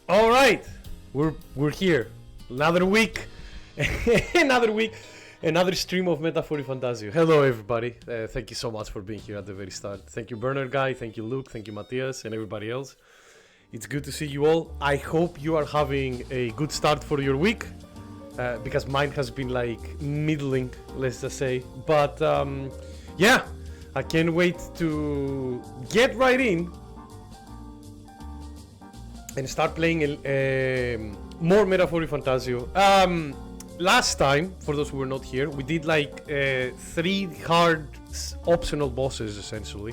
All right, we're here. Another week, another stream of ReFantazio. Hello, everybody. Thank you so much for being here at the very start. Thank you, Burner Guy. Thank you, Luke. Thank you, Matthias, and everybody else. It's good to see you all. I hope you are having a good start for your week, because mine has been like middling, let's just say. But yeah, I can't wait to get right in and start playing more ReFantazio. Last time, for those who were not here, we did like 3 hard optional bosses essentially,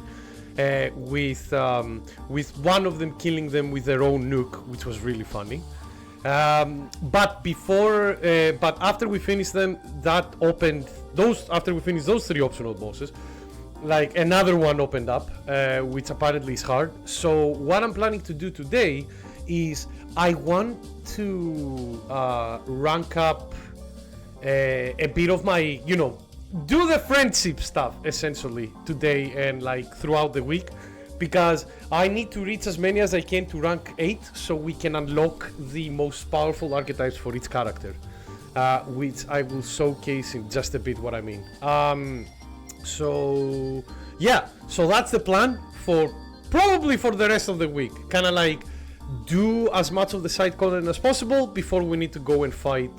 with one of them killing them with their own nuke, which was really funny. But after we finished them, after we finished those 3 optional bosses, like another one opened up, which apparently is hard. So what I'm planning to do today is I want to rank up a bit of my, do the friendship stuff essentially today and like throughout the week, because I need to reach as many as I can to rank 8 so we can unlock the most powerful archetypes for each character, which I will showcase in just a bit what I mean. So yeah, so that's the plan for probably for the rest of the week. Kind of like do as much of the side content as possible before we need to go and fight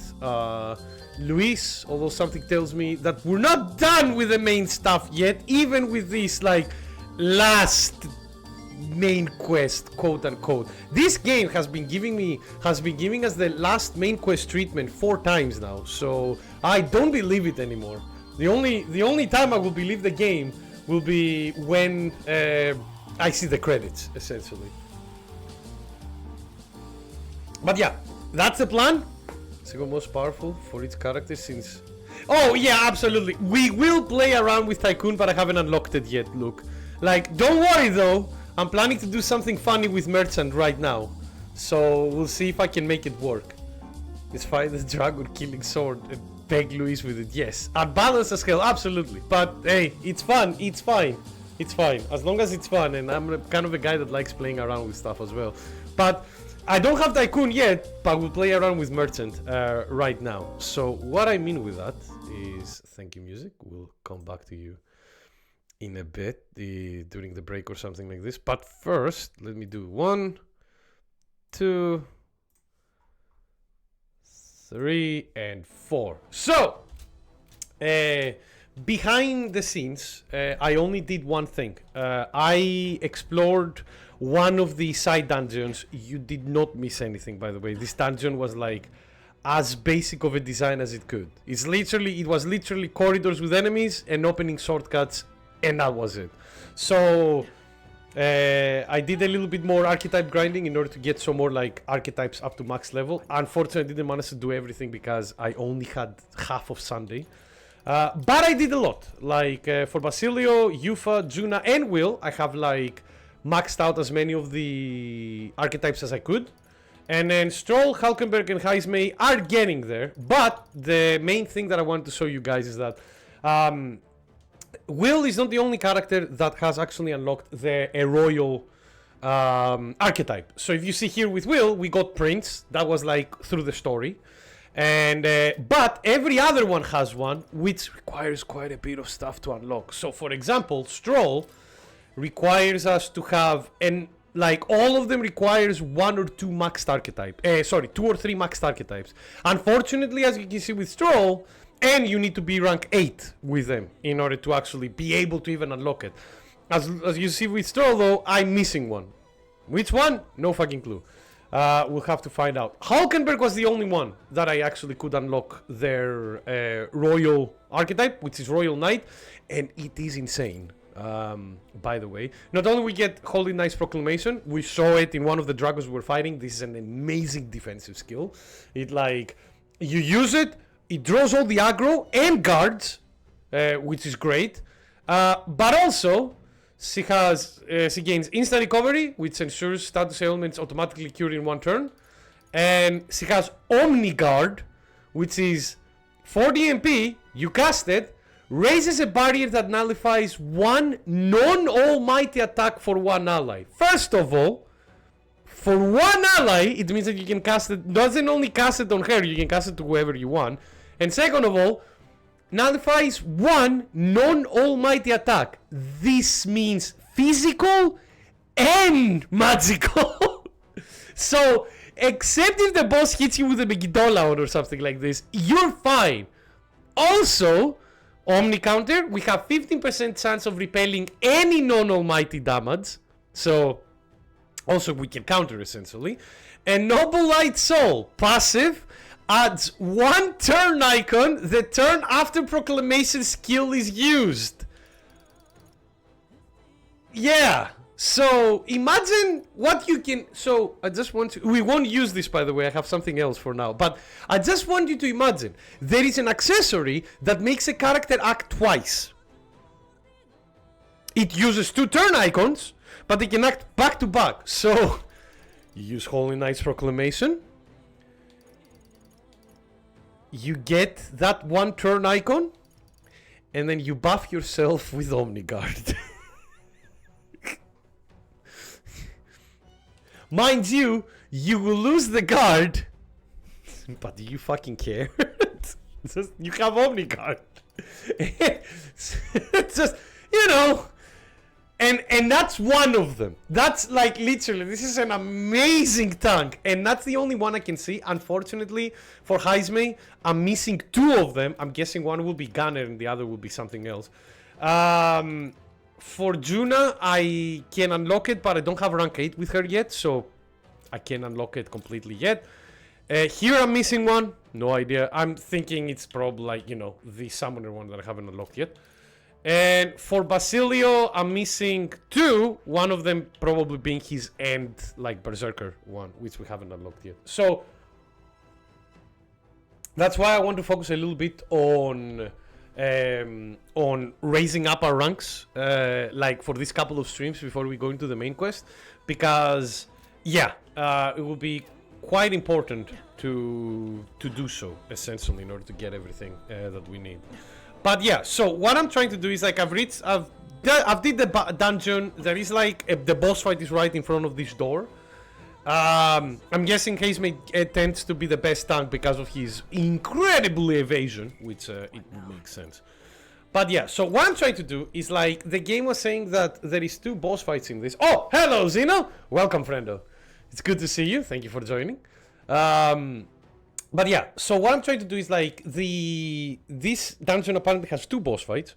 Luis, although something tells me that we're not done with the main stuff yet, even with this like last main quest, quote unquote. This game has been giving us the last main quest treatment 4 times now, so I don't believe it anymore. The only time I will believe the game will be when I see the credits, essentially. But yeah, that's the plan. Second most powerful for each character since... Oh yeah, absolutely. We will play around with Tycoon, but I haven't unlocked it yet, Luke. Like, don't worry though. I'm planning to do something funny with Merchant right now. So we'll see if I can make it work. Let's find this dragon killing sword and beg Luis with it. Yes, unbalanced as hell, absolutely. But hey, it's fun, it's fine. It's fine, as long as it's fun, and I'm kind of a guy that likes playing around with stuff as well. But I don't have Tycoon yet, but we'll play around with Merchant right now. So what I mean with that is, thank you music, we'll come back to you in a bit during the break or something like this. But first, let me do 1, 2, 3, and 4. So, behind the scenes, I only did one thing. I explored one of the side dungeons. You did not miss anything, by the way. This dungeon was like as basic of a design as it could. It was literally corridors with enemies and opening shortcuts, and that was it. So I did a little bit more archetype grinding in order to get some more like archetypes up to max level. Unfortunately, I didn't manage to do everything because I only had half of Sunday. But I did a lot. Like for Basilio, Yufa, Juna, and Will, I have like maxed out as many of the archetypes as I could. And then Stroll, Hulkenberg, and Heismay are getting there. But the main thing that I want to show you guys is that Will is not the only character that has actually unlocked a royal archetype. So if you see here with Will, we got Prince. That was like through the story. And but every other one has one, which requires quite a bit of stuff to unlock. So for example, Stroll requires us to have, and like all of them requires 1 or 2 maxed archetype. 2 or 3 maxed archetypes. Unfortunately, as you can see with Stroll, and you need to be rank 8 with them in order to actually be able to even unlock it. As you see with Stroll though, I'm missing one. Which one? No fucking clue. We'll have to find out. Hulkenberg was the only one that I actually could unlock their royal archetype, which is Royal Knight, and it is insane. By the way, not only we get Holy Knight's Proclamation, we saw it in one of the dragons we were fighting. This is an amazing defensive skill. It like, you use it, it draws all the aggro and guards, which is great. But also, she gains instant recovery, which ensures status ailments automatically cured in 1 turn. And she has Omni Guard, which is 4 DMP, you cast it, raises a barrier that nullifies 1 non-almighty attack for 1 ally. First of all, For one ally, it means that you can cast it, doesn't only cast it on her, you can cast it to whoever you want. And second of all, nullifies one non-almighty attack. This means physical and magical. So, except if the boss hits you with a Megiddola or something like this, you're fine. Also, Omni counter, we have 15% chance of repelling any non-almighty damage. So, also we can counter essentially. And Noble Light Soul, passive, adds one turn icon the turn after Proclamation skill is used. Yeah. So imagine what you can. So I just want to. We won't use this, by the way. I have something else for now. But I just want you to imagine there is an accessory that makes a character act twice. It uses two turn icons, but they can act back to back. So you use Holy Knight's Proclamation. You get that one turn icon, and then you buff yourself with Omniguard. Mind you, you will lose the guard, but do you fucking care? Just, you have Omniguard. It's just, you know, and that's one of them. That's like literally, this is an amazing tank, and that's the only one I can see. Unfortunately, for Heisme, I'm missing two of them. I'm guessing one will be Gunner and the other will be something else. For Juna, I can unlock it, but I don't have rank 8 with her yet, so I can't unlock it completely yet. Here I'm missing one, no idea. I'm thinking it's probably like, you know, the summoner one that I haven't unlocked yet. And for Basilio, I'm missing two, one of them probably being his end, like Berserker one, which we haven't unlocked yet. So, that's why I want to focus a little bit on raising up our ranks, like for this couple of streams before we go into the main quest, because yeah, it will be quite important to do so essentially in order to get everything that we need. But yeah, so what I'm trying to do is like I've did the dungeon. There is like the boss fight is right in front of this door. I'm guessing Heisme tends to be the best tank because of his incredible evasion, which it makes sense. But yeah, so what I'm trying to do is like the game was saying that there is two boss fights in this. Oh, hello Zeno! Welcome, friendo. It's good to see you. Thank you for joining. But yeah, so what I'm trying to do is like this dungeon apparently has two boss fights,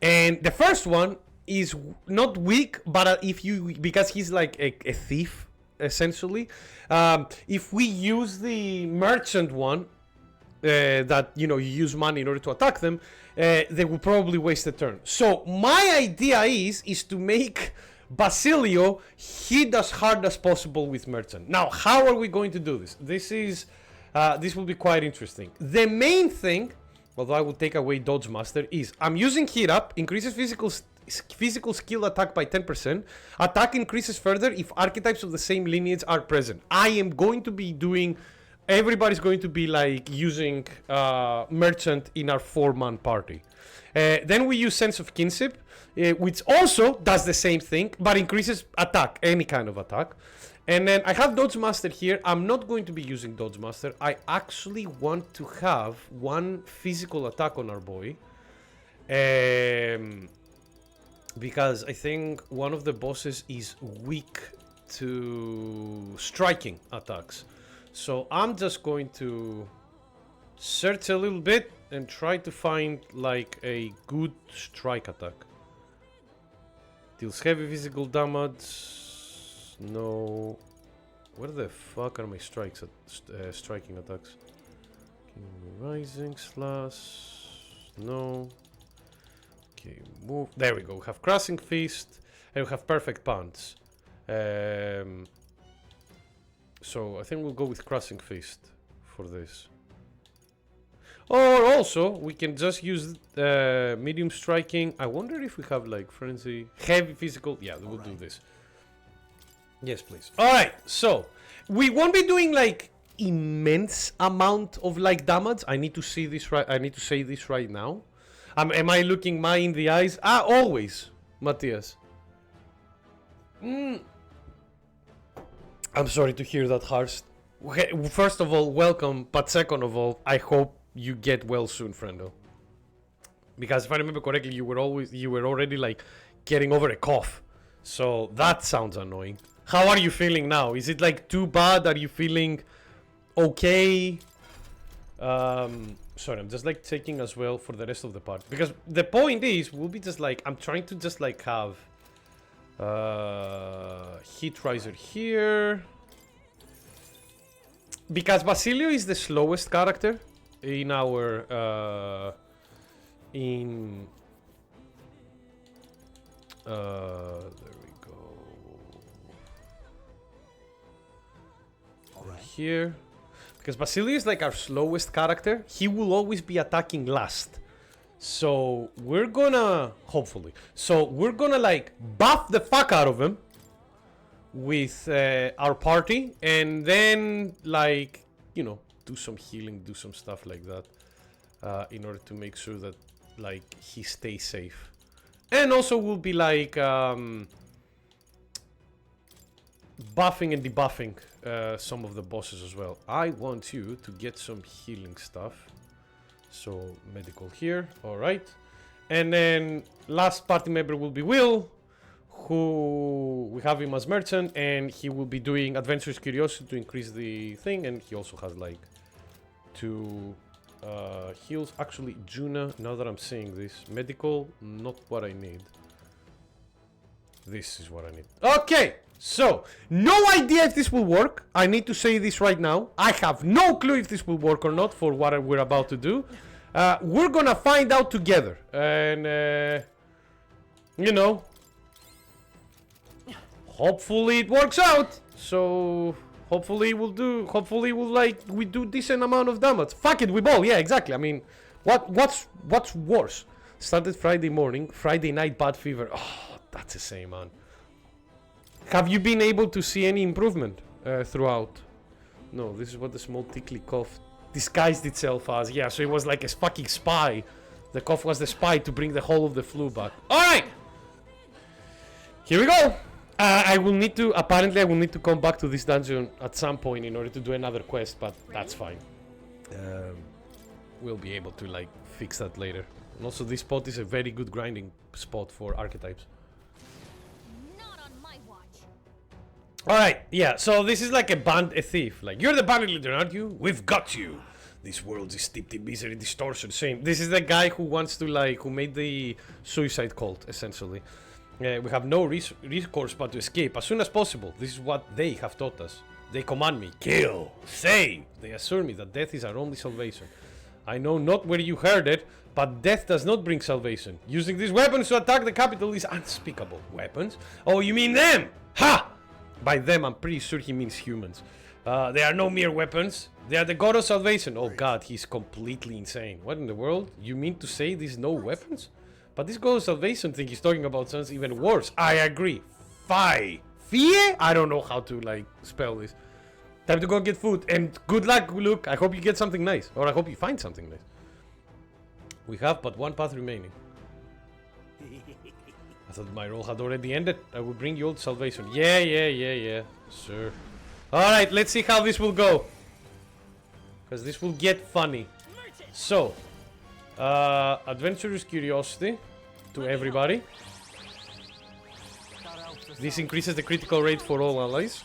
and the first one is not weak, but because he's like a thief. Essentially, if we use the merchant one, that you know you use money in order to attack them, they will probably waste a turn. So my idea is to make Basilio hit as hard as possible with merchant. Now, how are we going to do this? This will be quite interesting. The main thing, although I will take away Dodge Master, is I'm using Heat Up, increases physical skill attack by 10%. Attack increases further if archetypes of the same lineage are present. I am going to be doing, everybody's going to be like using merchant in our 4-man party. Then we use Sense of Kinship, which also does the same thing, but increases attack, any kind of attack. And then I have Dodge Master here. I'm not going to be using Dodge Master. I actually want to have one physical attack on our boy. Because I think one of the bosses is weak to striking attacks. So I'm just going to search a little bit and try to find like a good strike attack. Deals heavy physical damage. No. Where the fuck are my strikes at striking attacks? Rising slash. No. Okay, move. There we go. We have Crushing Fist and we have Perfect Punch. So I think we'll go with Crushing Fist for this. Or also we can just use medium striking. I wonder if we have like frenzy, heavy physical. Yeah, we'll do this. Yes, please. All right. So we won't be doing like immense amount of like damage. I need to see this right. I need to say this right now. Am I looking Mai in the eyes? Always, Matthias. I'm sorry to hear that, Harst. First of all, welcome, but second of all, I hope you get well soon, friendo. Because if I remember correctly, you were already like getting over a cough. So that sounds annoying. How are you feeling now? Is it like too bad? Are you feeling okay? Sorry, I'm just like checking as well for the rest of the part. Because the point is, we'll be just like, I'm trying to just like have Heat Riser here. Because Basilio is the slowest character in our there we go. Right. Here. Because Basilio is like our slowest character. He will always be attacking last. So we're gonna, hopefully. So we're gonna like buff the fuck out of him with our party, and then like, you know, do some healing, do some stuff like that, in order to make sure that like he stays safe. And also we'll be like buffing and debuffing some of the bosses as well. I want you to get some healing stuff. So medical here, alright. And then last party member will be Will, who we have him as merchant, and he will be doing adventurous curiosity to increase the thing, and he also has like 2 heals. Actually, Juna, now that I'm saying this, medical, not what I need. This is what I need. Okay, so no idea if this will work. I need to say this right now. I have no clue if this will work or not for what we're about to do. We're gonna find out together, and you know, hopefully it works out. So hopefully we'll we do decent amount of damage. Fuck it, we ball. Yeah, exactly. I mean, what's worse? Started Friday morning, Friday night bad fever. Oh, that's the same, man. Have you been able to see any improvement throughout? No, this is what the small tickly cough disguised itself as. Yeah, so it was like a fucking spy. The cough was the spy to bring the whole of the flu back. Alright! Here we go! I will need to come back to this dungeon at some point in order to do another quest, but that's fine. We'll be able to like fix that later. And also this spot is a very good grinding spot for archetypes. Alright, yeah, so this is like a thief. Like, you're the bandit leader, aren't you? We've got you. This world is steeped in misery, distortion, shame. This is the guy who wants to like, who made the suicide cult, essentially. We have no recourse but to escape as soon as possible. This is what they have taught us. They command me, kill, save. They assure me that death is our only salvation. I know not where you heard it, but death does not bring salvation. Using these weapons to attack the capital is unspeakable. Weapons? Oh, you mean them? Ha! By them, I'm pretty sure he means humans. They are no mere weapons. They are the god of salvation. Oh god, he's completely insane. What in the world? You mean to say these no weapons? But this god of salvation thing he's talking about sounds even worse. I agree. Fie. I don't know how to like spell this. Time to go get food. And good luck, Luke. I hope you get something nice. Or I hope you find something nice. We have but one path remaining. I thought my role had already ended. I will bring you all to salvation. Yeah. Sure. Alright, let's see how this will go. Because this will get funny. So, adventurous curiosity to everybody. This increases the critical rate for all allies.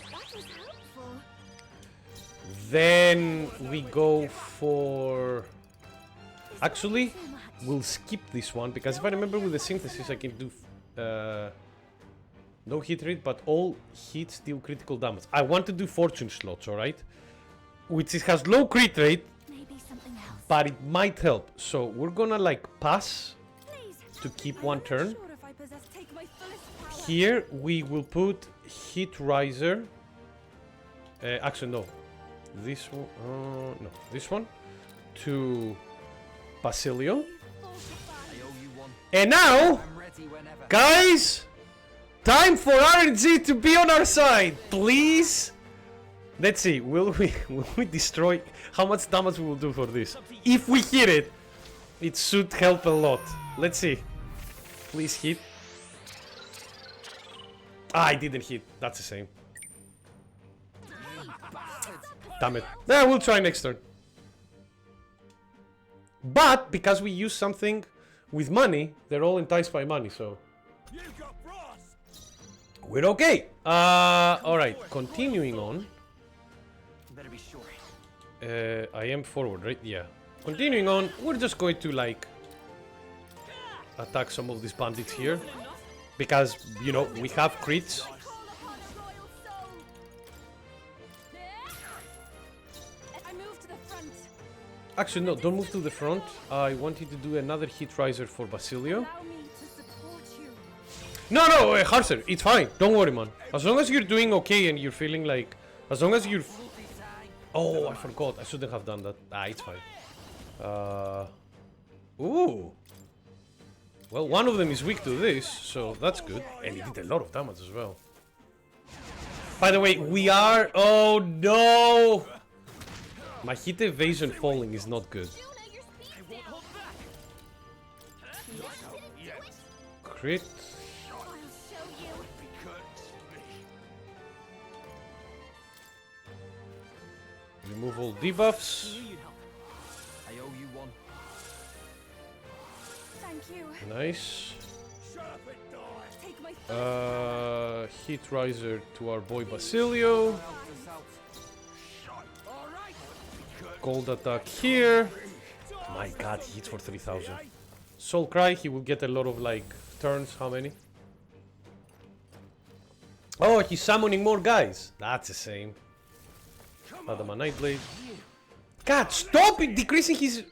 Then we go for... Actually, we'll skip this one because if I remember with the synthesis I can do no hit rate, but all hits deal critical damage. I want to do fortune slots, alright? Which has low crit rate, but it might help. So we're gonna like pass to keep one turn. Here we will put hit riser. Actually no, this one. No, this one to Basilio. And now, guys, time for RNG to be on our side, please. Let's see, will we destroy? How much damage we will do for this? If we hit it, it should help a lot. Let's see. Please hit. Ah, I didn't hit. That's the same. Damn it. Yeah, we'll try next turn. But because we use something with money, they're all enticed by money, so we're okay. Alright, continuing on. Better be sure. I am forward, right? Yeah. Continuing on, we're just going to like attack some of these bandits here. Because, you know, we have crits. Actually, no, don't move to the front. I want you to do another hit riser for Basilio. No, Harser, it's fine. Don't worry, man. As long as you're doing okay and you're feeling like... As long as you're... Oh, I forgot. I shouldn't have done that. It's fine. Ooh. Well, one of them is weak to this, so that's good. And he did a lot of damage as well. By the way, we are... Oh, no! My hit evasion falling is not good. Crit. Remove all debuffs. I owe you one. Thank you. Nice. Take my Hit riser to our boy Basilio. Gold attack here. My god, he hits for 3000. Soul Cry, he will get a lot of like turns. How many? Oh, he's summoning more guys. That's the same. Adama Nightblade. God, stop it! Decreasing his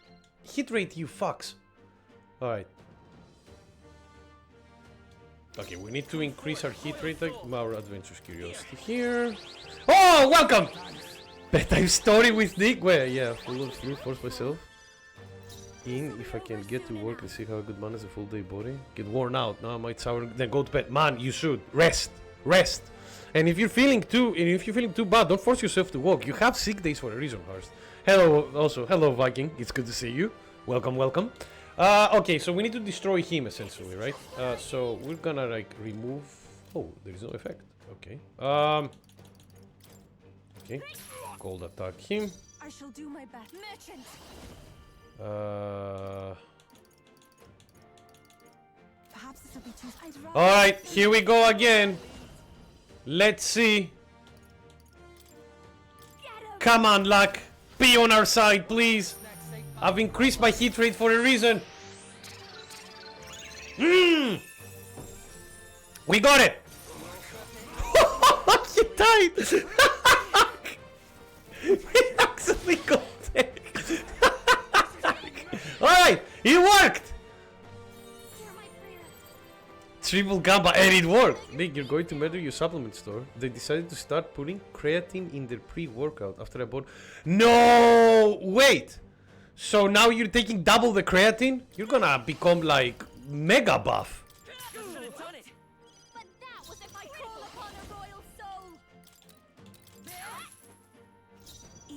hit rate, you fucks. Alright. Okay, we need to increase our hit rate. Like our Adventurous Curiosity here. Oh, welcome! Bedtime story with Nick. Where? Yeah, full of flu, force myself. If I can get to work and see how good man is a full day body. Get worn out. Now I might sour. Then go to bed. Man, you should rest. Rest. And if you're feeling too bad, don't force yourself to walk. You have sick days for a reason, Horst. Hello, also hello Viking. It's good to see you. Welcome, welcome. Okay, so we need to destroy him essentially, right? So we're gonna like remove. Oh, there is no effect. Okay. Okay. Gold attack him. I shall do my best. Merchant. Perhaps this will be too. All right, here we go again. Let's see. Come on, luck. Be on our side, please. I've increased my hit rate for a reason. We got it. He died. He actually got it. Alright, it worked. Triple Gamba, and it worked! Nick, you're going to murder your supplement store. They decided to start putting creatine in their pre-workout after I bought... No! Wait! So now you're taking double the creatine? You're gonna become like mega buff. But that was if I call upon a royal soul.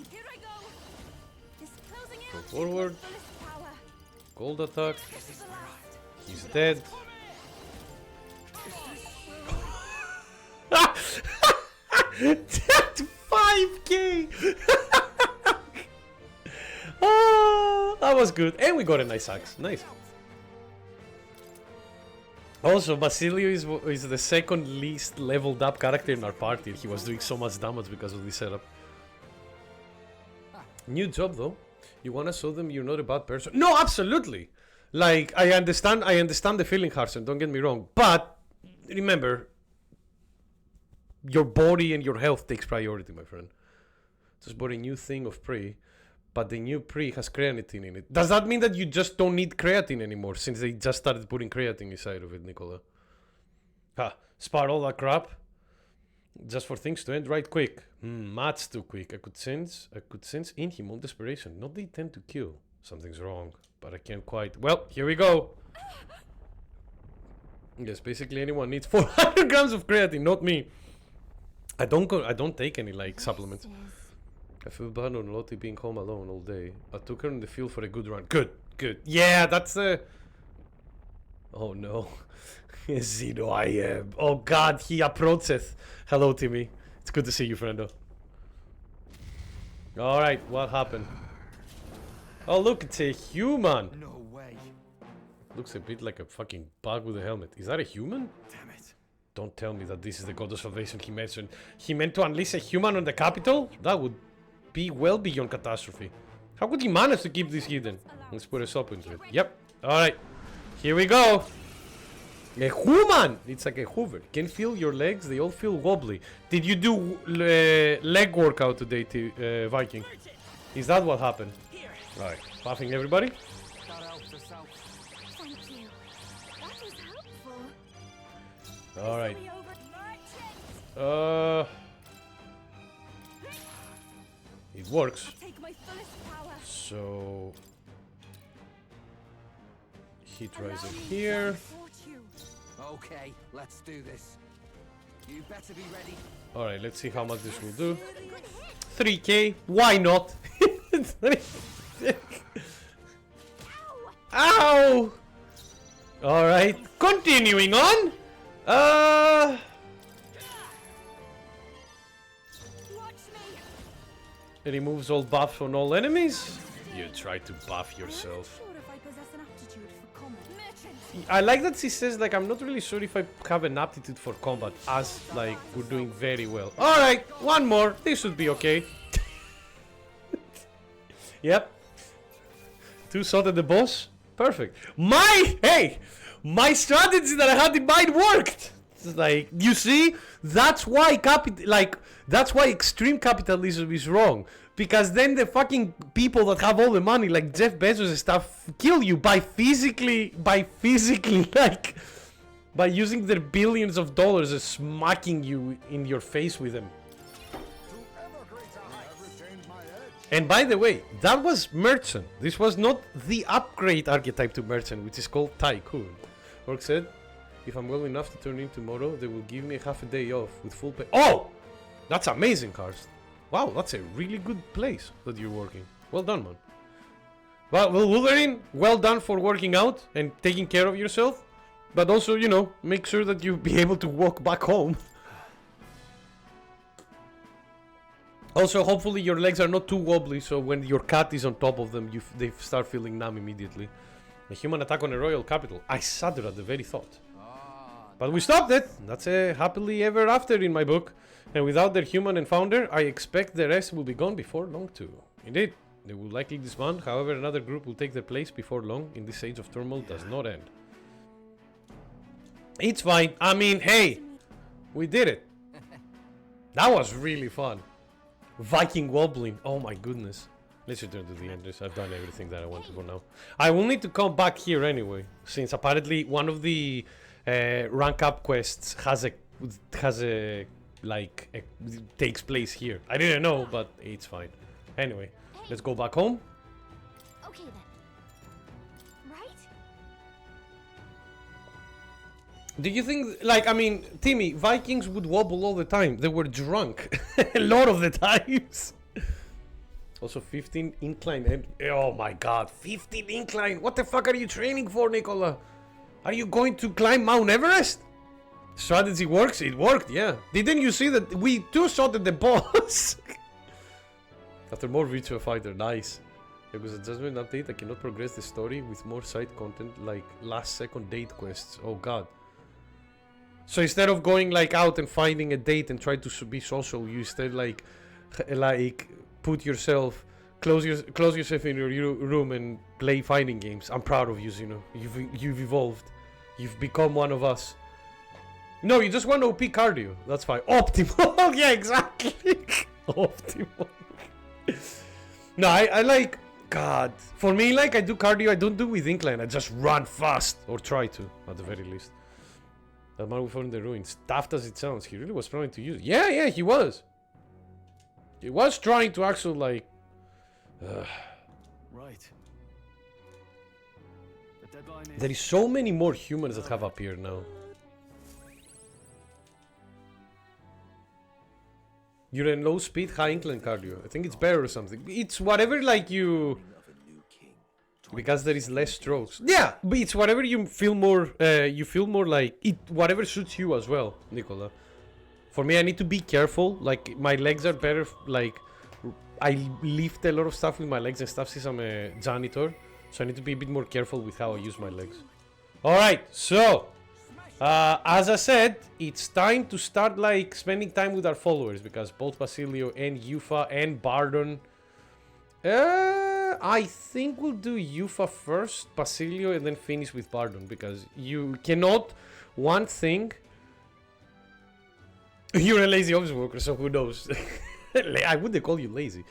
Here I go. Disclosing Go forward. power. Gold attack. This is the last. He's dead. That 5k! That was good. And we got a nice axe. Nice. Also, Basilio is the second least leveled up character in our party. He was doing so much damage because of this setup. New job though. You wanna show them you're not a bad person? No, absolutely. Like I understand the feeling, Harson, don't get me wrong. But remember, your body and your health takes priority, my friend. Just bought a new thing of pre, but the new pre has creatine in it. Does that mean that you just don't need creatine anymore since they just started putting creatine inside of it, Nicola? Ha, spar all that crap just for things to end right quick. Much too quick. I could sense in him all desperation. Not they tend to kill. Something's wrong, but I can't quite. Well, here we go. Yes, basically anyone needs 400 grams of creatine, not me. I don't take any like supplements. I feel bad on Lottie being home alone all day. I took her in the field for a good run. Good. Yeah, that's oh no. Zeno, I am. Oh god, he approacheth. Hello, Timmy. It's good to see you, friendo. Alright, what happened? Oh, look, it's a human. No way. Looks a bit like a fucking bug with a helmet. Is that a human? Damn it. Don't tell me that this is the god of salvation he mentioned. He meant to unleash a human on the capital? That would be well beyond catastrophe. How could he manage to keep this hidden? Let's put a stop into it. Yep. Alright. Here we go. A human! It's like a hoover. Can feel your legs, they all feel wobbly. Did you do leg workout today, Viking? Is that what happened? Alright. Buffing everybody? That helps us out. Thank you. That was helpful. Alright. Be over. Merchant! It works. Take my fullest power. So hit riser here. Okay, let's do this. You better be ready. Alright, let's see how much this will do. Good hit. 3k, why not? Ow! Alright, continuing on. Watch me. Removes all buffs on all enemies. You try to buff yourself. I'm not sure if I possess an aptitude for combat. Merchant. I like that she says, like, I'm not really sure if I have an aptitude for combat, as, like, we're doing very well. Alright, one more. This should be okay. Yep. 2 shot at the boss. Perfect. My strategy that I had in mind worked. It's like, you see, that's why that's why extreme capitalism is wrong. Because then the fucking people that have all the money, like Jeff Bezos and stuff, kill you by physically, like, by using their billions of dollars and smacking you in your face with them. And by the way, that was Merchant. This was not the upgrade archetype to Merchant, which is called Tycoon. Orc said, if I'm well enough to turn in tomorrow, they will give me half a day off with full pay. Oh! That's amazing, Karst. Wow, that's a really good place that you're working. Well done, man. Well, Wolverine, well done for working out and taking care of yourself. But also, you know, make sure that you be able to walk back home. Also, hopefully your legs are not too wobbly, so when your cat is on top of them, they start feeling numb immediately. A human attack on a royal capital. I shudder at the very thought. But we stopped it. That's a happily ever after in my book. And without their human and founder, I expect the rest will be gone before long too. Indeed, they will likely disband. However, another group will take their place before long. In this age of turmoil does not end. It's fine. I mean, hey, we did it. That was really fun. Viking wobbling. Oh my goodness. Let's return to the enders. I've done everything that I wanted for now. I will need to come back here anyway, since apparently one of the rank up quests takes place here. I didn't know, but it's fine. Anyway, let's go back home. Okay then. Right? Do you think, like, I mean, Timmy, Vikings would wobble all the time. They were drunk a lot of the times. Also 15 incline and oh my god, 15 incline. What the fuck are you training for, Nicola? Are you going to climb Mount Everest? Strategy works? It worked, yeah. Didn't you see that we two-shot at the boss? After more Virtua Fighter, nice. It was a judgment update. I cannot progress the story with more side content like last second date quests. Oh god. So instead of going like out and finding a date and try to be social, you instead like put yourself, close yourself in your room and play fighting games. I'm proud of you, Zeno. You've evolved. You've become one of us. No, you just want OP cardio. That's fine. Optimal. Yeah, exactly. Optimal. No, I like, God. For me, like, I do cardio. I don't do with incline. I just run fast. Or try to, at the very least. That man we found in the ruins. Daft as it sounds, he really was trying to use it. Yeah, he was. He was trying to actually, like... Right. The deadline is... There is so many more humans that have appeared now. You're in low speed, high incline cardio. I think it's better or something. It's whatever, like, you... Because there is less strokes. Yeah, but it's whatever you feel more like... Whatever suits you as well, Nicola. For me, I need to be careful. Like, my legs are better, like... I lift a lot of stuff with my legs and stuff since I'm a janitor, so I need to be a bit more careful with how I use my legs. Alright, so as I said, it's time to start like spending time with our followers, because both Basilio and Yufa and Bardon, I think we'll do Yufa first, Basilio, and then finish with Bardon, because you cannot, one thing, you're a lazy office worker, so who knows. I wouldn't call you lazy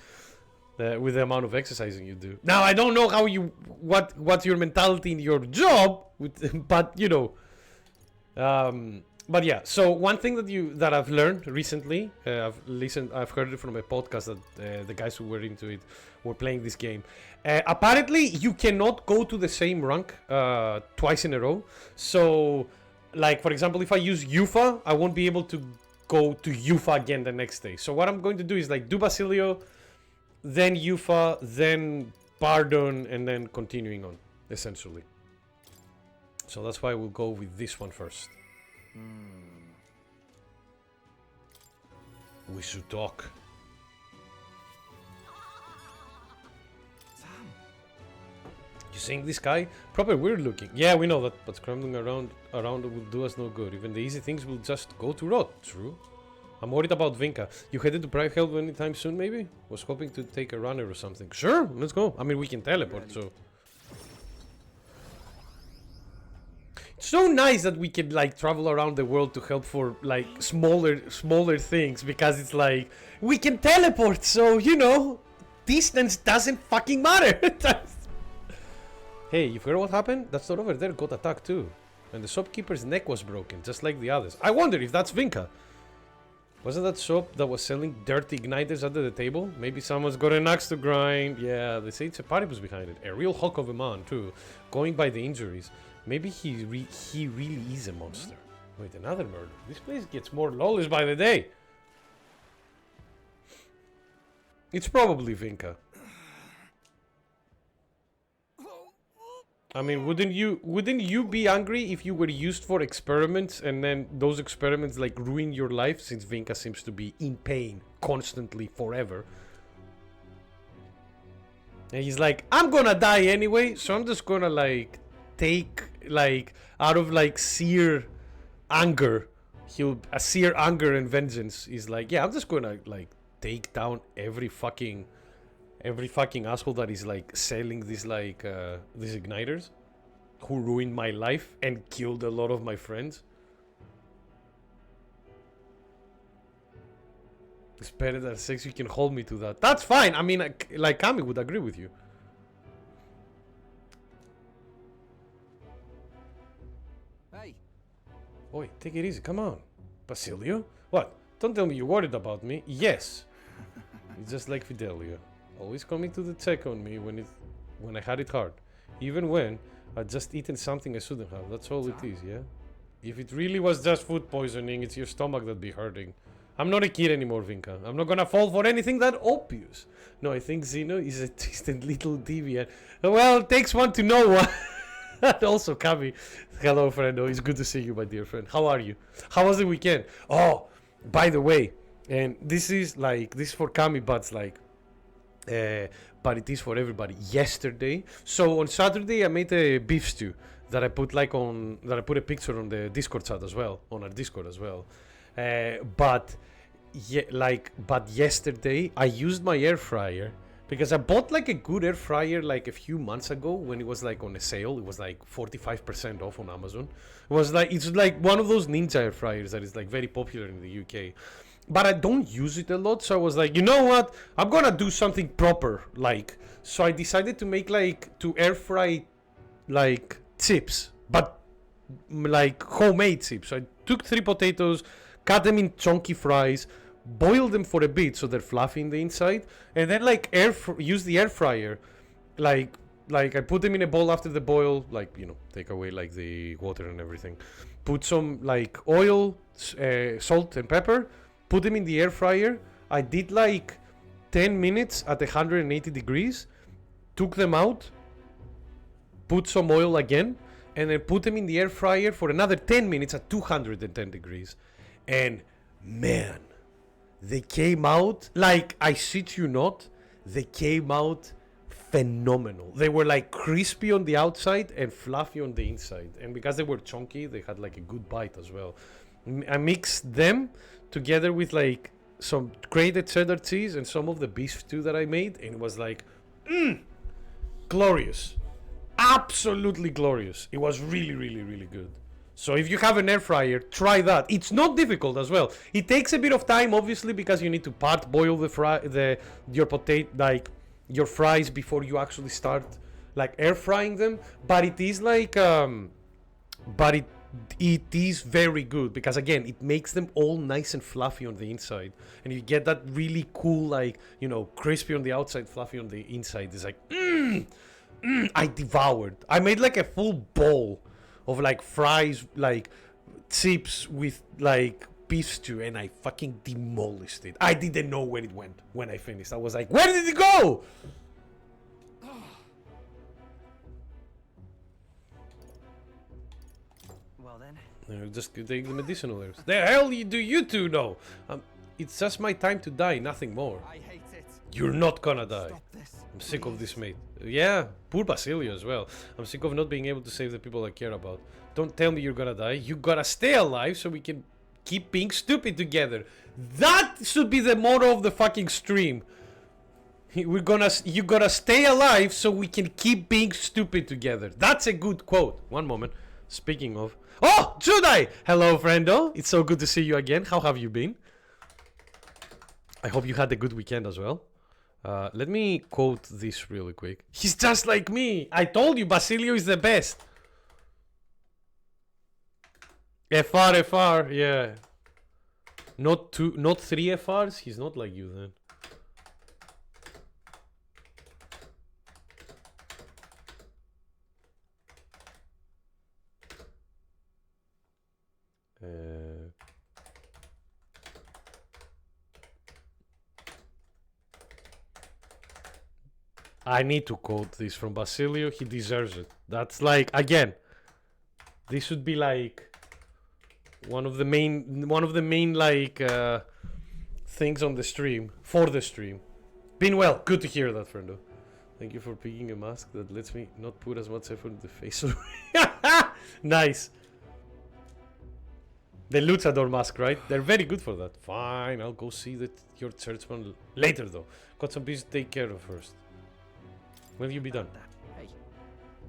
with the amount of exercising you do. Now I don't know how you what's your mentality in your job, but you know. But yeah, so one thing that I've learned recently, I've heard it from a podcast that the guys who were into it were playing this game. Apparently, you cannot go to the same rank twice in a row. So, like for example, if I use Yufa, I won't be able to go to Yufa again the next day. So what I'm going to do is like do Basilio, then Yufa, then Pardon, and then continuing on, essentially. So that's why we'll go with this one first. We should talk. You seeing this guy? Proper weird looking. Yeah, we know that, but scrambling around will do us no good. Even the easy things will just go to rot. True. I'm worried about Vinka. You headed to Prime Help anytime soon, maybe? Was hoping to take a runner or something. Sure, let's go. I mean, we can teleport, so... It's so nice that we can, like, travel around the world to help for, like, smaller things, because it's like, we can teleport, so, you know, distance doesn't fucking matter. Hey, you heard what happened? That store over there got attacked too. And the shopkeeper's neck was broken, just like the others. I wonder if that's Vinka. Wasn't that shop that was selling dirty igniters under the table? Maybe someone's got an axe to grind. Yeah, they say it's a platypus behind it. A real hawk of a man too, going by the injuries. Maybe he really is a monster. Wait, another murder. This place gets more lawless by the day. It's probably Vinka. I mean, wouldn't you be angry if you were used for experiments and then those experiments like ruin your life, since Vinka seems to be in pain constantly forever? And he's like, I'm gonna die anyway, so I'm just gonna like take like out of like sheer anger, sheer anger and vengeance. He's like, yeah, I'm just gonna like take down every fucking asshole that is like selling these like these igniters, who ruined my life and killed a lot of my friends. It's better than sex. You can hold me to that. That's fine. I mean, like Kami would agree with you. Hey. Oi, take it easy. Come on, Basilio. What? Don't tell me you're worried about me. Yes. It's just like Fidelio. Always coming to the check on me when I had it hard. Even when I'd just eaten something I shouldn't have. That's all it is, yeah? If it really was just food poisoning, it's your stomach that'd be hurting. I'm not a kid anymore, Vinka. I'm not gonna fall for anything that obvious. No, I think Zeno is a twisted little deviant. Well, it takes one to know one. And also, Kami. Hello, friend. Oh, it's good to see you, my dear friend. How are you? How was the weekend? Oh, by the way, and this is for Kami, but it's like, but it is for everybody. Yesterday, so on Saturday, I made a beef stew that I put a picture on the Discord chat as well, on our Discord as well. But yesterday I used my air fryer, because I bought like a good air fryer like a few months ago when it was like on a sale. It was like 45% off on Amazon. It's like one of those ninja air fryers that is like very popular in the UK. But I don't use it a lot, so I was like, you know what? I'm gonna do something proper, like. So I decided to make to air fry like chips, but like homemade chips. So I took 3 potatoes, cut them in chunky fries, boiled them for a bit so they're fluffy in the inside, and then like use the air fryer, like I put them in a bowl after the boil, like, you know, take away like the water and everything. Put some like oil, salt and pepper. Put them in the air fryer. I did like 10 minutes at 180 degrees. Took them out. Put some oil again. And then put them in the air fryer for another 10 minutes at 210 degrees. And man, they came out, like, I shit you not, they came out phenomenal. They were like crispy on the outside and fluffy on the inside. And because they were chunky, they had like a good bite as well. I mixed them together with like some grated cheddar cheese and some of the beef stew that I made, and it was like, glorious. Absolutely glorious. It was really, really, really good. So if you have an air fryer, try that. It's not difficult as well. It takes a bit of time, obviously, because you need to part boil your potato, like your fries, before you actually start like air frying them. But it is like, it is very good because again, it makes them all nice and fluffy on the inside, and you get that really cool, like, you know, crispy on the outside, fluffy on the inside. It's like, I devoured. I made like a full bowl of like fries, like chips with like beef stew, and I fucking demolished it. I didn't know where it went when I finished. I was like, where did it go? Well then. Just take the medicinal herbs. The hell do you two know? It's just my time to die, nothing more. I hate it. You're not gonna die. Stop this. I'm sick of this, mate. Yeah, poor Basilio as well. I'm sick of not being able to save the people I care about. Don't tell me you're gonna die. You gotta stay alive so we can keep being stupid together. That should be the motto of the fucking stream. You gotta stay alive so we can keep being stupid together. That's a good quote. One moment. Speaking of... Oh, Judai! Hello, friendo. It's so good to see you again. How have you been? I hope you had a good weekend as well. Let me quote this really quick. He's just like me. I told you Basilio is the best. FR, yeah. Not 3 FRs? He's not like you then. I need to quote this from Basilio. He deserves it. That's like, again, this should be like one of the main like things on the stream, for the stream. Been well. Good to hear that, friendo. Thank you for picking a mask that lets me not put as much effort in the face. Nice. The luchador mask, right? They're very good for that. Fine, I'll go see your churchman later though. Got some business to take care of first. Will you be done? Hey.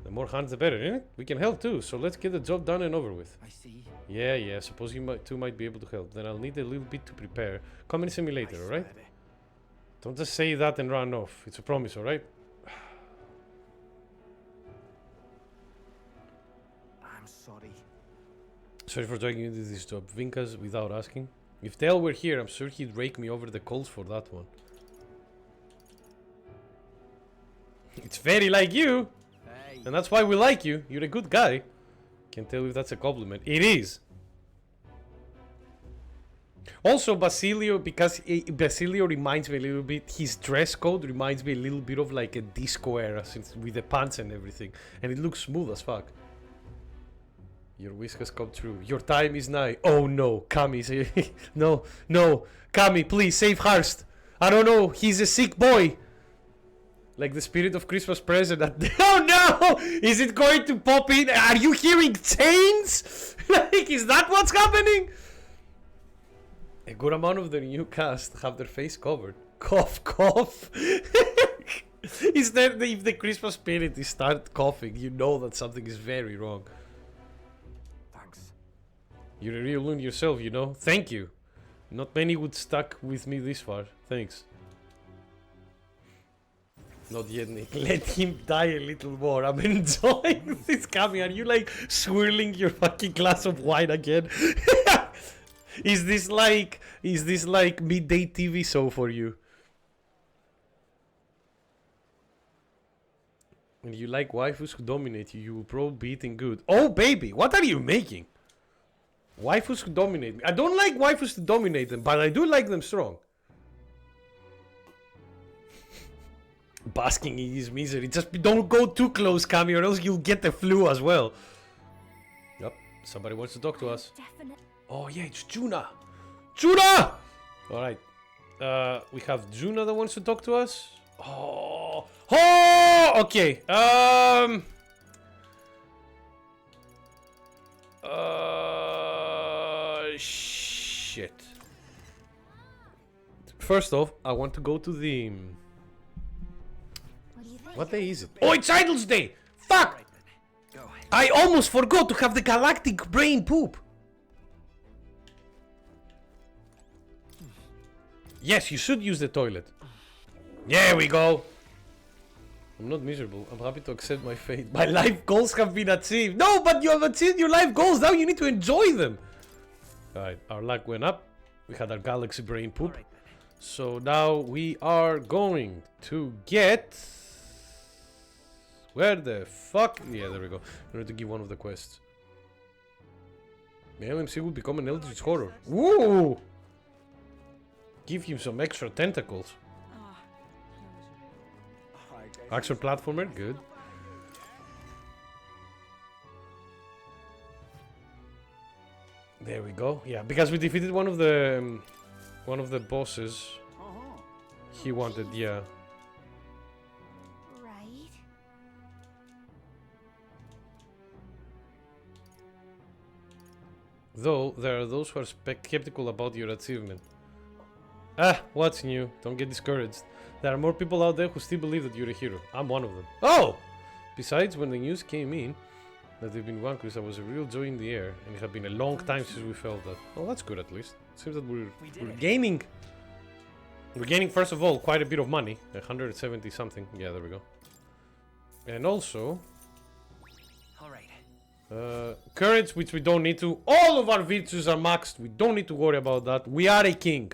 The more hands the better, innit? We can help too, so let's get the job done and over with. I see. Yeah, suppose you might be able to help. Then I'll need a little bit to prepare. Come and see me later, alright? Don't just say that and run off. It's a promise, alright? I'm sorry. Sorry for dragging you into this job. Vinkas without asking. If Dale were here, I'm sure he'd rake me over the coals for that one. It's very like you, Hey. and that's why we like you. You're a good guy. Can't tell if that's a compliment. It is. Also, Basilio, because Basilio reminds me a little bit, his dress code reminds me a little bit of like a disco era, since with the pants and everything, and it looks smooth as fuck. Your wish has come true. Your time is nigh. Oh no, Kami, no, Kami, please save Harst. I don't know, he's a sick boy. Like the spirit of Christmas present. Oh no! Is it going to pop in? Are you hearing chains? Like, is that what's happening? A good amount of the new cast have their face covered. Cough, cough. Is that if the Christmas spirit is start coughing, you know that something is very wrong. Thanks. You're a real loon yourself, you know. Thank you. Not many would stuck with me this far. Thanks. Not yet, Nick. Let him die a little more. I'm enjoying this coming. Are you like swirling your fucking glass of wine again? Is this like midday TV show for you? And you like waifus who dominate you, you will probably be eating good. Oh baby, what are you making? Waifus who dominate me. I don't like waifus to dominate them, but I do like them strong. Basking in his misery. Just don't go too close, Cami, or else you'll get the flu as well. Yep, somebody wants to talk to us. Definitely. Oh yeah, it's Juna. Juna! Alright, We have Juna that wants to talk to us. Oh, oh, okay. Shit. First off, I want to go to the. What do you think? What day is it? Oh, it's Idols Day! Fuck! Right then. Go ahead. I almost forgot to have the galactic brain poop. Yes, you should use the toilet. There we go. I'm not miserable. I'm happy to accept my fate. My life goals have been achieved. No, but you have achieved your life goals. Now you need to enjoy them. Alright, our luck went up. We had our galaxy brain poop. Right then. So now we are going to get... Where the fuck? Yeah, there we go. In order to give one of the quests. The LMC will become an eldritch horror. Woo! Give him some extra tentacles. Action platformer, good. There we go. Yeah, because we defeated one of the bosses. He wanted, yeah. Right. Though there are those who are skeptical about your achievement. Ah, what's new? Don't get discouraged. There are more people out there who still believe that you're a hero. I'm one of them. Oh! Besides, when the news came in that they've been vanquished, there was a real joy in the air, and it had been a long time since we felt that. Oh, that's good at least. It seems that we're gaining. We're gaining, first of all, quite a bit of money. 170 something. Yeah, there we go. And also... Alright. Courage, which we don't need to. All of our virtues are maxed. We don't need to worry about that. We are a king.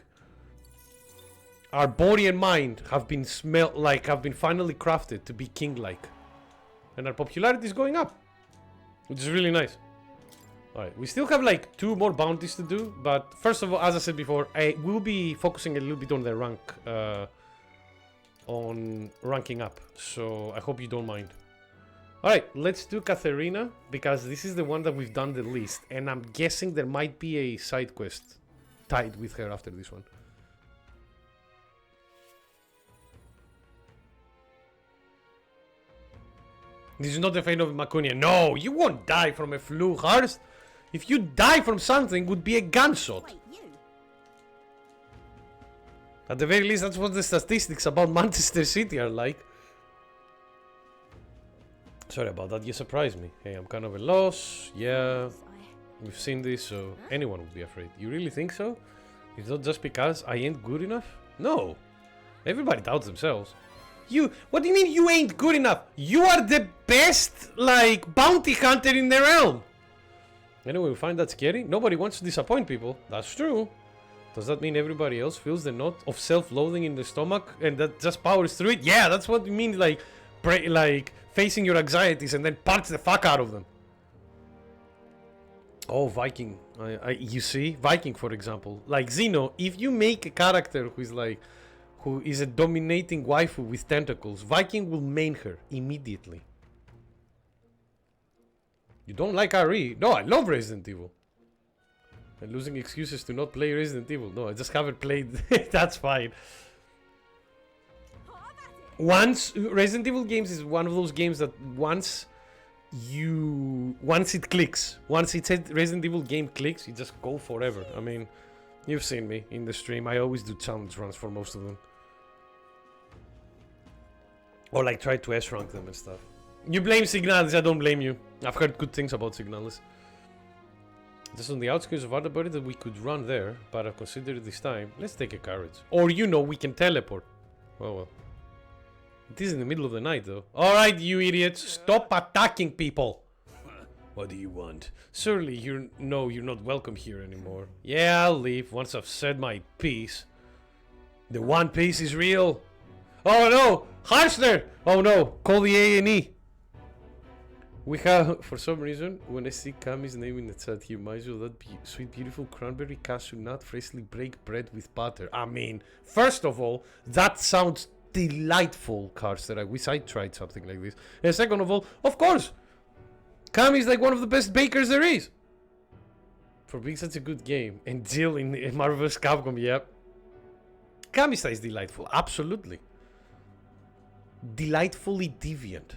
Our body and mind have been finally crafted to be king-like. And our popularity is going up. Which is really nice. Alright, we still have like 2 more bounties to do. But first of all, as I said before, I will be focusing a little bit on the rank. On ranking up. So I hope you don't mind. Alright, let's do Katharina. Because this is the one that we've done the least. And I'm guessing there might be a side quest tied with her after this one. This is not the fate of Macunia. No, you won't die from a flu, Harst. If you die from something, it would be a gunshot. Wait, you? At the very least, that's what the statistics about Manchester City are like. Sorry about that, you surprised me. Hey, I'm kind of a loss. Yeah, we've seen this, so anyone would be afraid. You really think so? It's not just because I ain't good enough? No. Everybody doubts themselves. What do you mean you ain't good enough? You are the best, like, bounty hunter in the realm. Anyway, we find that scary. Nobody wants to disappoint people. That's true. Does that mean everybody else feels the knot of self-loathing in the stomach and that just powers through it? Yeah, that's what you mean, like facing your anxieties and then punch the fuck out of them. Oh, Viking. You see? Viking, for example. Like Xeno, if you make a character who is a dominating waifu with tentacles, Viking will main her immediately. You don't like RE? No, I love Resident Evil. And losing excuses to not play Resident Evil. No, I just haven't played. That's fine. Resident Evil games is one of those games that once it clicks, Resident Evil game clicks, you just go forever. I mean, you've seen me in the stream. I always do challenge runs for most of them. Or like try to S-rank them and stuff. You blame Signalis, I don't blame you. I've heard good things about Signalis. Just on the outskirts of Ardabury that we could run there, but I've considered this time. Let's take a carriage. Or we can teleport. Well. It is in the middle of the night though. Alright, you idiots, stop attacking people! What do you want? Surely you're not welcome here anymore. Yeah, I'll leave once I've said my piece. The One Piece is real! Oh no! Harshner! Oh no! Call the A&E! We have, for some reason, when I see Kami's name in the chat, he reminds me of that sweet, beautiful cranberry cashew nut freshly baked bread with butter. I mean, first of all, that sounds delightful, Carster. I wish I tried something like this. And second of all, of course, Kami's like one of the best bakers there is. For being such a good game. And Jill in Marvel vs. Capcom, yep. Kamista is delightful. Absolutely. Delightfully deviant.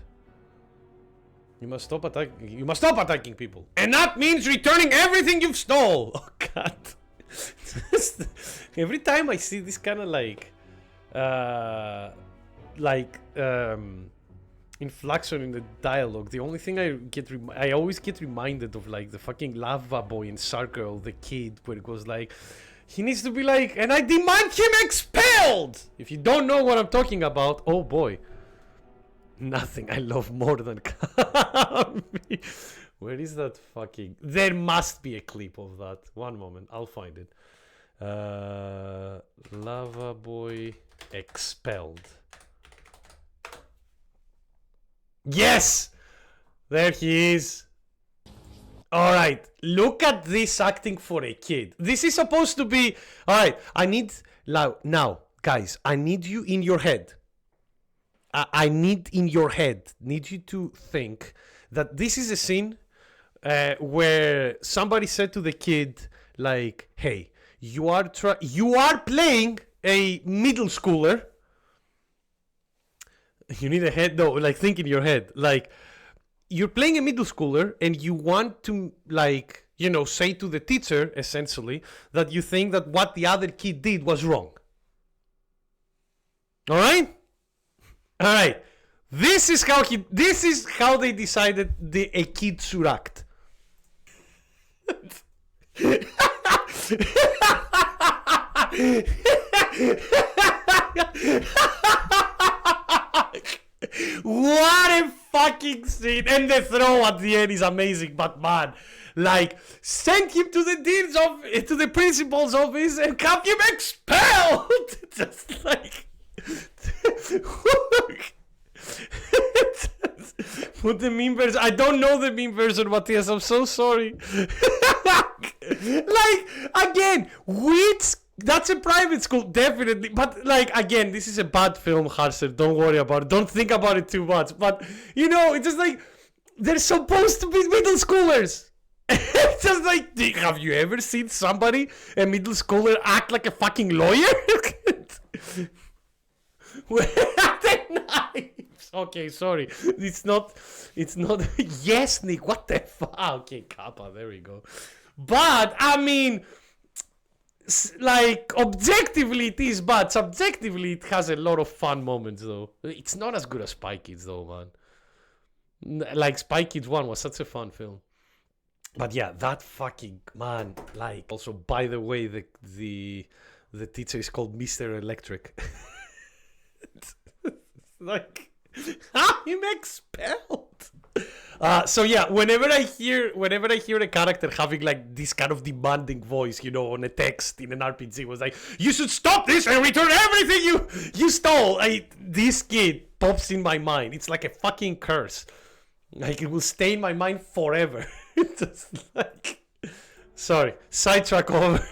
You must stop attacking. You must stop attacking people, and that means returning everything you've stole. Oh God! Every time I see this kind of inflection in the dialogue, the only thing I always get reminded of like the fucking lava boy in Circle, the kid, where it goes like, he needs to be like, and I demand him expelled. If you don't know what I'm talking about, oh boy. Nothing I love more than Kami. Where is that fucking... There must be a clip of that. One moment, I'll find it. Lava Boy expelled. Yes! There he is. Alright, look at this acting for a kid. This is supposed to be... Alright, I need... Now, guys, I need you in your head. I need in your head, need you to think that this is a scene where somebody said to the kid, like, hey, you are playing a middle schooler. You need a head, though, like, think in your head. Like, you're playing a middle schooler and you want to, like, you know, say to the teacher, essentially, that you think that what the other kid did was wrong. All right? All right, this is how they decided a kid should act. What a fucking scene! And the throw at the end is amazing, but man, like, send him to the to the principal's office and have him expelled. Just like. Put the meme version. I don't know the meme version, Matthias. I'm so sorry. Like, again, that's a private school, definitely. But, like, again, this is a bad film, Harser. Don't worry about it. Don't think about it too much. But, you know, it's just like, they're supposed to be middle schoolers. It's just like, have you ever seen somebody, a middle schooler, act like a fucking lawyer? Where are the knives? Okay, sorry. It's not. Yes, Nick. What the fuck? Okay, Kappa. There we go. But I mean, like, objectively it is bad. Subjectively, it has a lot of fun moments, though. It's not as good as Spy Kids, though, man. Like, Spy Kids 1 was such a fun film. But yeah, that fucking man. Like, also, by the way, the teacher is called Mr. Electric. Like, I'm expelled. So yeah, whenever I hear a character having like this kind of demanding voice, you know, on a text in an RPG, was like, you should stop this and return everything you stole. This kid pops in my mind. It's like a fucking curse. Like, it will stay in my mind forever. Just like, sorry, sidetrack over.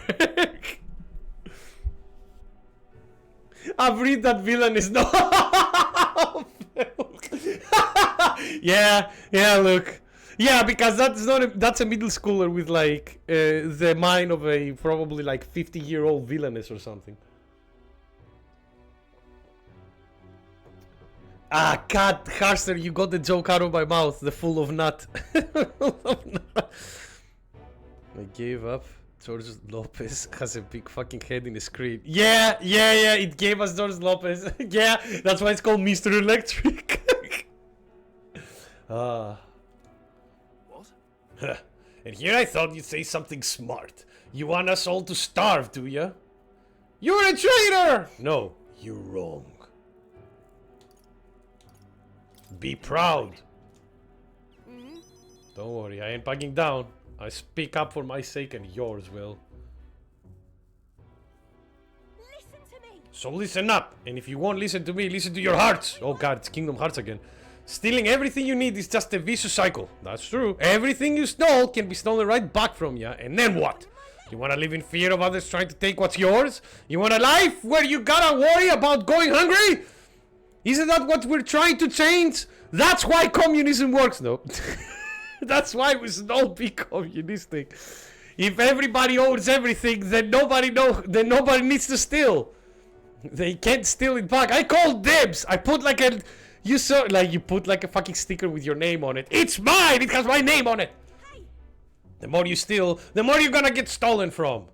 I've read that villain is not. yeah, look. Yeah, because that's a middle schooler with like the mind of a probably like 50-year-old villainess or something. Ah, God, Harster, you got the joke out of my mouth. The full of nut. I gave up. George Lopez has a big fucking head in the screen. Yeah, it gave us George Lopez. Yeah, that's why it's called Mr. Electric. What? And here I thought you'd say something smart. You want us all to starve, do ya? You're a traitor! No, you're wrong. Be proud. Don't worry, I ain't backing down. I speak up for my sake and yours, Will. Listen to me. So listen up, and if you won't listen to me, listen to your hearts. Oh God, it's Kingdom Hearts again. Stealing everything you need is just a vicious cycle. That's true. Everything you stole can be stolen right back from you, and then what? You wanna live in fear of others trying to take what's yours? You want a life where you gotta worry about going hungry? Isn't that what we're trying to change? That's why communism works, no? That's why we should all be communistic. If everybody owns everything, then nobody needs to steal. They can't steal it back. I called dibs. I put like a... You saw... Like, you put like a fucking sticker with your name on it. It's mine! It has my name on it! Hey. The more you steal, the more you're gonna get stolen from.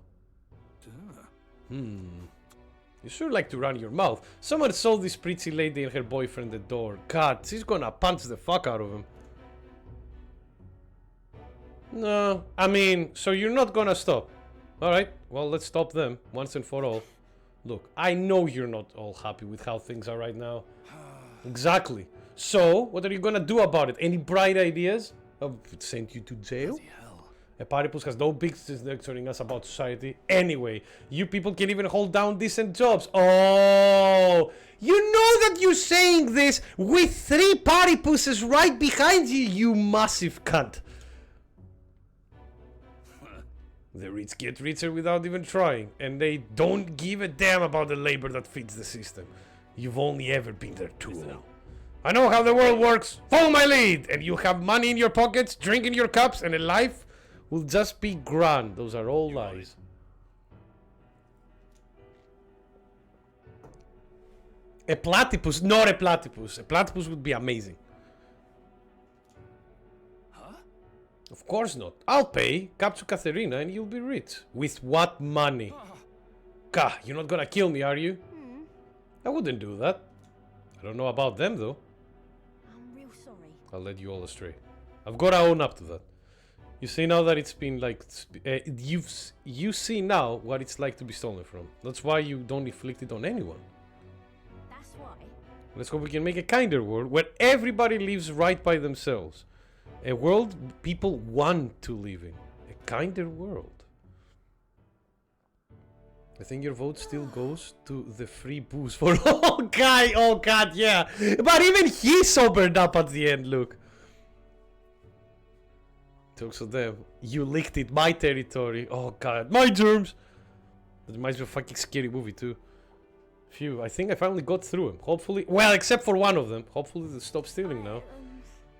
You sure like to run your mouth. Someone sold this pretty lady and her boyfriend the door. God, she's gonna punch the fuck out of him. No, I mean, so you're not gonna stop. Alright, well, let's stop them once and for all. Look, I know you're not all happy with how things are right now. Exactly. So, what are you gonna do about it? Any bright ideas? I've sent you to jail? A platypus has no business lecturing us about society. Anyway, you people can even hold down decent jobs. Oh, you know that you're saying this with 3 platypuses right behind you, you massive cunt. The rich get richer without even trying, and they don't give a damn about the labor that feeds the system. You've only ever been their tool. I know how the world works. Follow my lead, and you have money in your pockets, drink in your cups, and a life will just be grand. Those are all lies. A platypus, not a platypus. A platypus would be amazing. Of course not. I'll pay. Capture Katharina and you'll be rich. With what money? Gah, you're not gonna kill me, are you? I wouldn't do that. I don't know about them though. I'm real sorry. I'll let you all astray. I've gotta own up to that. You see now that it's been like... you see now what it's like to be stolen from. That's why you don't inflict it on anyone. That's why. Let's hope we can make a kinder world where everybody lives right by themselves. A world people want to live in. A kinder world. I think your vote still goes to the free booze for... Oh god, yeah. But even he sobered up at the end, look. Talks to them. You licked it, my territory. Oh god, my germs. That reminds me of a fucking scary movie too. Phew, I think I finally got through him. Hopefully, well, except for one of them. Hopefully they'll stop stealing now.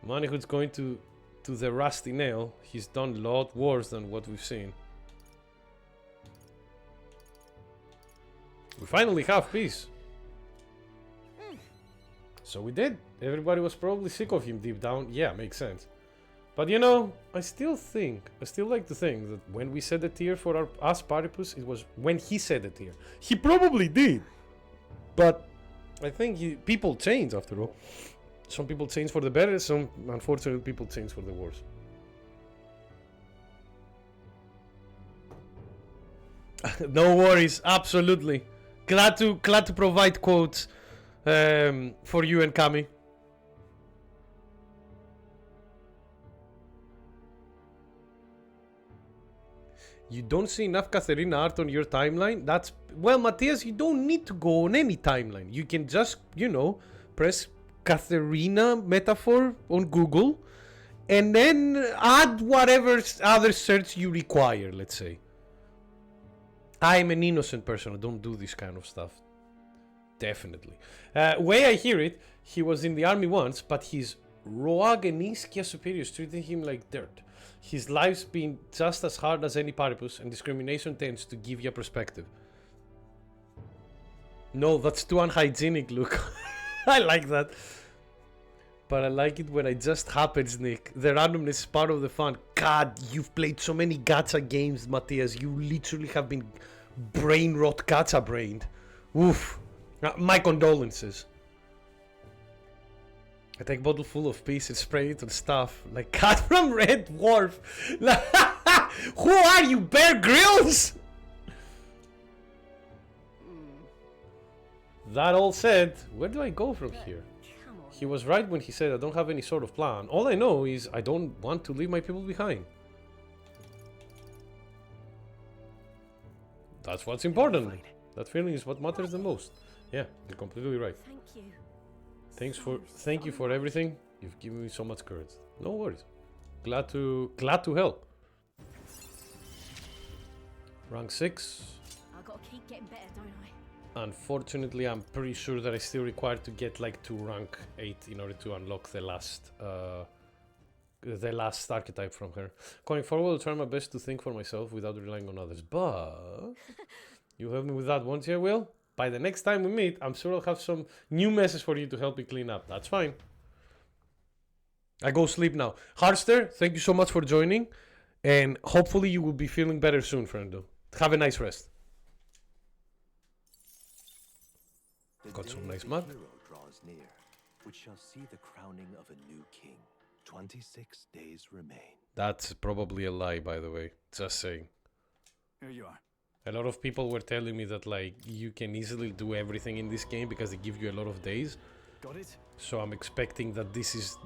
Moneyhood's going to the rusty nail. He's done a lot worse than what we've seen. We finally have peace. So we did. Everybody was probably sick of him deep down. Yeah, makes sense. But you know, I still like to think that when we set the tier for us platypus, it was when he set the tier. He probably did. But I think people change after all. Some people change for the better, some unfortunately people change for the worse. No worries, absolutely. Glad to provide quotes for you and Kami. You don't see enough Katharina art on your timeline? That's... Well, Matthias, you don't need to go on any timeline. You can just, you know, press Katharina metaphor on Google and then add whatever other search you require, let's say. I'm an innocent person. I don't do this kind of stuff. Definitely. Way I hear it, he was in the army once, but his rogue and Ischia superiors treated him like dirt. His life's been just as hard as any platypus, and discrimination tends to give you a perspective. No, that's too unhygienic, Luke. I like that. But I like it when it just happens, Nick. The randomness is part of the fun. God, you've played so many gacha games, Matthias. You literally have been brain rot gacha brained. Oof. My condolences. I take a bottle full of peace and spray it on stuff. Like Cat from Red Dwarf. Who are you, Bear Grylls? That all said, where do I go from here? He was right when he said I don't have any sort of plan. All I know is I don't want to leave my people behind. That's what's important. That feeling is what matters the most. Yeah, you're completely right. Thank you. Thank you for everything. You've given me so much courage. No worries. Glad to help. Rank 6. I gotta keep getting better, don't I? Unfortunately, I'm pretty sure that I still require to get like to rank 8 in order to unlock the last archetype from her. Going forward, I'll try my best to think for myself without relying on others. But you help me with that, won't you, Will? by the next time we meet, I'm sure I'll have some new messes for you to help me clean up. That's fine. I go sleep now. Harster, thank you so much for joining. And hopefully you will be feeling better soon, friendo. Have a nice rest. Got some nice mud. The hero draws near, which shall see the crowning of a new king. 26 days remain. That's probably a lie, by the way. Just saying. Here you are. A lot of people were telling me that like you can easily do everything in this game because they give you a lot of days. Got it? So I'm expecting that this is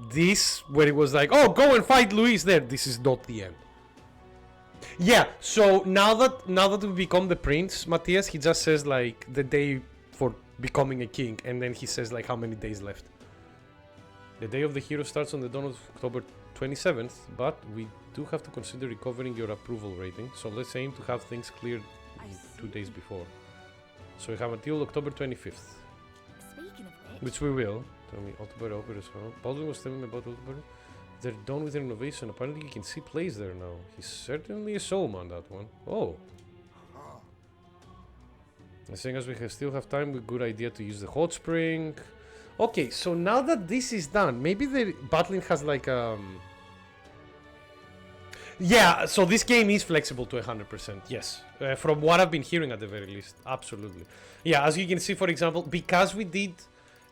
where it was like, oh, go and fight Luis there. This is not the end. Yeah, so now that we become the prince, Matthias, he just says like the day for becoming a king, and then he says like how many days left. The day of the hero starts on the dawn of October 27th, but we do have to consider recovering your approval rating. So let's aim to have things cleared 2 days before. So we have until October 25th. Speaking of which, Which we will. Tell me, Altobar Opera as well. Baldwin was telling me about Altobar. They're done with the renovation. Apparently you can see plays there now. He's certainly a soulman, that one. Oh. As long as we still have time, a good idea to use the hot spring. Okay, so now that this is done, maybe the battling has like yeah, so this game is flexible to 100%, yes. From what I've been hearing at the very least, absolutely. Yeah, as you can see, for example, because we did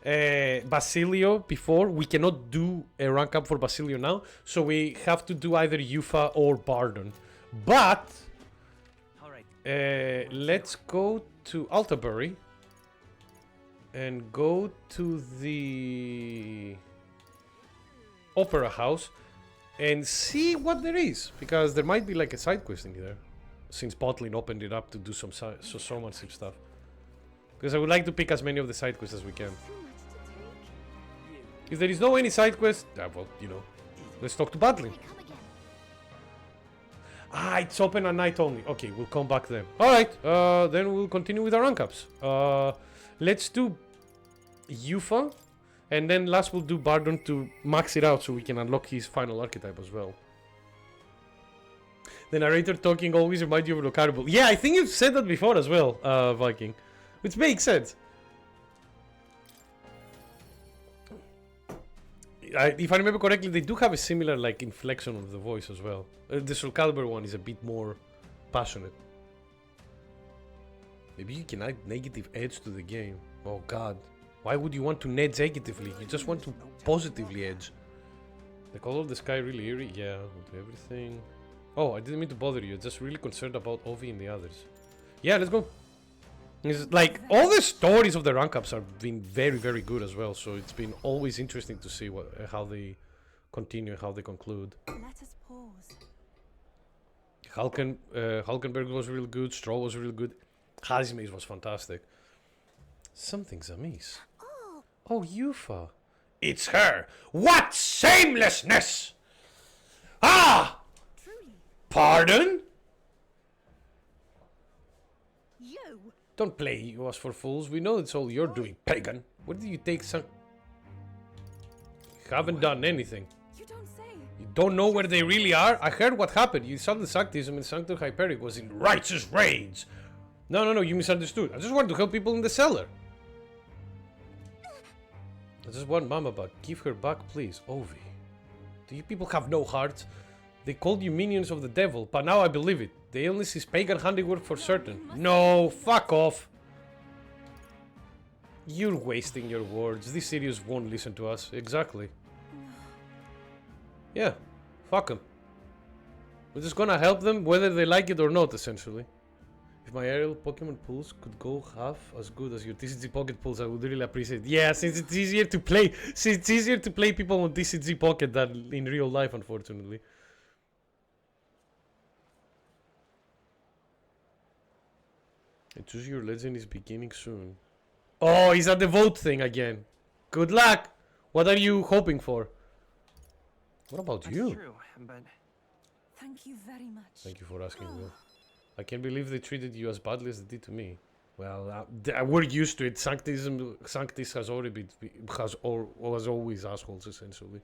Basilio before, we cannot do a rank up for Basilio now, so we have to do either Yufa or Bardon. But let's go to Altabury and go to the Opera House and see what there is, because there might be like a side quest in there, since Botlin opened it up to do some so much stuff. Because I would like to pick as many of the side quests as we can. If there is no any side quest, well, you know, let's talk to Botlin. Ah, it's open at night only. Okay, we'll come back then. Alright, then we'll continue with our rank ups. Let's do Yufa, and then last we'll do Bardon to max it out so we can unlock his final archetype as well. The narrator talking always reminds you of Locarable. Yeah, I think you've said that before as well, Viking. Which makes sense. If I remember correctly, they do have a similar like inflection of the voice as well. The Soul Calibur one is a bit more passionate. Maybe you can add negative edge to the game. Oh god. Why would you want to edge negatively? You just want to positively edge. The color of the sky really eerie? Yeah, we'll do everything. Oh, I didn't mean to bother you. I'm just really concerned about Ovi and the others. Yeah, let's go. It's like all the stories of the rank ups have been very, very good as well. So it's been always interesting to see how they continue, how they conclude. let us pause. Hulkenberg was really good. Stroll was really good. Hazmaze was fantastic. Something's amiss. Oh, Yufa. It's her. What shamelessness! Ah! Truly, Pardon? you. Don't play us for fools. We know it's all you're doing, pagan. Where did you take some... You haven't done anything. You don't say. You don't know where they really are? I heard what happened. You saw the Sanctism and Sanctum Hyperic was in righteous rage. No, you misunderstood. I just want to help people in the cellar. I just want Mama back. Give her back, please. Ovi. Do you people have no hearts? They called you minions of the devil, but now I believe it. The illness is pagan handiwork for certain. No, fuck off. You're wasting your words. These serious won't listen to us. Exactly. Yeah, fuck them. We're just gonna help them whether they like it or not, essentially. If my aerial Pokemon pulls could go half as good as your TCG Pocket pulls, I would really appreciate it. Yeah, since it's easier to play people on TCG Pocket than in real life, unfortunately. And choose your legend is beginning soon. Oh, is that the vote thing again? Good luck! What are you hoping for? What about That's you? true, but Thank you very much. Thank you for asking, Will. I can't believe they treated you as badly as they did to me. Well, we're used to it. Sanctis has already been, was always assholes, essentially.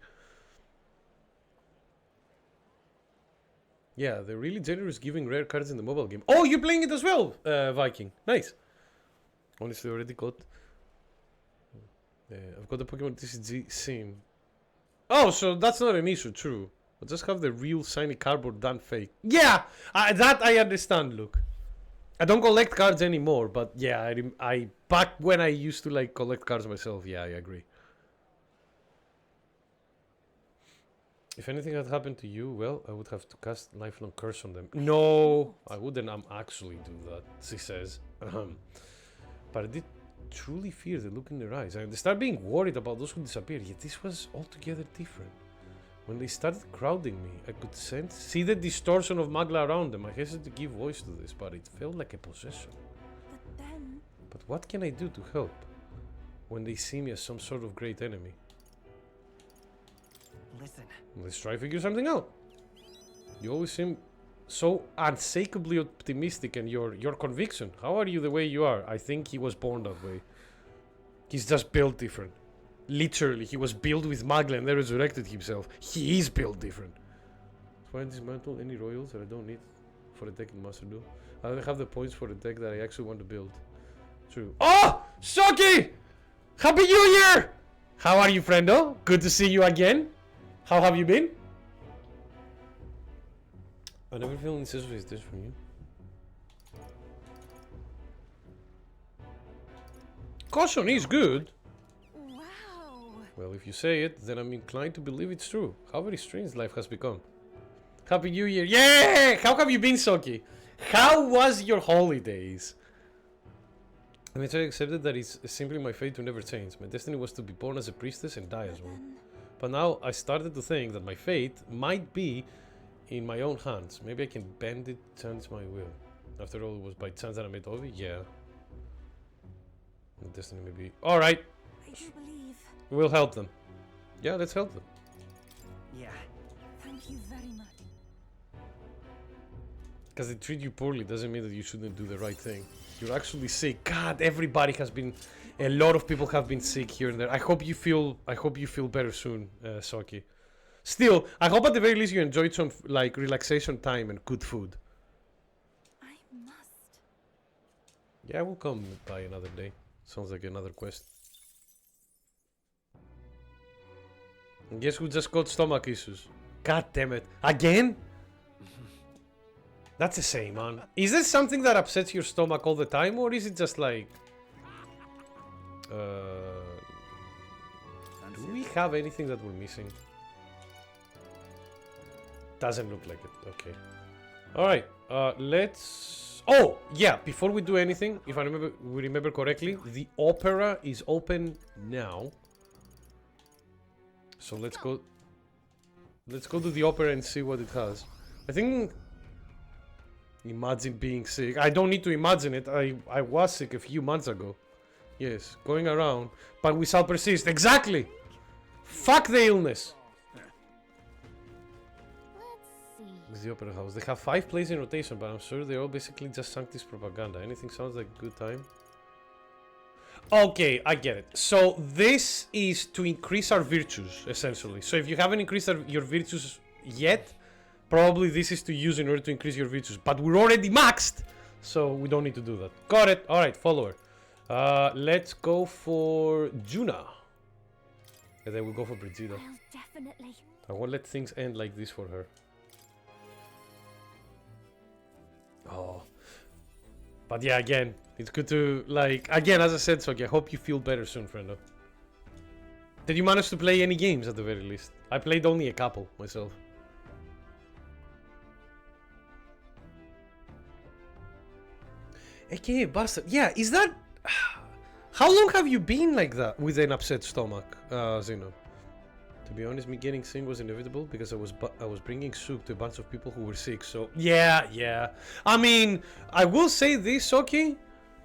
Yeah, they're really generous giving rare cards in the mobile game. Oh, you're playing it as well, Viking. Nice. Honestly, already got. I've got the Pokemon TCG sim. Oh, so that's not an issue, true. I'll just have the real shiny cardboard done fake. Yeah, that I understand. Look, I don't collect cards anymore, but yeah, I back when I used to like collect cards myself. Yeah, I agree. If anything had happened to you, well, I would have to cast lifelong curse on them. No, I wouldn't actually do that, she says. But I did truly fear the look in their eyes. I start being worried about those who disappeared, yet this was altogether different. When they started crowding me, I could see the distortion of Magla around them. I hesitated to give voice to this, but it felt like a possession. But then... But what can I do to help when they see me as some sort of great enemy? Listen. Let's try to figure something out. You always seem so unsakably optimistic, and your conviction. How are you the way you are? I think he was born that way. He's just built different. Literally, he was built with Magla and then resurrected himself. He is built different. So I dismantle any royals that I don't need for a deck in Master Duel. I don't have the points for a deck that I actually want to build. True. Oh! Shoki! Happy New Year! How are you, friendo? Good to see you again. How have you been? I never feel any sense of hesitation from you. Caution is good. Wow. Well, if you say it, then I'm inclined to believe it's true. How very strange life has become. Happy New Year. Yeah! How have you been, Soki? How was your holidays? I mean, I accepted that it's simply my fate to never change. My destiny was to be born as a priestess and die as one. But now I started to think that my fate might be in my own hands. Maybe I can bend it, change my will. After all, it was by chance that I met Ovi? Yeah. The destiny may be... Alright! I do believe. We'll help them. Yeah, let's help them. Yeah. Thank you very much. Because they treat you poorly doesn't mean that you shouldn't do the right thing. You're actually sick. God, everybody has been... A lot of people have been sick here and there. I hope you feel better soon, Soki. Still, I hope at the very least you enjoyed some like relaxation time and good food. I must. Yeah, we'll come by another day. Sounds like another quest. And guess who just got stomach issues? God damn it. Again? That's a shame, man. Is this something that upsets your stomach all the time, or is it just like... do we have anything that we're missing? Doesn't look like it. Okay. Alright, let's... Oh, yeah, before we do anything, if we remember correctly, the opera is open now. So let's go to the opera and see what it has. I think... Imagine being sick. I don't need to imagine it. I was sick a few months ago. Yes, going around. But we shall persist. Exactly! Fuck the illness! It's the opera house. They have 5 plays in rotation, but I'm sure they're all basically just sanctis propaganda. Anything sounds like a good time? Okay, I get it. So this is to increase our virtues, essentially. So if you haven't increased your virtues yet, probably this is to use in order to increase your virtues. But we're already maxed, so we don't need to do that. Got it. Alright, follower. Let's go for Juna. And then we'll go for Brigida. I'll definitely. I won't let things end like this for her. Oh. But yeah, again, it's good to, like, again, as I said, Soki, I hope you feel better soon, friendo. Did you manage to play any games at the very least? I played only a couple, myself. AKA bastard. Yeah, is that... How long have you been like that with an upset stomach, Zeno? To be honest, me getting sick was inevitable because I was bringing soup to a bunch of people who were sick. So yeah. I mean, I will say this, Soki,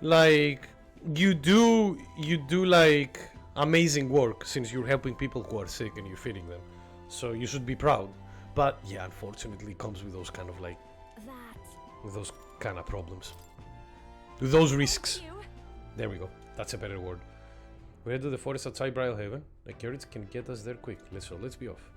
like you do like amazing work since you're helping people who are sick and you're feeding them. So you should be proud. But yeah, unfortunately, it comes with those kind of like with those kind of problems, with those risks. There we go. That's a better word. We head to the forest outside Brylehaven. A carriage can get us there quick. Let's be off.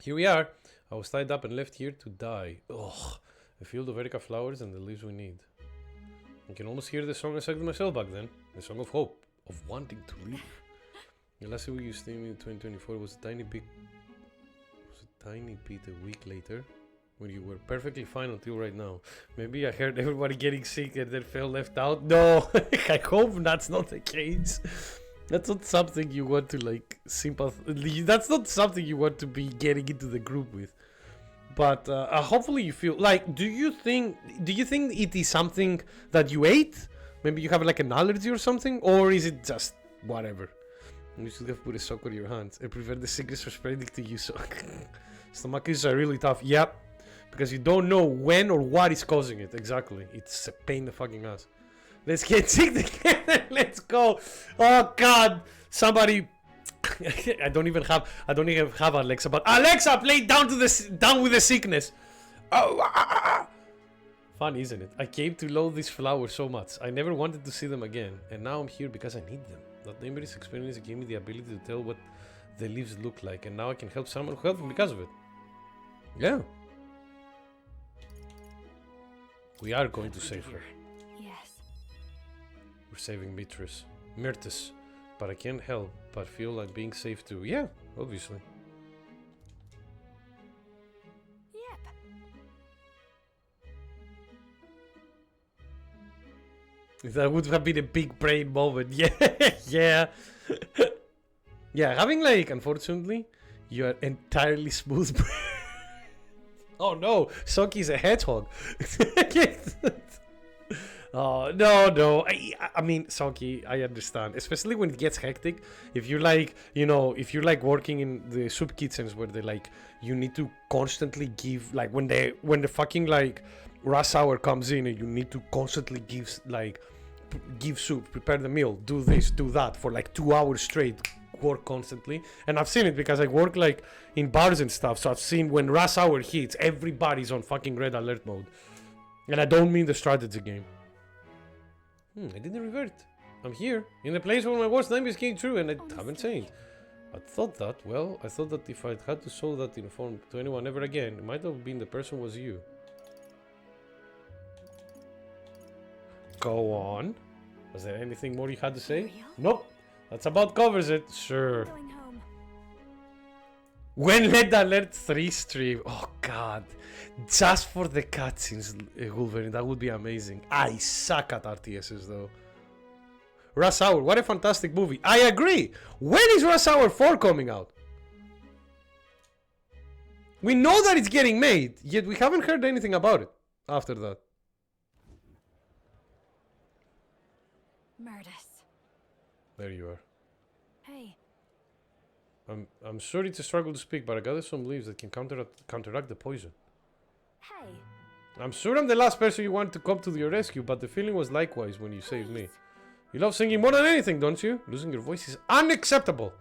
Here we are. I was tied up and left here to die. Ugh. A field of Erica flowers and the leaves we need. I can almost hear the song I sang to myself back then. The song of hope, of wanting to live. The last week you streamed in 2024 was a tiny bit a week later. When you were perfectly fine until right now. Maybe I heard everybody getting sick and then felt left out. No, I hope that's not the case. That's not something you want to like that's not something you want to be getting into the group with. But hopefully you feel like, do you think it is something that you ate? Maybe you have like an allergy or something, or is it just whatever? You should have put a sock on your hands and prevent the sickness from spreading to you. So stomach issues are really tough. Yep. Because you don't know when or what is causing it. Exactly. It's a pain in the fucking ass. Let's get sick together. Let's go. Oh god. Somebody. I don't even have Alexa, but Alexa, play down with the sickness. Oh, Fun, isn't it? I came to love these flowers so much. I never wanted to see them again, and now I'm here because I need them. That dangerous experience gave me the ability to tell what the leaves look like, and now I can help someone who helped me because of it. Yeah. We are going to save her. Yes. We're saving Myrtus. But I can't help but feel like being safe too. Yeah, obviously. Yep. That would have been a big brain moment. Yeah, yeah. Yeah, having like, unfortunately, you are entirely smooth. Oh no, Soki's a hedgehog. Oh, no. I mean, Soki, I understand. Especially when it gets hectic. If you're like, if you're like working in the soup kitchens where they like, you need to constantly give, like when the fucking like rush hour comes in and you need to constantly give soup, prepare the meal, do this, do that for like 2 hours straight, work constantly. And I've seen it because I work like in bars and stuff. So I've seen when rush hour hits, everybody's on fucking red alert mode. And I don't mean the strategy game. I didn't revert. I'm here, in the place where my worst nightmares came true, and I haven't changed. I thought that if I'd had to show that in form to anyone ever again, it might have been the person was you. Go on. Was there anything more you had to say? Nope. That's about covers it. Sure. Going home. When Red Alert 3 stream. Oh god. Just for the cutscenes, Wolverine, that would be amazing. I suck at RTSs though. Rush Hour, what a fantastic movie. I agree. When is Rush Hour 4 coming out? We know that it's getting made, yet we haven't heard anything about it after that. Murtis. There you are. Hey. I'm sure it's a struggle to speak, but I gathered some leaves that can counteract the poison. Hey. I'm sure I'm the last person you want to come to your rescue, but the feeling was likewise when you saved me. You love singing more than anything, don't you? Losing your voice is unacceptable.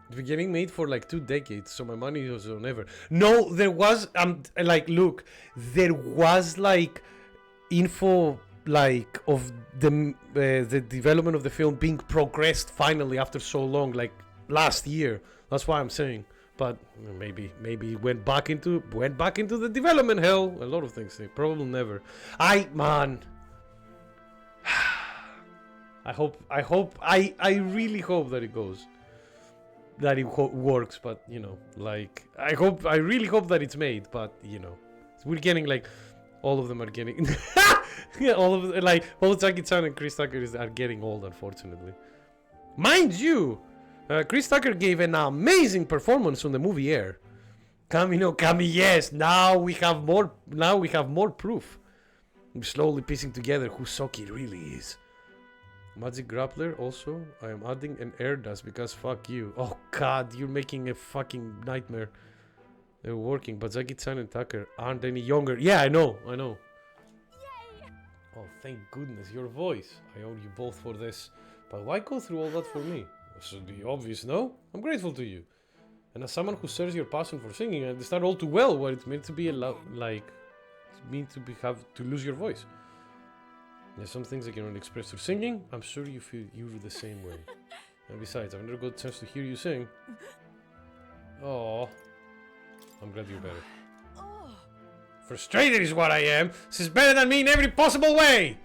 It's been getting made for like 2 decades, so my money was on ever. No, there was like, look, there was like info like of the development of the film being progressed finally after so long, like last year. That's why I'm saying. But maybe it went back into the development hell. A lot of things. Probably never. I really hope that it goes. That it works, but like I really hope that it's made, but we're getting like all of them are getting all of them, like both Jackie-chan and Chris Tucker are getting old, unfortunately. Mind you, Chris Tucker gave an amazing performance on the movie Air. Kami, yes. Now we have more proof. I'm slowly piecing together who Soki really is. Magic Grappler also. I am adding an air dust because fuck you. Oh god, you're making a fucking nightmare. They're working, but Jackie-chan and Tucker aren't any younger. Yeah, I know. Yay! Oh, thank goodness, your voice. I owe you both for this. But why go through all that for me? So the obvious, no? I'm grateful to you. And as someone who shares your passion for singing, I understand all too well what it's meant to be have to lose your voice. There's some things I can only express through singing. I'm sure you feel you're the same way. And besides, I've never got a chance to hear you sing. Oh, I'm glad you're better. Frustrated is what I am. This is better than me in every possible way.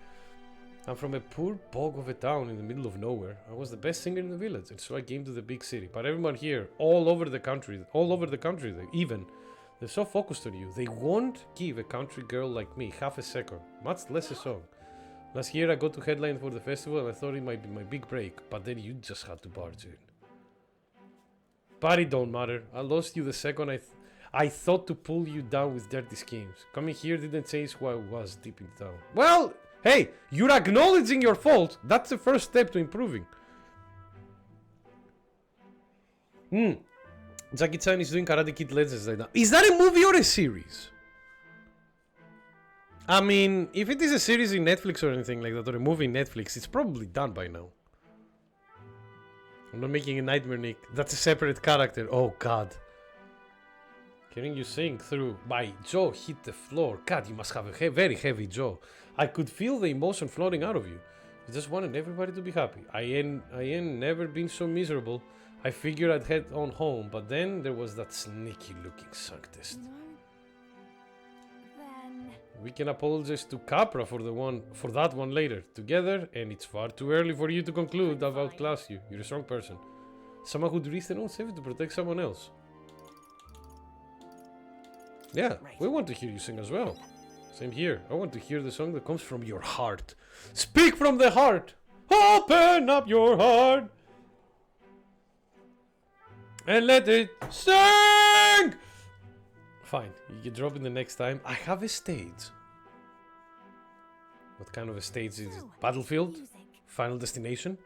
I'm from a poor bog of a town in the middle of nowhere. I was the best singer in the village, and so I came to the big city. But everyone here, all over the country, even, they're so focused on you. They won't give a country girl like me half a second, much less a song. Last year I got to headline for the festival and I thought it might be my big break, but then you just had to barge in. But it don't matter. I lost you the second I thought to pull you down with dirty schemes. Coming here didn't change who I was deep in down. Well, hey, you're acknowledging your fault. That's the first step to improving. Jackie Chan is doing Karate Kid Legends right now. Is that a movie or a series? I mean, if it is a series in Netflix or anything like that, or a movie in Netflix, it's probably done by now. I'm not making a nightmare, Nick. That's a separate character. Oh, God. Hearing you sing through my jaw hit the floor. God, you must have a very heavy jaw. I could feel the emotion flooding out of you. You just wanted everybody to be happy. I ain't never been so miserable. I figured I'd head on home, but then there was that sneaky looking Sanctist. We can apologize to Capra for that one later, together, and it's far too early for you to conclude I've outclassed you. You're a strong person. Someone who'd risk their own safety to protect someone else. Yeah, we want to hear you sing as well. Same here. I want to hear the song that comes from your heart. Speak from the heart! Open up your heart! And let it sing! Fine, you can drop in the next time. I have a stage. What kind of a stage is it? Battlefield? Final Destination?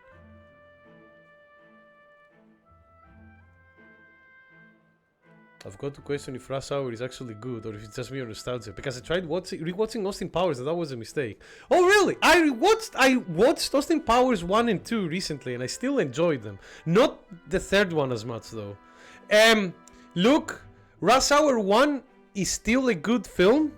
I've got to question if Rush Hour is actually good or if it's just mere nostalgia. Because I tried rewatching Austin Powers and that was a mistake. Oh really? I watched Austin Powers 1 and 2 recently and I still enjoyed them. Not the third one as much though. Look, Rush Hour 1 is still a good film.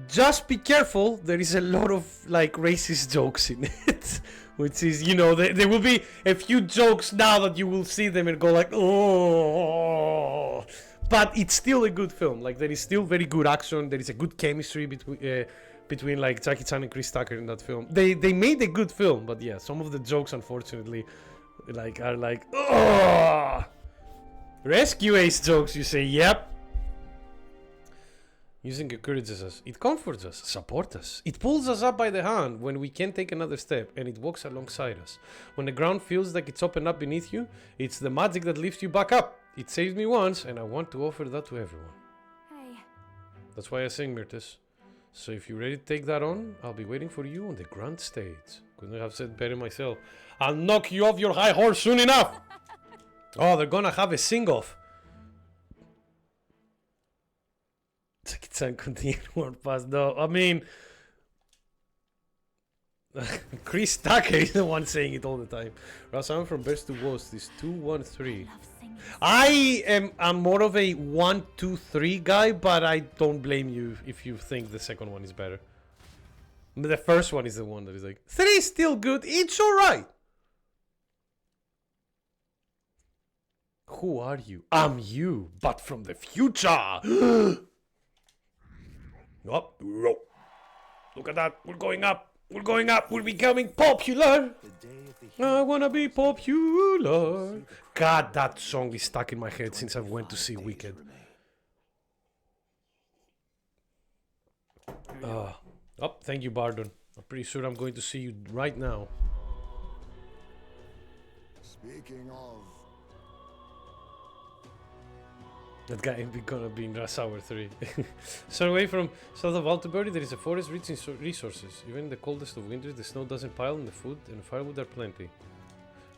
Just be careful, there is a lot of like racist jokes in it. Which is, you know, there will be a few jokes now that you will see them and go like, oh. But it's still a good film. Like there is still very good action. There is a good chemistry between like Jackie Chan and Chris Tucker in that film. They made a good film, but yeah, some of the jokes unfortunately like are like, oh. Rescue Ace jokes. You say, yep. Music encourages us, it comforts us, supports us. It pulls us up by the hand when we can't take another step and it walks alongside us. When the ground feels like it's opened up beneath you, it's the magic that lifts you back up. It saved me once and I want to offer that to everyone. Hey. That's why I sing, Myrtis. So if you're ready to take that on, I'll be waiting for you on the grand stage. Couldn't have said better myself. I'll knock you off your high horse soon enough. Oh, they're gonna have a sing-off. Jackie Chan continued word pass. No, I mean, Chris Tucker is the one saying it all the time. Ross, I'm from best to worst. This 2-1-3. I'm more of a 1-2-3 guy, but I don't blame you if you think the second one is better. The first one is the one that is like 3 is still good. It's alright. Who are you? I'm you, but from the future. Up, look at that, we're going up, we're becoming popular. I wanna be popular. God, that song is stuck in my head since I went to see Wicked. Oh, thank you, Bardon. I'm pretty sure I'm going to see you right now. Speaking of, that guy ain't gonna be in Rush Hour 3. So away from south of Altenbury, there is a forest rich in resources. Even in the coldest of winters, the snow doesn't pile and the food and firewood are plenty.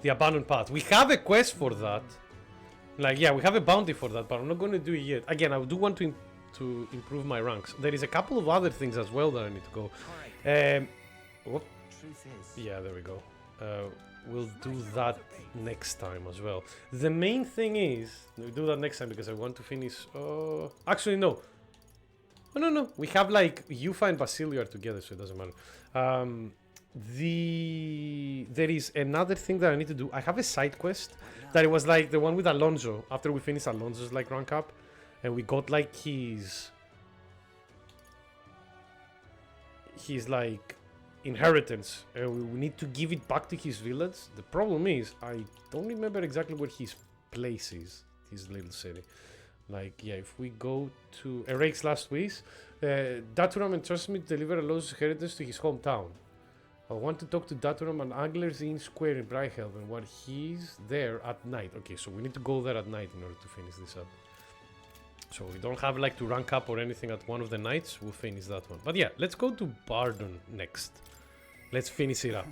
The abandoned path. We have a quest for that. Like, yeah, we have a bounty for that, but I'm not going to do it yet. Again, I do want to improve my ranks. There is a couple of other things as well that I need to go. Whoop. Yeah, there we go. We'll do that next time as well. The main thing is, we'll do that next time because I want to finish... actually, no. Oh, no, no. We have like Yufa and Basilio are together, so it doesn't matter. There is another thing that I need to do. I have a side quest that it was like the one with Alonso. After we finish Alonso's like rank up, and we got like his like inheritance, and we need to give it back to his village. The problem is I don't remember exactly where his place is, his little city. Like, yeah, if we go to Erake's last wish, Daturam entrusts me to deliver Alonso's inheritance to his hometown. I want to talk to Daturam and Angler's Inn Square in Brighthaven while he's there at night. Okay, so we need to go there at night in order to finish this up. So we don't have like to rank up or anything at one of the nights. We'll finish that one. But yeah, let's go to Bardon next. Let's finish it up.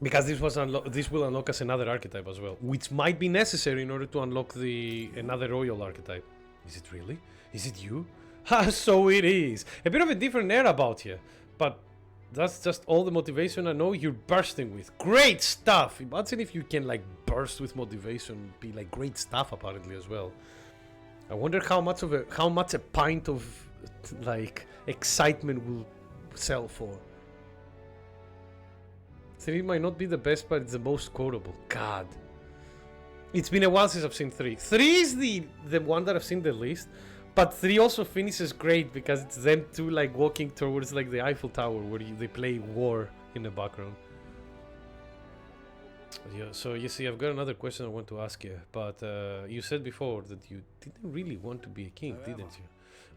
Because this will unlock us another archetype as well, which might be necessary in order to unlock another royal archetype. Is it really? Is it you? Ha, so it is. A bit of a different air about you, but that's just all the motivation I know you're bursting with. Great stuff! Imagine if you can like burst with motivation, be like great stuff apparently as well. I wonder how much a pint of like excitement will sell for. 3 might not be the best, but it's the most quotable. God. It's been a while since I've seen 3. 3 is the one that I've seen the least, but 3 also finishes great because it's them two like walking towards like the Eiffel Tower where they play war in the background. Yeah, so you see, I've got another question I want to ask you, but you said before that you didn't really want to be a king, didn't you?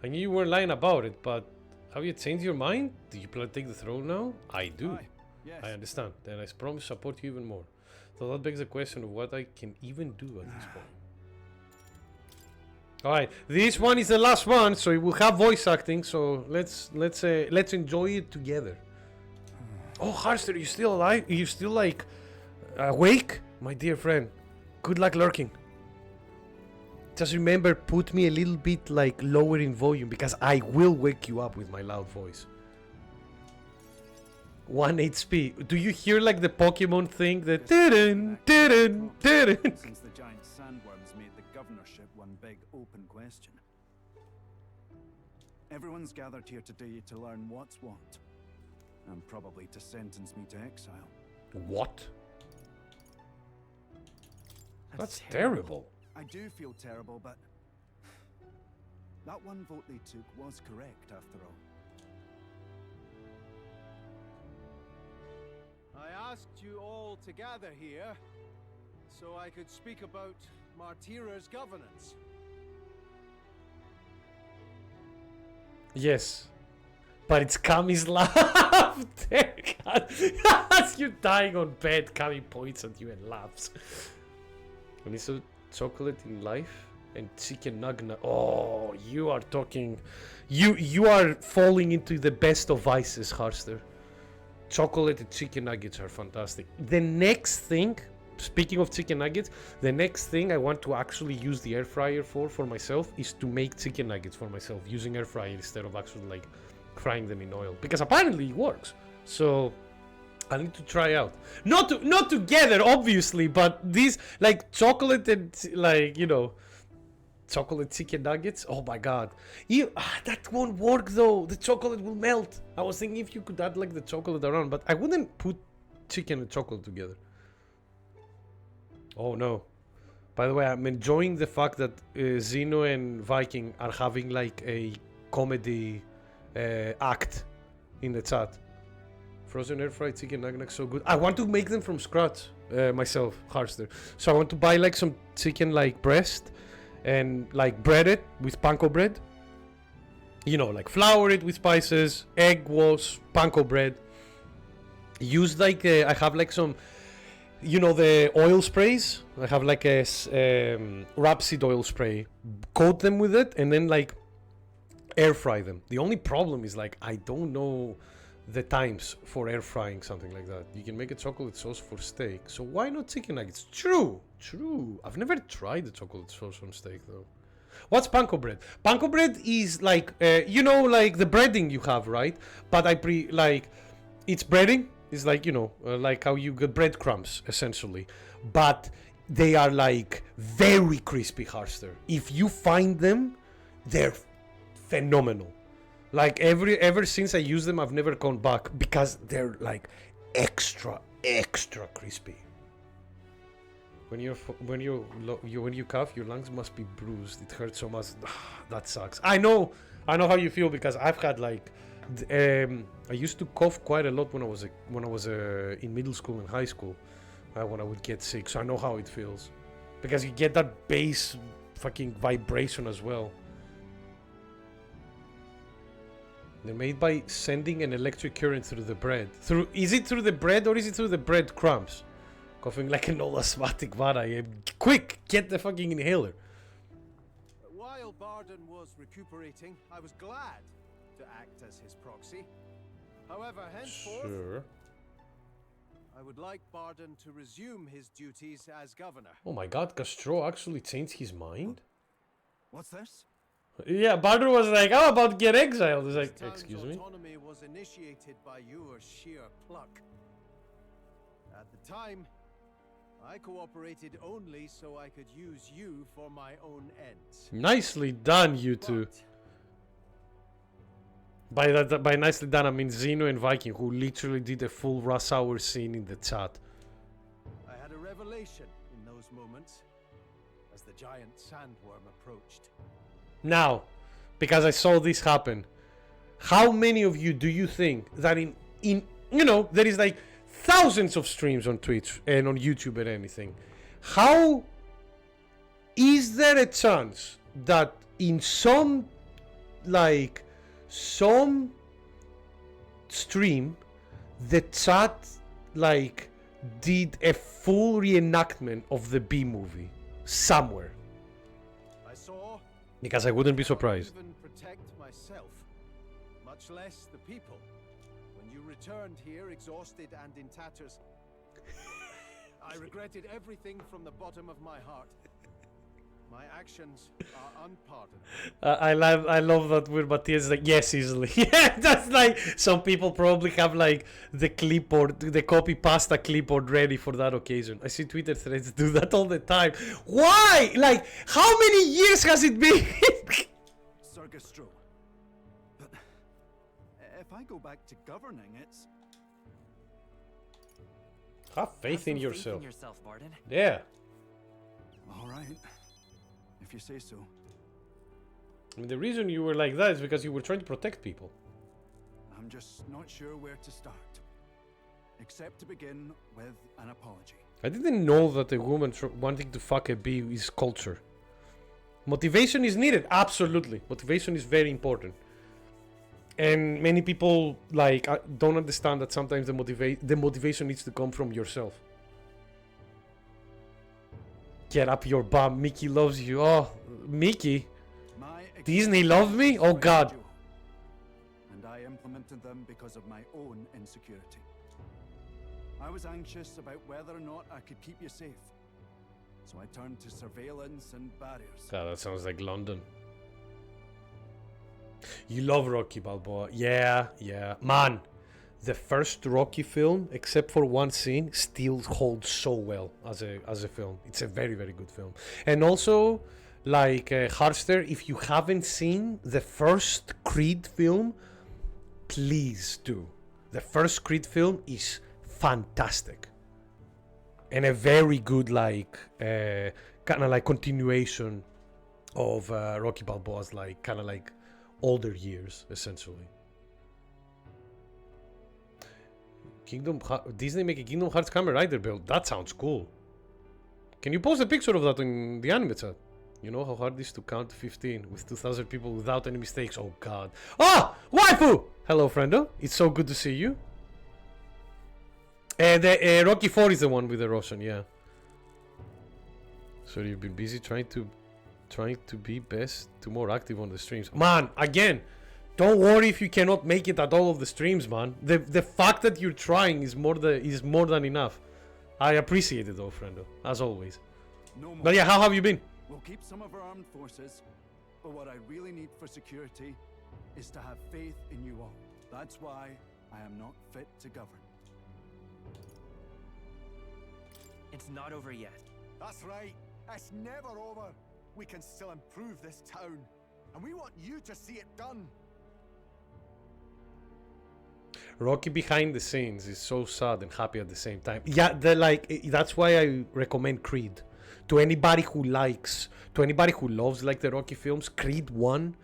I knew you weren't lying about it, but have you changed your mind? Do you plan to take the throne now? I do. Yes. I understand. Then I promise to support you even more. So that begs the question of what I can even do at this point. Alright, this one is the last one, so it will have voice acting, so let's enjoy it together. Oh, Harster, you still alive? You still like awake? My dear friend, good luck lurking. Just remember, put me a little bit like lower in volume because I will wake you up with my loud voice. 1 HP. Do you hear like the Pokemon thing that Since the giant sandworms made the governorship one big open question. Everyone's gathered here today to learn what's what, and probably to sentence me to exile. What? That's terrible. I do feel terrible, but that one vote they took was correct after all. I asked you all to gather here so I could speak about Martira's governance. Yes. But it's Kami's laughter. As you're dying on bed, Kami points at you and laughs. And it's a chocolate in life and chicken nugget. Oh, you are talking. You are falling into the best of vices, Harster. Chocolate and chicken nuggets are fantastic. The next thing, speaking of chicken nuggets, the next thing I want to actually use the air fryer for myself is to make chicken nuggets for myself using air fryer instead of actually like frying them in oil, because apparently it works. So I need to try out. Not together, obviously, but these like chocolate and like, you know, chocolate chicken nuggets. Oh my god. That won't work though. The chocolate will melt. I was thinking if you could add like the chocolate around, but I wouldn't put chicken and chocolate together. Oh no. By the way, I'm enjoying the fact that Zeno and Viking are having like a comedy act in the chat. Frozen air fried chicken nuggets, so good. I want to make them from scratch myself, Harster. So I want to buy like some chicken like breast and like bread it with panko bread. You know, like flour it with spices, egg wash, panko bread. Use like I have like some, you know, the oil sprays. I have like a rapeseed oil spray. Coat them with it and then like air fry them. The only problem is like I don't know the times for air frying something like that. You can make a chocolate sauce for steak, so why not chicken nuggets? True. I've never tried the chocolate sauce on steak though. What's panko bread? Panko bread is like you know, like the breading you have, right? But it's breading. It's like, you know, like how you get breadcrumbs essentially, but they are like very crispy Harster. If you find them, they're phenomenal. Like ever since I used them, I've never gone back because they're like extra crispy. When you cough, your lungs must be bruised. It hurts so much. That sucks. I know how you feel because I've had like, I used to cough quite a lot when I was in middle school and high school, when I would get sick. So I know how it feels, because you get that bass fucking vibration as well. They're made by sending an electric current through the bread. Is it through the bread or is it through the bread crumbs? Coughing like an old asthmatic vada. Quick, get the fucking inhaler. While Barden was recuperating, I was glad to act as his proxy. However, henceforth, Sure. I would like Barden to resume his duties as governor. Oh my god, Castro actually changed his mind? What's this? Yeah, Barden was like, I'm about to get exiled. He's like, This town's excuse me? autonomy was initiated by your sheer pluck. At the time, I cooperated only so I could use you for my own ends. Nicely done, you two. But By nicely done, I mean Zeno and Viking, who literally did a full rush hour scene in the chat. I had a revelation in those moments as the giant sandworm approached. Now, because I saw this happen, how many of you do you think that in you know, there is like thousands of streams on Twitch and on YouTube and anything. How is there a chance that in some stream the chat like did a full reenactment of the B movie somewhere? I saw. Because I wouldn't be I cannot surprised. even protect myself, much less the people. When you returned here, exhausted and in tatters, I regretted everything from the bottom of my heart. My actions are unpardonable. I love that word, Matthias is like, yes, easily. Yeah, that's like, some people probably have like the clipboard, the copy pasta clipboard ready for that occasion. I see Twitter threads do that all the time. Why? Like, how many years has it been? Sergastro. But if I go back to governing, it's... Have faith in Faith yourself. in yourself, Barden. Yeah. All right. If you say so. I mean, the reason you were like that is because you were trying to protect people. I'm just not sure where to start. Except to begin with an apology. I didn't know that a woman wanting to fuck a bee is culture. Motivation is needed, absolutely. Motivation is very important. And many people like don't understand that sometimes the motivation needs to come from yourself. Get up your bum, Mickey loves you. Oh, Mickey. Disney loved me? Oh god. And I implemented them because of my own insecurity. I was anxious about whether or not I could keep you safe. So I turned to surveillance and barriers. God, that sounds like London. You love Rocky Balboa. Yeah. Man, the first Rocky film, except for one scene, still holds so well as a film. It's a very, very good film. And also, like, Harster, if you haven't seen the first Creed film, please do. The first Creed film is fantastic. And a very good, like, kind of like continuation of Rocky Balboa's, like, kind of like older years, essentially. Disney make a Kingdom Hearts Kamen Rider build. That sounds cool. Can you post a picture of that in the anime chat? You know how hard it is to count to 15 with 2,000 people without any mistakes. Oh god. Ah! Waifu! Hello, friendo. It's so good to see you. The Rocky 4 is the one with the Russian, yeah. So you've been busy trying to be best, to more active on the streams. Man, again, don't worry if you cannot make it at all of the streams, man. The fact that you're trying is more than enough. I appreciate it though, friendo, as always. No more. But yeah, how have you been? We'll keep some of our armed forces, but what I really need for security is to have faith in you all. That's why I am not fit to govern. It's not over yet. That's right. It's never over. We can still improve this town. And we want you to see it done. Rocky behind the scenes is so sad and happy at the same time. Yeah, that's why I recommend Creed. To anybody who loves like the Rocky films, Creed 1,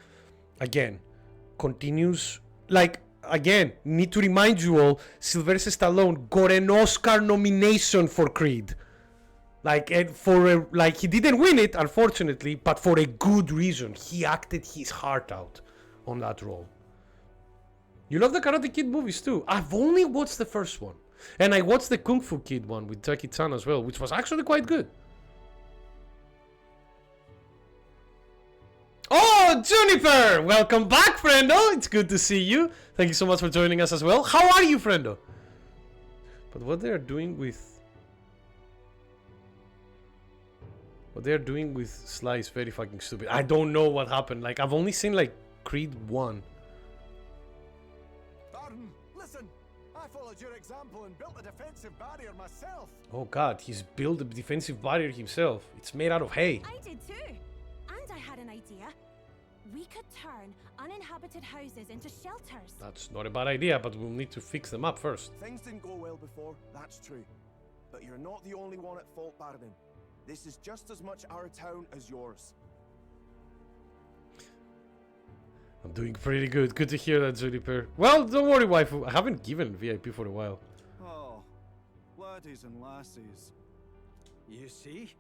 again, continues, like, again, need to remind you all, Sylvester Stallone got an Oscar nomination for Creed. Like, he didn't win it, unfortunately, but for a good reason. He acted his heart out on that role. You love the Karate Kid movies too. I've only watched the first one. And I watched the Kung Fu Kid one with Jackie Chan as well, which was actually quite good. Oh, Juniper! Welcome back, friendo! It's good to see you. Thank you so much for joining us as well. How are you, friendo? But what they're doing with Sly is very fucking stupid. I don't know what happened. Like, I've only seen, like, Creed 1. Barton, listen! I followed your example and built a defensive barrier myself. Oh god, he's built a defensive barrier himself. It's made out of hay. I did too. And I had an idea. We could turn uninhabited houses into shelters. That's not a bad idea, but we'll need to fix them up first. Things didn't go well before, that's true. But you're not the only one at fault, Barton. This is just as much our town as yours. I'm doing pretty good. Good to hear that, Juniper. Well, don't worry, waifu. I haven't given VIP for a while. Oh, laddies and lassies. You see?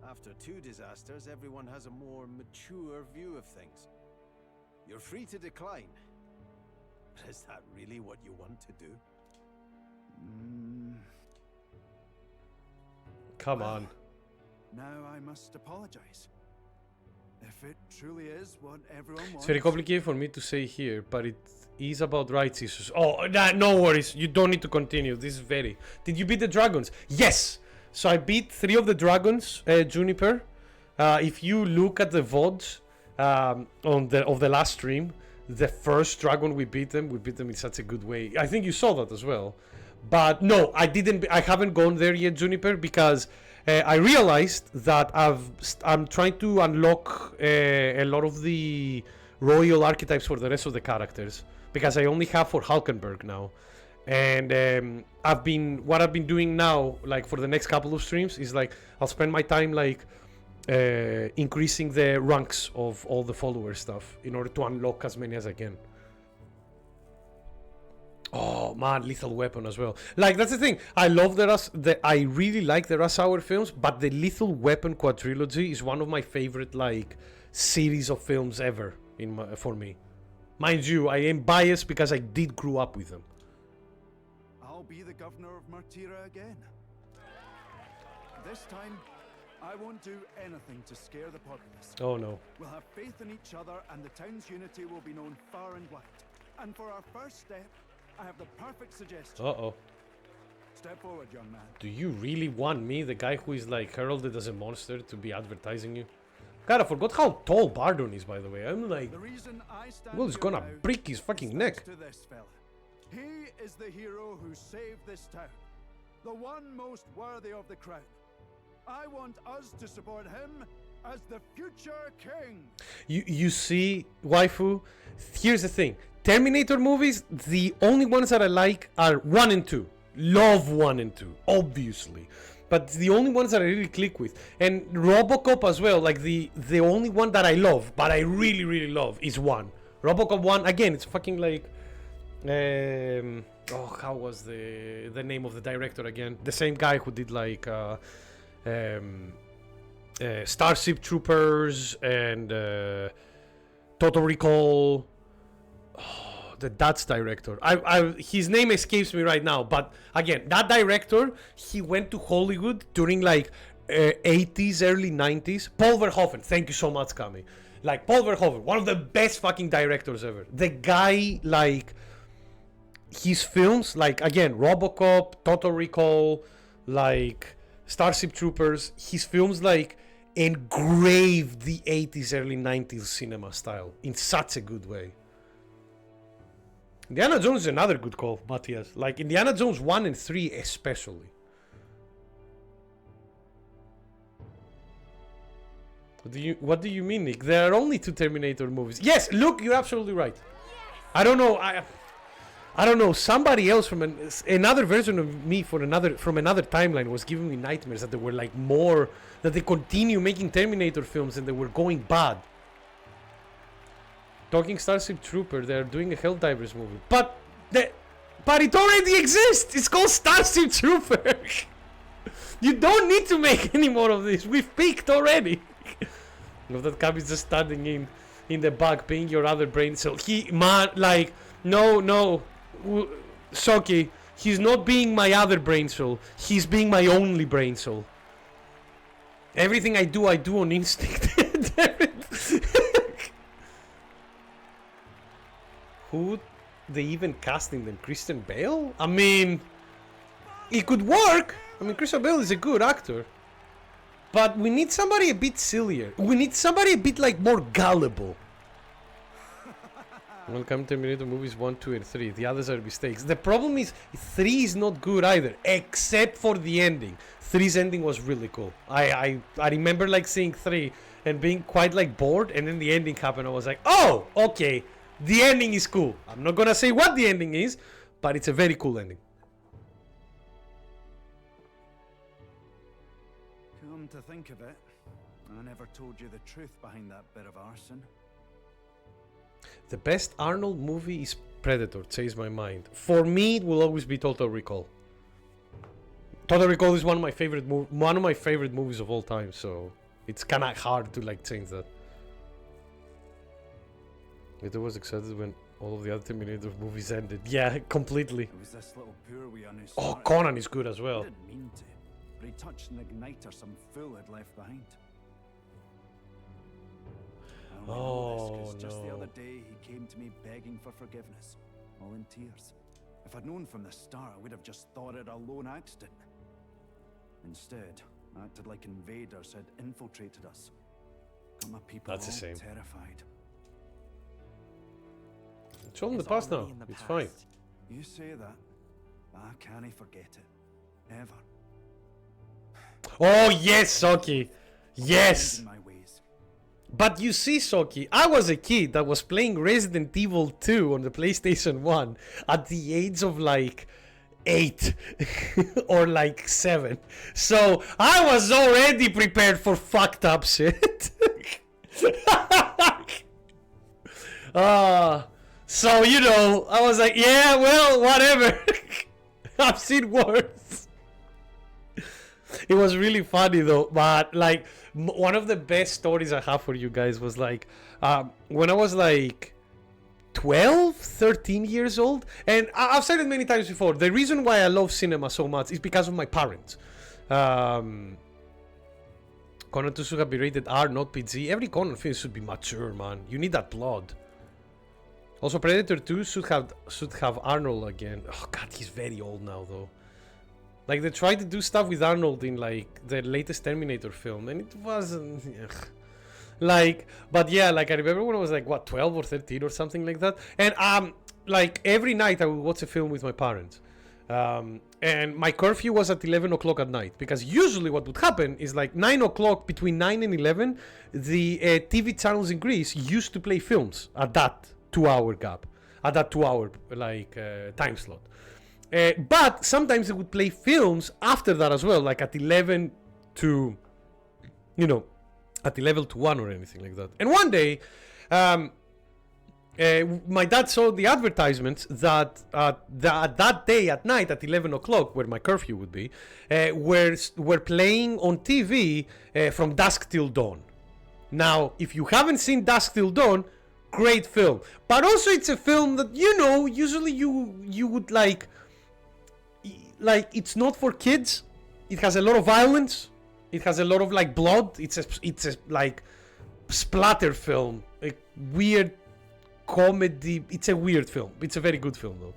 After 2 disasters, everyone has a more mature view of things. You're free to decline. But is that really what you want to do? Come on. Now I must apologize. If it truly is what everyone wants. It's very complicated for me to say here, but it is about rights issues. Oh, no worries. You don't need to continue. This is very... Did you beat the dragons? Yes! So I beat 3 of the dragons, Juniper. If you look at the VODs of the last stream, the first dragon we beat them in such a good way. I think you saw that as well. But no, I haven't gone there yet, Juniper, because I realized that I'm trying to unlock a lot of the royal archetypes for the rest of the characters, because I only have for Hulkenberg now. And what I've been doing now, like for the next couple of streams, is like I'll spend my time like increasing the ranks of all the follower stuff in order to unlock as many as I can. Oh man, Lethal Weapon as well. Like, that's the thing. I love I really like the Rush Hour films, but the Lethal Weapon quadrilogy is one of my favorite like series of films ever for me. Mind you, I am biased because I did grow up with them. I'll be the governor of Martira again. This time, I won't do anything to scare the populace. Oh no. We'll have faith in each other and the town's unity will be known far and wide. And for our first step, I have the perfect suggestion. Uh-oh. Step forward, young man. Do you really want me, the guy who is like heralded as a monster, to be advertising you? God, I forgot how tall Bardon is, by the way. I'm like... The reason I stand well, he's gonna here now break his fucking is neck. thanks to this fella. He is the hero who saved this town. The one most worthy of the crown. I want us to support him as the future king. You see, waifu, here's the thing. Terminator movies, the only ones that I like are 1 and 2. Love 1 and 2, obviously. But the only ones that I really click with. And RoboCop as well, like the only one that I love, but I really, really love, is 1. RoboCop 1, again, it's fucking like... how was the name of the director again? The same guy who did like... Starship Troopers and Total Recall. Oh, the Dutch director. His name escapes me right now, but again, that director, he went to Hollywood during like 80s, early 90s. Paul Verhoeven. Thank you so much, Kami. Like Paul Verhoeven, one of the best fucking directors ever. The guy, like his films, like again, RoboCop, Total Recall, like Starship Troopers, his films like engraved the 80s, early 90s cinema style in such a good way. Indiana Jones is another good call, Matthias. Like Indiana Jones 1 and 3 especially. What do you mean, Nick? There are only 2 Terminator movies. Yes, look, you're absolutely right. I don't know. I don't know. Somebody else from another version of me from another timeline was giving me nightmares that they were like more, that they continue making Terminator films and they were going bad. Talking Starship Trooper, they're doing a Helldivers movie, but it already exists. It's called Starship Trooper. You don't need to make any more of this. We've peaked already. No, that cab is just standing in the back, being your other brain cell. No, Soki, he's not being my other brain cell. He's being my only brain cell. Everything I do on instinct. Who they even casting them? Christian Bale? I mean, it could work. I mean, Christian Bale is a good actor. But we need somebody a bit sillier. We need somebody a bit like more gullible. Welcome to Terminator movies 1, 2, and 3. The others are mistakes. The problem is 3 is not good either, except for the ending. 3's ending was really cool. I remember like seeing 3 and being quite like bored, and then the ending happened. I was like, oh, okay, the ending is cool. I'm not gonna say what the ending is, but it's a very cool ending. Come to think of it, I never told you the truth behind that bit of arson. The best Arnold movie is Predator, changed my mind. For me, it will always be Total Recall. Total Recall is one of my favorite movies of all time, so it's kind of hard to like change that. It was excited when all of the other Terminator movies ended. Yeah, completely. It was this little poor wee who Oh, started. Conan is good as well. He didn't mean to, but he touched an igniter some fool had left behind. I only know this 'cause just the no. other day he came to me begging for forgiveness, all in tears. If I'd known from the start, I would have just thought it a lone accident. Instead, I acted like invaders had infiltrated us. Got my people That's the all same. terrified. It's all in the past now. It's fine. You say that, but I can't forget it. Ever. Oh, yes, Soki. Yes. In my ways. But you see, Soki, I was a kid that was playing Resident Evil 2 on the PlayStation 1 at the age of like 8 or like 7. So I was already prepared for fucked up shit. So, you know, I was like, yeah, well, whatever. I've seen worse. It was really funny though, but like one of the best stories I have for you guys was like when I was like 12, 13 years old, and I've said it many times before, the reason why I love cinema so much is because of my parents. Conan 2 should have been rated R, not PG. Every Conan film should be mature, man. You need that blood. Also, Predator 2 should have Arnold again. Oh god, he's very old now though. Like they tried to do stuff with Arnold in like the latest Terminator film, and it wasn't like. But yeah, like I remember when I was like what 12 or 13 or something like that, and like every night I would watch a film with my parents, and my curfew was at 11 o'clock at night because usually what would happen is like 9 o'clock, between 9 and 11, the TV channels in Greece used to play films at that 2-hour gap, at that 2-hour like time slot. But sometimes they would play films after that as well, like at 11 to, you know, at 11 to 1 or anything like that. And one day, my dad saw the advertisements that that day at night at 11 o'clock, where my curfew would be, were playing on TV From Dusk Till Dawn. Now, if you haven't seen Dusk Till Dawn, great film. But also it's a film that, you know, usually you would like it's not for kids. It has a lot of violence. It has a lot of like blood. It's a like splatter film. A weird comedy. It's a weird film. It's a very good film though.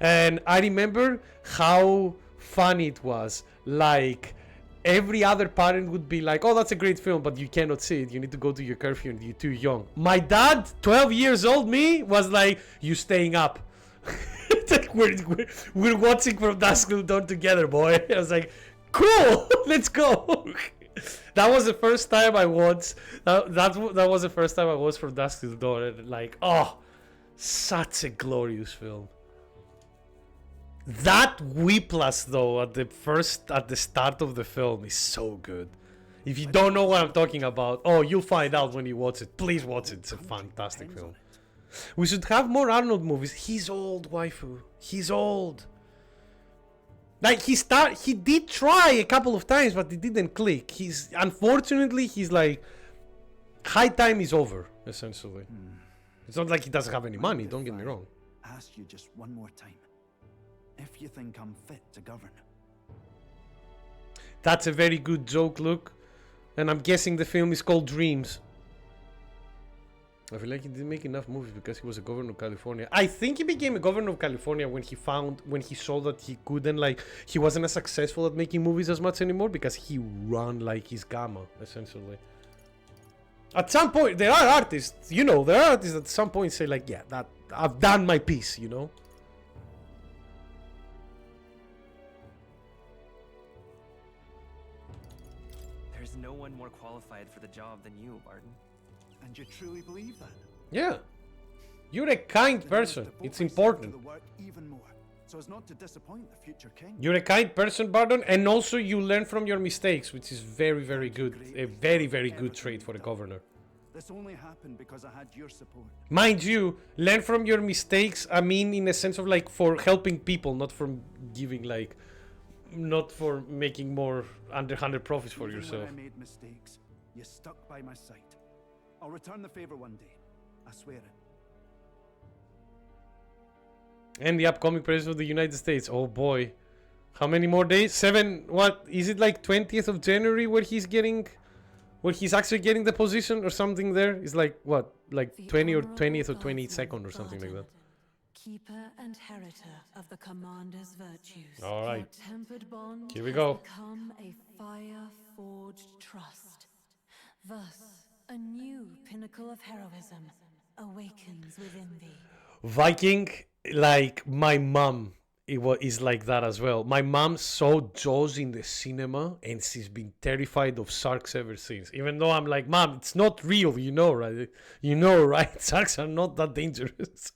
And I remember how funny it was. Like every other parent would be like, oh, that's a great film, but you cannot see it. You need to go to your curfew and you're too young. My dad, 12 years old me, was like, you staying up. Like, we're watching From Dusk Till Dawn together, boy. I was like, cool, let's go. That was the first time I watched. That was the first time I watched From Dusk Till Dawn, and like, oh, such a glorious film. That whiplash though at the start of the film is so good. If you don't know what I'm talking about, oh, you'll find out when you watch it. Please watch it. It's a fantastic film. We should have more Arnold movies. He's old, waifu. He's old. Like he did try a couple of times, but it didn't click. Unfortunately he's like, high time is over, essentially. It's not like he doesn't have any money, don't get me wrong. Ask you just one more time. If you think I'm fit to govern. That's a very good joke, Luke. And I'm guessing the film is called Dreams. I feel like he didn't make enough movies because he was a governor of California. I think he became a governor of California when he saw that he couldn't, like, he wasn't as successful at making movies as much anymore because he ran like his gamma, essentially. At some point, there are artists, you know, there are artists that at some point say like, yeah, that I've done my piece, you know? There's no one more qualified for the job than you, Barton. And you truly believe that? Yeah. You're a kind person. It's important. Even more, so as not to disappoint the future king. You're a kind person, Barton, and also you learn from your mistakes, which is very, very good. A very, very good trait for a governor. This only happened because I had your support. Mind you, learn from your mistakes, I mean in a sense of like for helping people, not from giving like, not for making more underhanded profits for yourself. When I made mistakes, you stuck by my side. I'll return the favor one day. I swear it. And the upcoming president of the United States. Oh boy. How many more days? 7, what? Is it like 20th of January where he's actually getting the position or something there? It's like, what? Like 20 or 20th or 22nd or something like that. Keeper and inheritor of the commander's virtues. All right. Your tempered bond Here we go. has become a fire-forged trust. Thus, a new pinnacle of heroism awakens within thee. Viking, like my mom, is like that as well. My mom saw Jaws in the cinema and she's been terrified of sharks ever since. Even though I'm like, Mom, it's not real, you know, right? You know, right? Sharks are not that dangerous.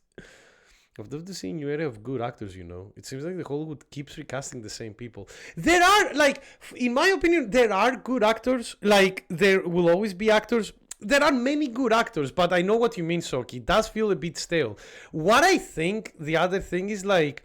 I'd love to see a new area of good actors, you know. It seems like the Hollywood keeps recasting the same people. There are, like, in my opinion, there are good actors. Like, there will always be actors. There are many good actors, but I know what you mean, Soki. It does feel a bit stale. What I think, the other thing is, like,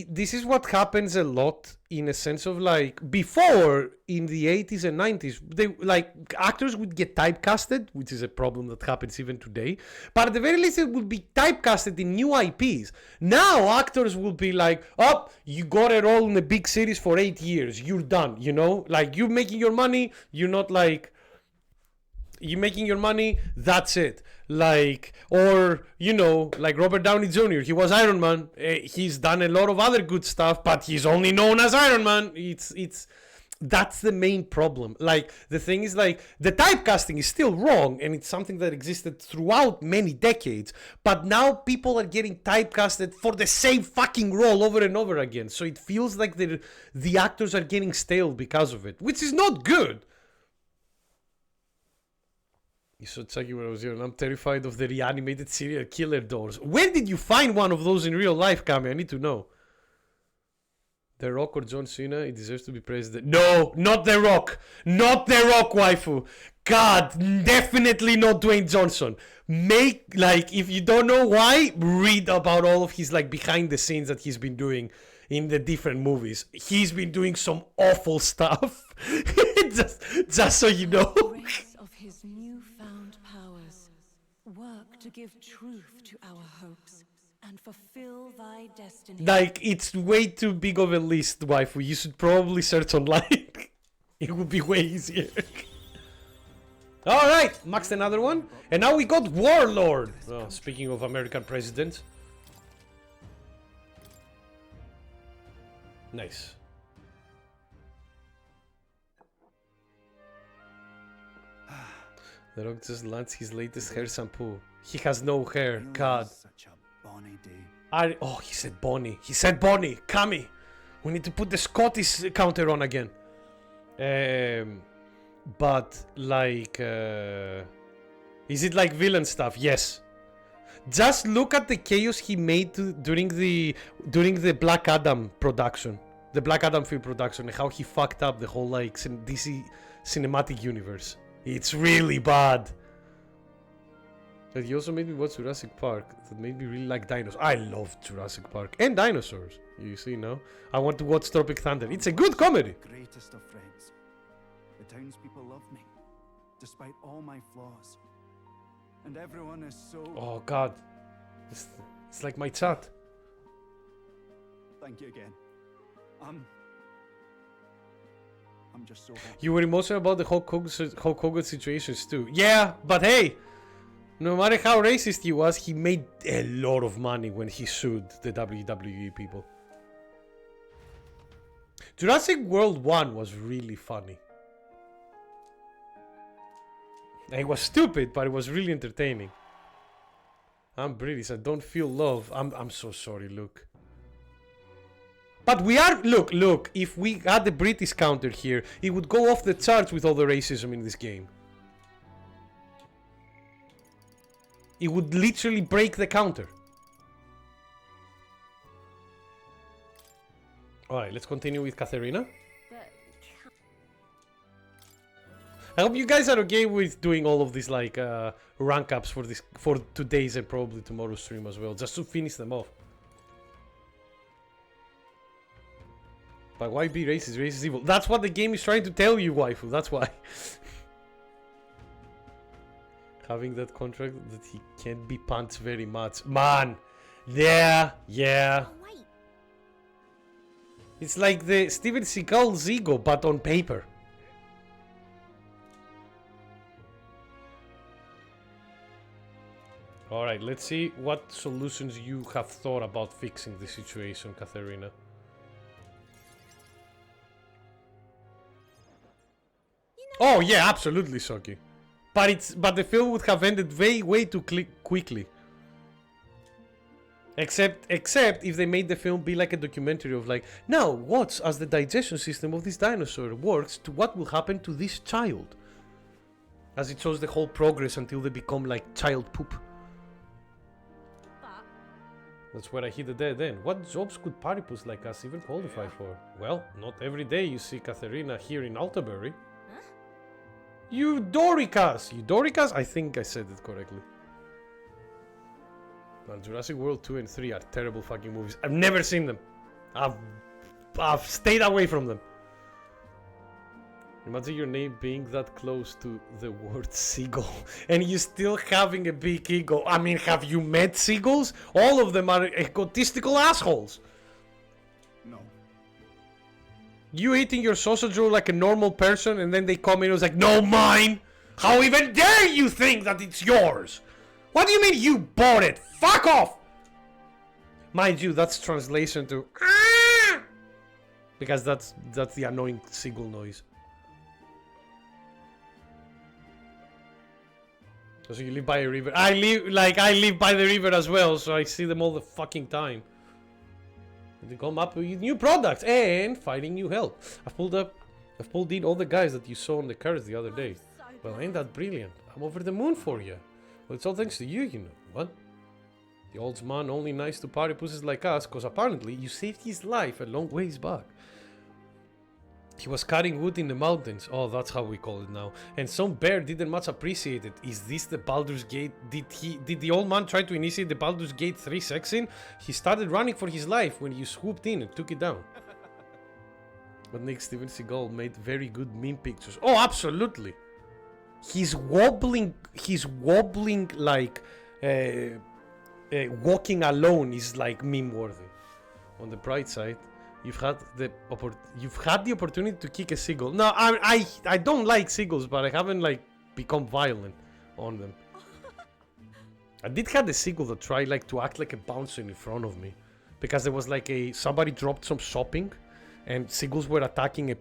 this is what happens a lot in a sense of like before in the 80s and 90s they like actors would get typecasted, which is a problem that happens even today, but at the very least it would be typecasted in new IPs. Now actors will be like, oh, you got a role in a big series for 8 years, you're done, you know, like you're making your money, you're not like you're making your money, that's it. Like, or, you know, like Robert Downey Jr., he was Iron Man. He's done a lot of other good stuff, but he's only known as Iron Man. That's the main problem. Like, the thing is, like, the typecasting is still wrong, and it's something that existed throughout many decades, but now people are getting typecasted for the same fucking role over and over again. So it feels like the actors are getting stale because of it, which is not good. You should check it when I was here, and I'm terrified of the reanimated serial killer doors. When did you find one of those in real life, Kami? I need to know. The Rock or John Cena, he deserves to be president. No, not The Rock. Not The Rock, waifu. God, definitely not Dwayne Johnson. If you don't know why, read about all of his, like, behind the scenes that he's been doing in the different movies. He's been doing some awful stuff. just so you know. His newfound powers, work to give truth to our hopes and fulfill thy destiny. Like, it's way too big of a list, waifu. You should probably search online. It would be way easier. Alright, maxed another one. And now we got Warlord. Oh, speaking of American presidents. Nice. The Rock just launched his latest hair shampoo. He has no hair. God. Such a bonny day. Oh, he said Bonnie. He said Bonnie. Kami. We need to put the Scottish counter on again. But like, is it like villain stuff? Yes. Just look at the chaos he made during the Black Adam production, the Black Adam film production, and how he fucked up the whole like DC cinematic universe. It's really bad. But he also made me watch Jurassic Park. That made me really like dinosaurs. I love Jurassic Park and dinosaurs. You see now, I want to watch Tropic Thunder. It's a good comedy. Greatest of friends. The townspeople love me, despite all my flaws. And everyone is so... Oh god, it's like my chat. Thank you again. I'm just so happy. You were emotional about the Hulk Hogan situations too. Yeah, but hey, no matter how racist he was, he made a lot of money when he sued the WWE people. Jurassic World 1 was really funny. It was stupid, but it was really entertaining. I'm British, I don't feel love. I'm so sorry, Luke. But we are... Look, if we had the British counter here, it would go off the charts with all the racism in this game. It would literally break the counter. Alright, let's continue with Katharina. I hope you guys are okay with doing all of these like rank ups for today's and probably tomorrow's stream as well, just to finish them off. But why be racist? Racist is evil. That's what the game is trying to tell you, waifu. That's why. Having that contract that he can't be punched very much. Man! Yeah. Oh, wait. It's like the Steven Seagal's ego, but on paper. Alright, let's see what solutions you have thought about fixing the situation, Katharina. Oh yeah, absolutely, Soki. But the film would have ended way too quickly. Except if they made the film be like a documentary of like, now watch as the digestion system of this dinosaur works to what will happen to this child. As it shows the whole progress until they become like child poop. That's where I hit the dead end. What jobs could paripus like us even qualify for? Well, not every day you see Katharina here in Altabury. Huh? Eudoricas! Eudoricas? I think I said it correctly. Man, Jurassic World 2 and 3 are terrible fucking movies. I've never seen them. I've stayed away from them. Imagine your name being that close to the word seagull and you still having a big ego. I mean, have you met seagulls? All of them are egotistical assholes. No. You eating your sausage roll like a normal person and then they come in and was like, no, mine! How even dare you think that it's yours? What do you mean you bought it? Fuck off! Mind you, that's translation to ah! Because that's the annoying seagull noise. So you live by a river. I live by the river as well, so I see them all the fucking time. They come up with new products and finding new help. I've pulled in all the guys that you saw on the cards the other day. Well, ain't that brilliant? I'm over the moon for you. Well, it's all thanks to you, you know. What? The old man only nice to party pussies like us, cause apparently you saved his life a long ways back. He was cutting wood in the mountains. Oh, that's how we call it now. And some bear didn't much appreciate it. Is this the Baldur's Gate? Did the old man try to initiate the Baldur's Gate 3 sex scene? He started running for his life when you swooped in and took it down. But Nick Steven Seagal made very good meme pictures. Oh, absolutely. He's wobbling like walking alone is like meme worthy. On the bright side, you've had the opportunity to kick a seagull. No, I don't like seagulls, but I haven't like become violent on them. I did have a seagull that tried like to act like a bouncer in front of me, because there was like somebody dropped some shopping, and seagulls were attacking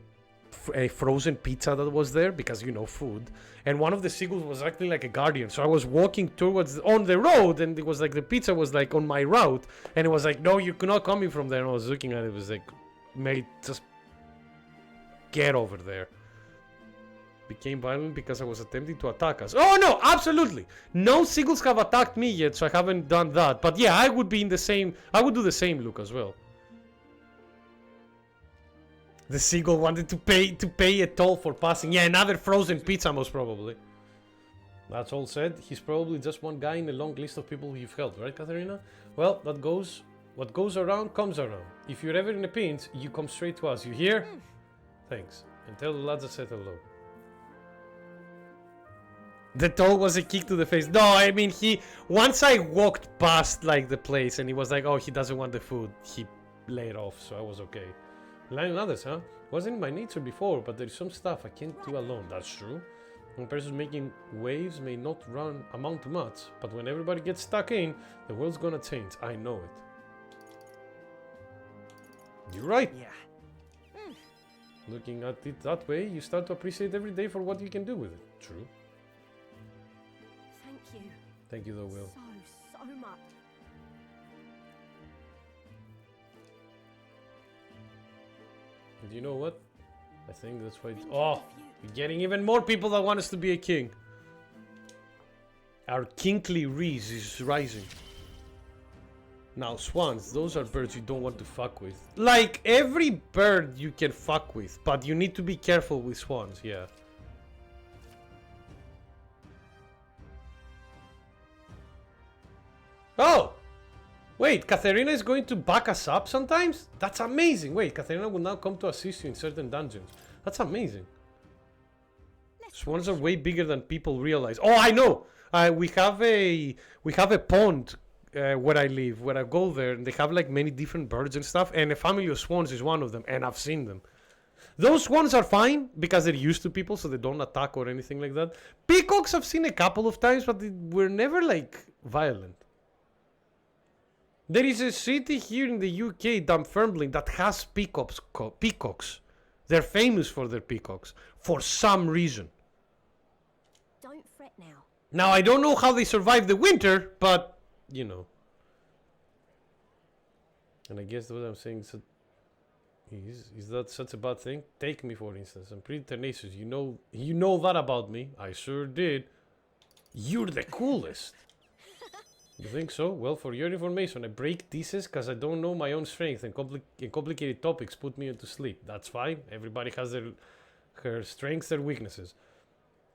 a frozen pizza that was there, because you know, food, and one of the seagulls was acting like a guardian. So I was walking towards on the road, and it was like the pizza was like on my route, and it was like, no, you're not coming from there. And I was looking at it, was like, mate, just get over there. became violent because I was attempting to attack us. Oh no, absolutely. No seagulls have attacked me yet, so I haven't done that. But yeah, I would be in the same. I would do the same look as well. The seagull wanted to pay a toll for passing. Yeah, another frozen pizza most probably. That's all said. He's probably just one guy in a long list of people you've helped, right, Katharina? Well, that goes. What goes around comes around. If you're ever in a pinch, you come straight to us. You hear? Thanks. And tell the lads I said hello. The toll was a kick to the face. No, I mean, once I walked past like the place and he was like, oh, he doesn't want the food, he laid off, so I was okay. Relying on others, huh? Wasn't in my nature before, but there's some stuff I can't do alone. That's true. One person making waves may not amount to much, but when everybody gets stuck in, the world's gonna change. I know it. You're right. Yeah. Looking at it that way, you start to appreciate every day for what you can do with it. True. Thank you. Thank you though, Will. So much. And you know what? I think that's why. Oh, we're getting even more people that want us to be a king. Our kingly reese is rising. Now, swans, those are birds you don't want to fuck with. Like, every bird you can fuck with, but you need to be careful with swans, yeah. Oh! Wait, Katharina is going to back us up sometimes? That's amazing. Wait, Katharina will now come to assist you in certain dungeons. That's amazing. Swans are way bigger than people realize. Oh, I know! We have a pond where I live, where I go there, and they have like many different birds and stuff, and a family of swans is one of them, and I've seen them. Those swans are fine because they're used to people, so they don't attack or anything like that. Peacocks I've seen a couple of times, but they were never like violent. There is a city here in the UK, Dunfermline, that has peacocks. They're famous for their peacocks, for some reason. Don't fret now. Now, I don't know how they survive the winter, but, you know. And I guess what I'm saying is that such a bad thing? Take me, for instance. I'm pretty tenacious. You know that about me. I sure did. You're the coolest. You think so? Well, for your information, I break theses because I don't know my own strength, and complicated topics put me into sleep. That's fine. Everybody has her strengths, their weaknesses.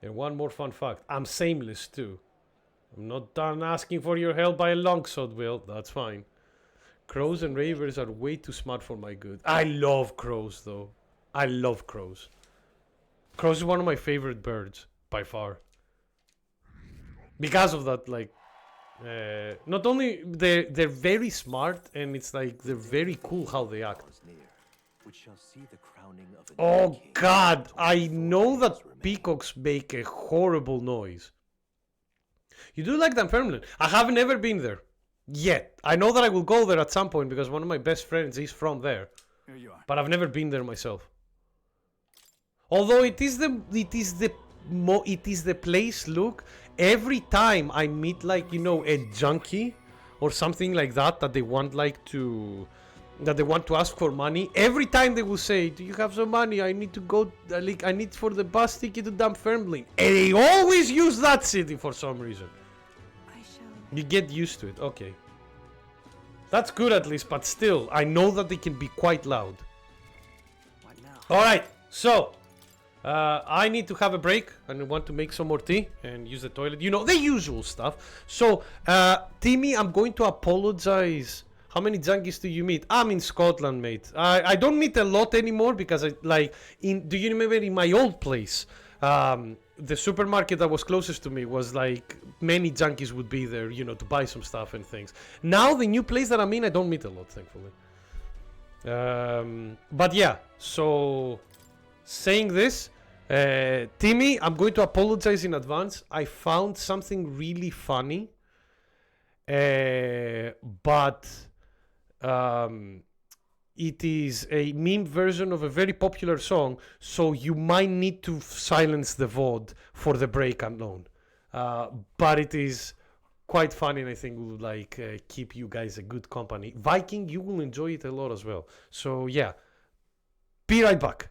And one more fun fact. I'm shameless too. I'm not done asking for your help by a long shot, Will. That's fine. Crows and ravers are way too smart for my good. I love crows, though. I love crows. Crows is one of my favorite birds, by far. Because of that, like... not only they're very smart, and it's like they're very cool how they act. Oh god, I know that peacocks make a horrible noise. You do like Dunfermline? I have never been there yet. I know that I will go there at some point because one of my best friends is from there. Here you are. But I've never been there myself. Although it is the place, look, every time I meet like, you know, a junkie or something like that they want to ask for money, every time they will say, do you have some money? I need to go, like, I need for the bus ticket to Dunfermline. And they always use that city for some reason. I shall. You get used to it, okay. That's good at least, but still, I know that they can be quite loud. What now? Alright, so... I need to have a break and I want to make some more tea and use the toilet. You know, the usual stuff. So, Timmy, I'm going to apologize. How many junkies do you meet? I'm in Scotland, mate. I don't meet a lot anymore because do you remember in my old place, the supermarket that was closest to me was like, many junkies would be there, you know, to buy some stuff and things. Now, the new place that I'm in, I don't meet a lot, thankfully. But yeah, so saying this, Timmy, I'm going to apologize in advance. I found something really funny, but it is a meme version of a very popular song, so you might need to silence the VOD for the break alone. But it is quite funny, and I think will like keep you guys a good company. Viking, you will enjoy it a lot as well. So yeah, be right back.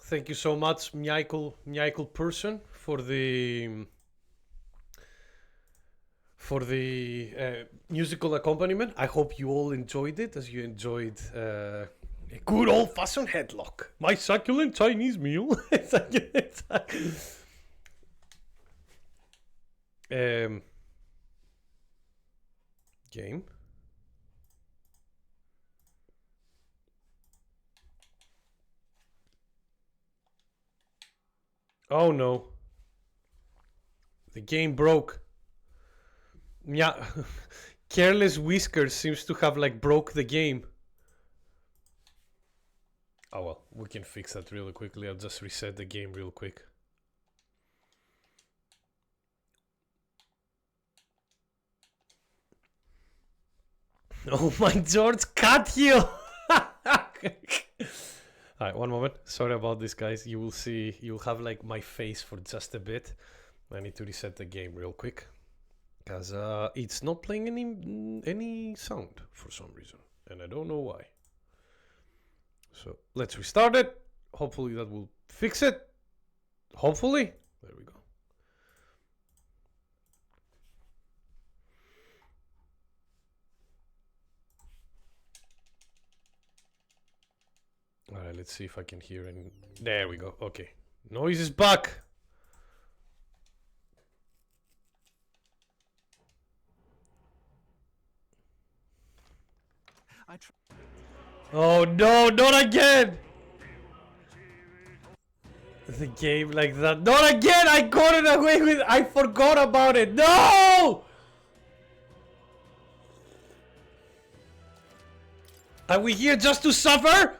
Thank you so much, Michael person, for the musical accompaniment. I hope you all enjoyed it as you enjoyed a good old-fashioned headlock. My succulent Chinese meal. Game. Oh no. The game broke. Yeah. Careless Whiskers seems to have like broke the game. Oh well, we can fix that really quickly. I'll just reset the game real quick. Oh my George, cut heel! Alright, one moment. Sorry about this, guys. You will see, you'll have like my face for just a bit. I need to reset the game real quick. Because it's not playing any sound for some reason. And I don't know why. So let's restart it. Hopefully that will fix it. Hopefully. There we go. Alright, let's see if I can hear any. There we go. Okay. Noise is back. Oh no, not again! The game like that. Not again! I got it away with. I forgot about it. No! Are we here just to suffer?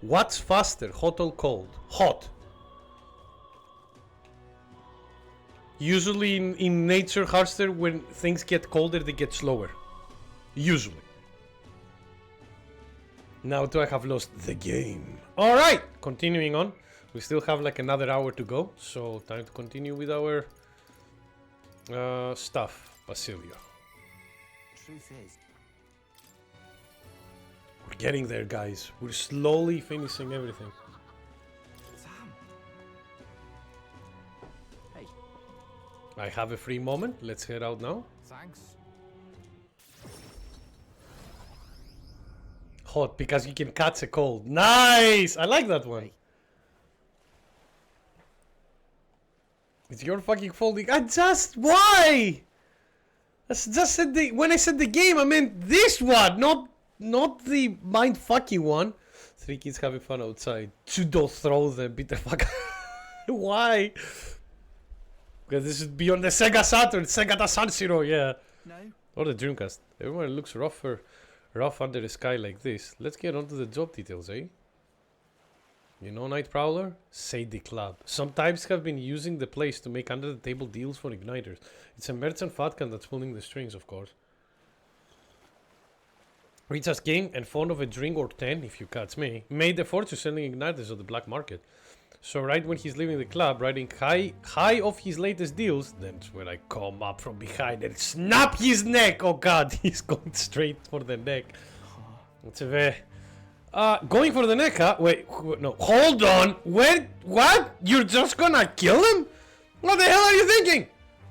What's faster, hot or cold? Hot. Usually in nature, Hearthstone, when things get colder, they get slower. Usually. Now do I have lost the game? Alright, continuing on. We still have like another hour to go, so time to continue with our stuff, Basilio. Truth is, We're getting there, guys. We're slowly finishing everything. Sam. Hey, I have a free moment. Let's head out now. thanks. Hot, because you can catch a cold. Nice! I like that one. It's your fucking folding. Why? I just said when I said the game, I meant this one, not the mind fucking one. 3 kids having fun outside. Judo throw them, beat the fuck. Why? Because this should be on the Sega Saturn, Sega da San Siro, yeah. No. Or the Dreamcast. Everyone looks rough under the sky like this. Let's get on to the job details, eh? You know Night Prowler? Sadie Club. Some types have been using the place to make under-the-table deals for igniters. It's a merchant fatcan that's pulling the strings, of course. Richard's king and fond of a drink or 10, if you catch me, made a fortune selling igniters on the black market. So right when he's leaving the club, riding high off his latest deals, that's when I come up from behind and snap his neck. Oh god, he's going straight for the neck. It's a very... going for the neck, huh? Wait, no, hold on. What? You're just gonna kill him? What the hell are you thinking?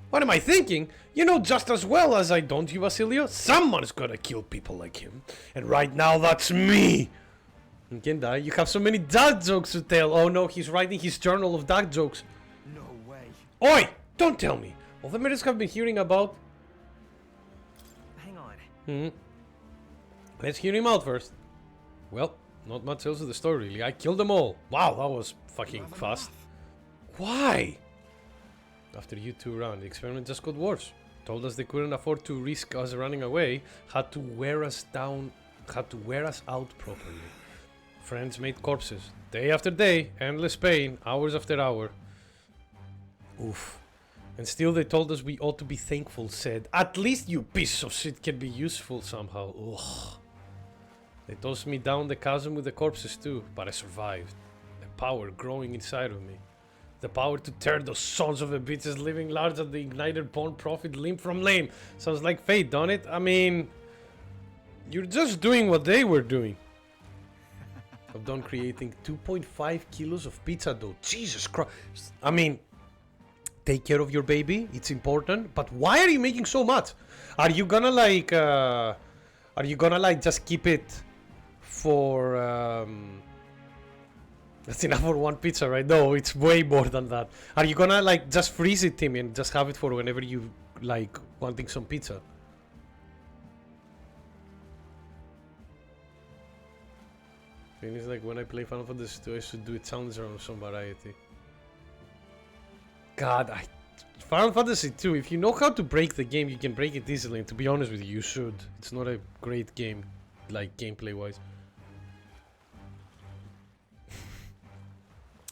What am I thinking? You know just as well as I don't, you Basilio. Someone's gonna kill people like him. And right now, that's me. And Gendai, you have so many dad jokes to tell. Oh no, he's writing his journal of dad jokes. No way. Oi! Don't tell me. All the matters have been hearing about. Hang on. Let's hear him out first. Well, not much else of the story, really. I killed them all. Wow, that was fucking fast. Why? After you two ran, the experiment just got worse. Told us they couldn't afford to risk us running away. Had to wear us down. Had to wear us out properly. Friends made corpses. Day after day. Endless pain. Hours after hour. Oof. And still they told us we ought to be thankful, said. At least you piece of shit can be useful somehow. Ugh. They tossed me down the chasm with the corpses too, but I survived. The power growing inside of me. The power to tear those sons of a bitches living large at the igniter born profit limb from lame. Sounds like fate, don't it? I mean, you're just doing what they were doing. I've done creating 2.5 kilos of pizza dough. Jesus Christ. I mean, take care of your baby. It's important. But why are you making so much? Are you gonna like just keep it for that's enough for one pizza, right? No, it's way more than that. Are you gonna like just freeze it, Timmy, and just have it for whenever you like wanting some pizza? Thing is, like when I play Final Fantasy 2, I should do it sounds around some variety. God, Final Fantasy 2, if you know how to break the game, you can break it easily. And to be honest with you, you should. It's not a great game, like gameplay wise.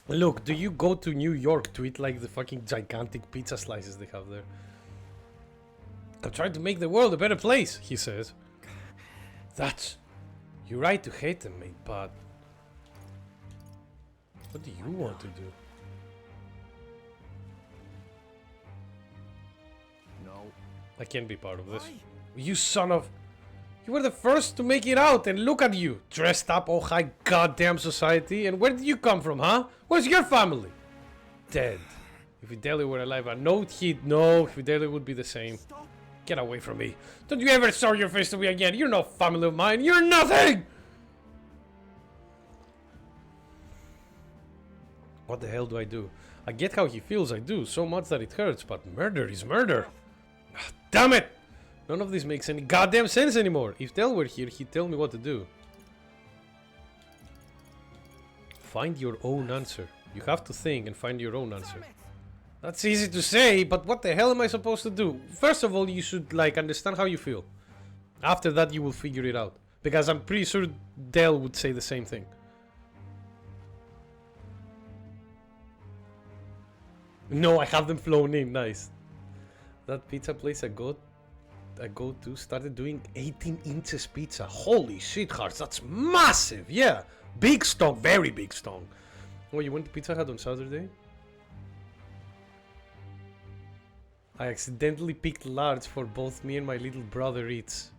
Look, do you go to New York to eat like the fucking gigantic pizza slices they have there? I'm trying to make the world a better place, he says. That's... You're right to hate them, mate, but... What do you want to do? No. I can't be part of this. You son of... You were the first to make it out, and look at you, dressed up all high goddamn society. And where did you come from, huh? Where's your family? Dead. If Fidelia were alive, I know he'd know. Fidelia would be the same. Get away from me. Don't you ever show your face to me again. You're no family of mine. You're nothing! What the hell do I do? I get how he feels, I do. So much that it hurts, but murder is murder. Damn it! None of this makes any goddamn sense anymore. If Del were here, he'd tell me what to do. Find your own answer. You have to think and find your own answer. That's easy to say, but what the hell am I supposed to do? First of all, you should like understand how you feel. After that, you will figure it out. Because I'm pretty sure Del would say the same thing. No, I have them flown in. Nice. That pizza place I go to started doing 18 inches pizza. Holy shit, Hearts. That's massive. Yeah. Big stock. Very big stock. Oh, you went to Pizza Hut on Saturday? I accidentally picked large for both me and my little brother eats.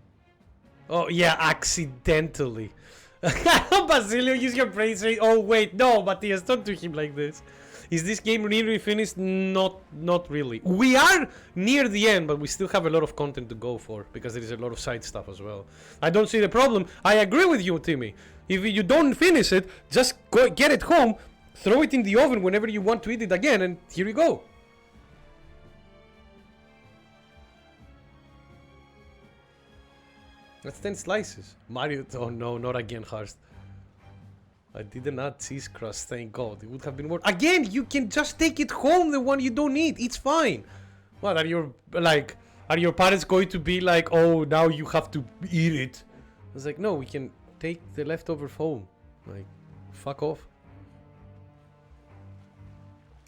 Oh, yeah, accidentally. Basilio, use your brain straight. Oh, wait, no, Matthias, don't do him like this. Is this game nearly finished? Not really. We are near the end, but we still have a lot of content to go for, because there is a lot of side stuff as well. I don't see the problem. I agree with you, Timmy. If you don't finish it, just go get it home, throw it in the oven whenever you want to eat it again, and here you go. That's 10 slices. Mario, oh no, not again, Harst. I didn't add cheese crust, thank God. It would have been more. Again, you can just take it home, the one you don't eat. It's fine. What, are your parents going to be like, oh, now you have to eat it? I was like, no, we can take the leftovers home. Like, fuck off.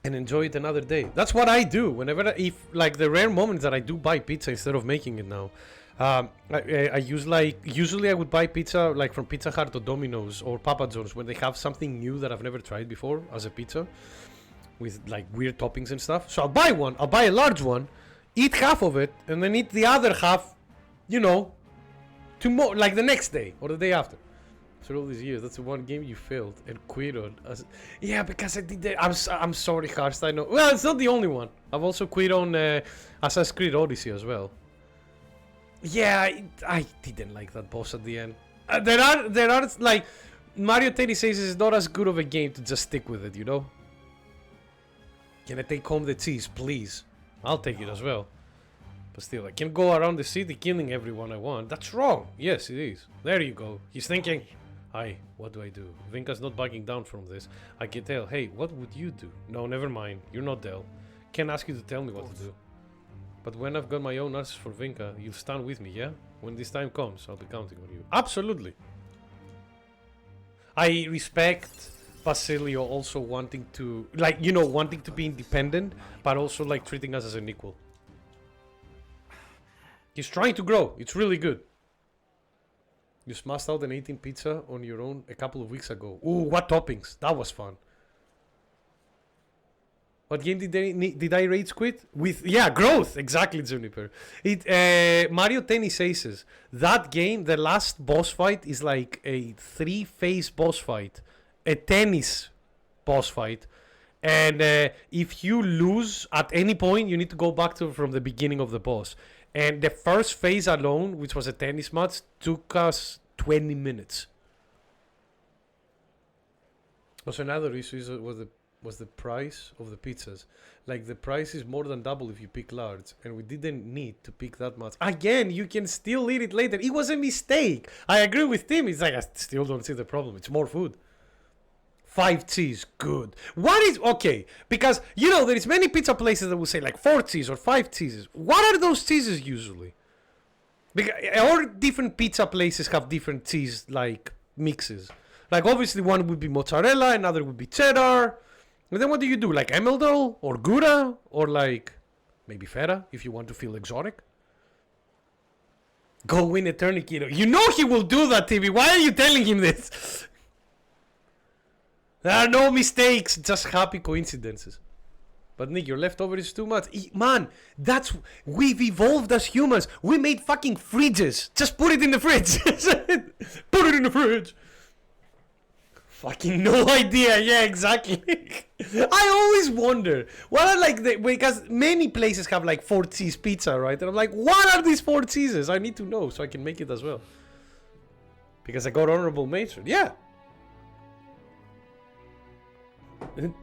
And enjoy it another day. That's what I do. Whenever, like the rare moments that I do buy pizza instead of making it now. I use usually I would buy pizza like from Pizza Hut or Domino's or Papa John's when they have something new that I've never tried before as a pizza with like weird toppings and stuff. So I'll buy one, I'll buy a large one, eat half of it, and then eat the other half, you know, tomorrow, like the next day or the day after. After all these years, that's the one game you failed and quit on. Yeah, because I did that. I'm sorry, Karst, I know. Well, it's not the only one. I've also quit on Assassin's Creed Odyssey as well. Yeah, I didn't like that boss at the end. There are like Mario Tennis says it's not as good of a game to just stick with it, you know. Can I take home the cheese, please? I'll take it as well. But still, I can't go around the city killing everyone I want. That's wrong. Yes, it is. There you go. He's thinking, hi, what do I do? Vinka's not backing down from this. I can tell. Hey, what would you do? No, never mind. You're not Del. Can't ask you to tell me what to do. But when I've got my own answers for Vinka, you'll stand with me, yeah? When this time comes, I'll be counting on you. Absolutely. I respect Basilio also wanting to, like, you know, wanting to be independent, but also, like, treating us as an equal. He's trying to grow. It's really good. You smashed out an 18 pizza on your own a couple of weeks ago. Ooh, what toppings? That was fun. What game did I rage quit? With, yeah, growth. Exactly, Juniper. Mario Tennis Aces. That game, the last boss fight is like a 3-phase boss fight. A tennis boss fight. And if you lose at any point, you need to go back to from the beginning of the boss. And the first phase alone, which was a tennis match, took us 20 minutes. Also, another issue was the price of the pizzas. Like, the price is more than double if you pick large, and we didn't need to pick that much. Again, you can still eat it later. It was a mistake. I agree with Tim. It's like, I still don't see the problem. It's more food. 5 cheese, good. What is, okay, because, you know, there is many pizza places that will say like 4 cheese or 5 cheeses. What are those cheeses usually? Because all different pizza places have different cheese, like, mixes. Like, obviously one would be mozzarella, another would be cheddar. And then what do you do? Like Emmental or Gouda or like maybe feta if you want to feel exotic? Go win a tourniquet. You know he will do that, TV. Why are you telling him this? There are no mistakes, just happy coincidences. But Nick, your leftover is too much. Man, we've evolved as humans. We made fucking fridges. Just put it in the fridge. Put it in the fridge. Fucking no idea. Yeah, exactly. I always wonder what are like because many places have like 4 cheese pizza, right? And I'm like, what are these 4 cheeses? I need to know so I can make it as well. Because I got honorable mention. Yeah.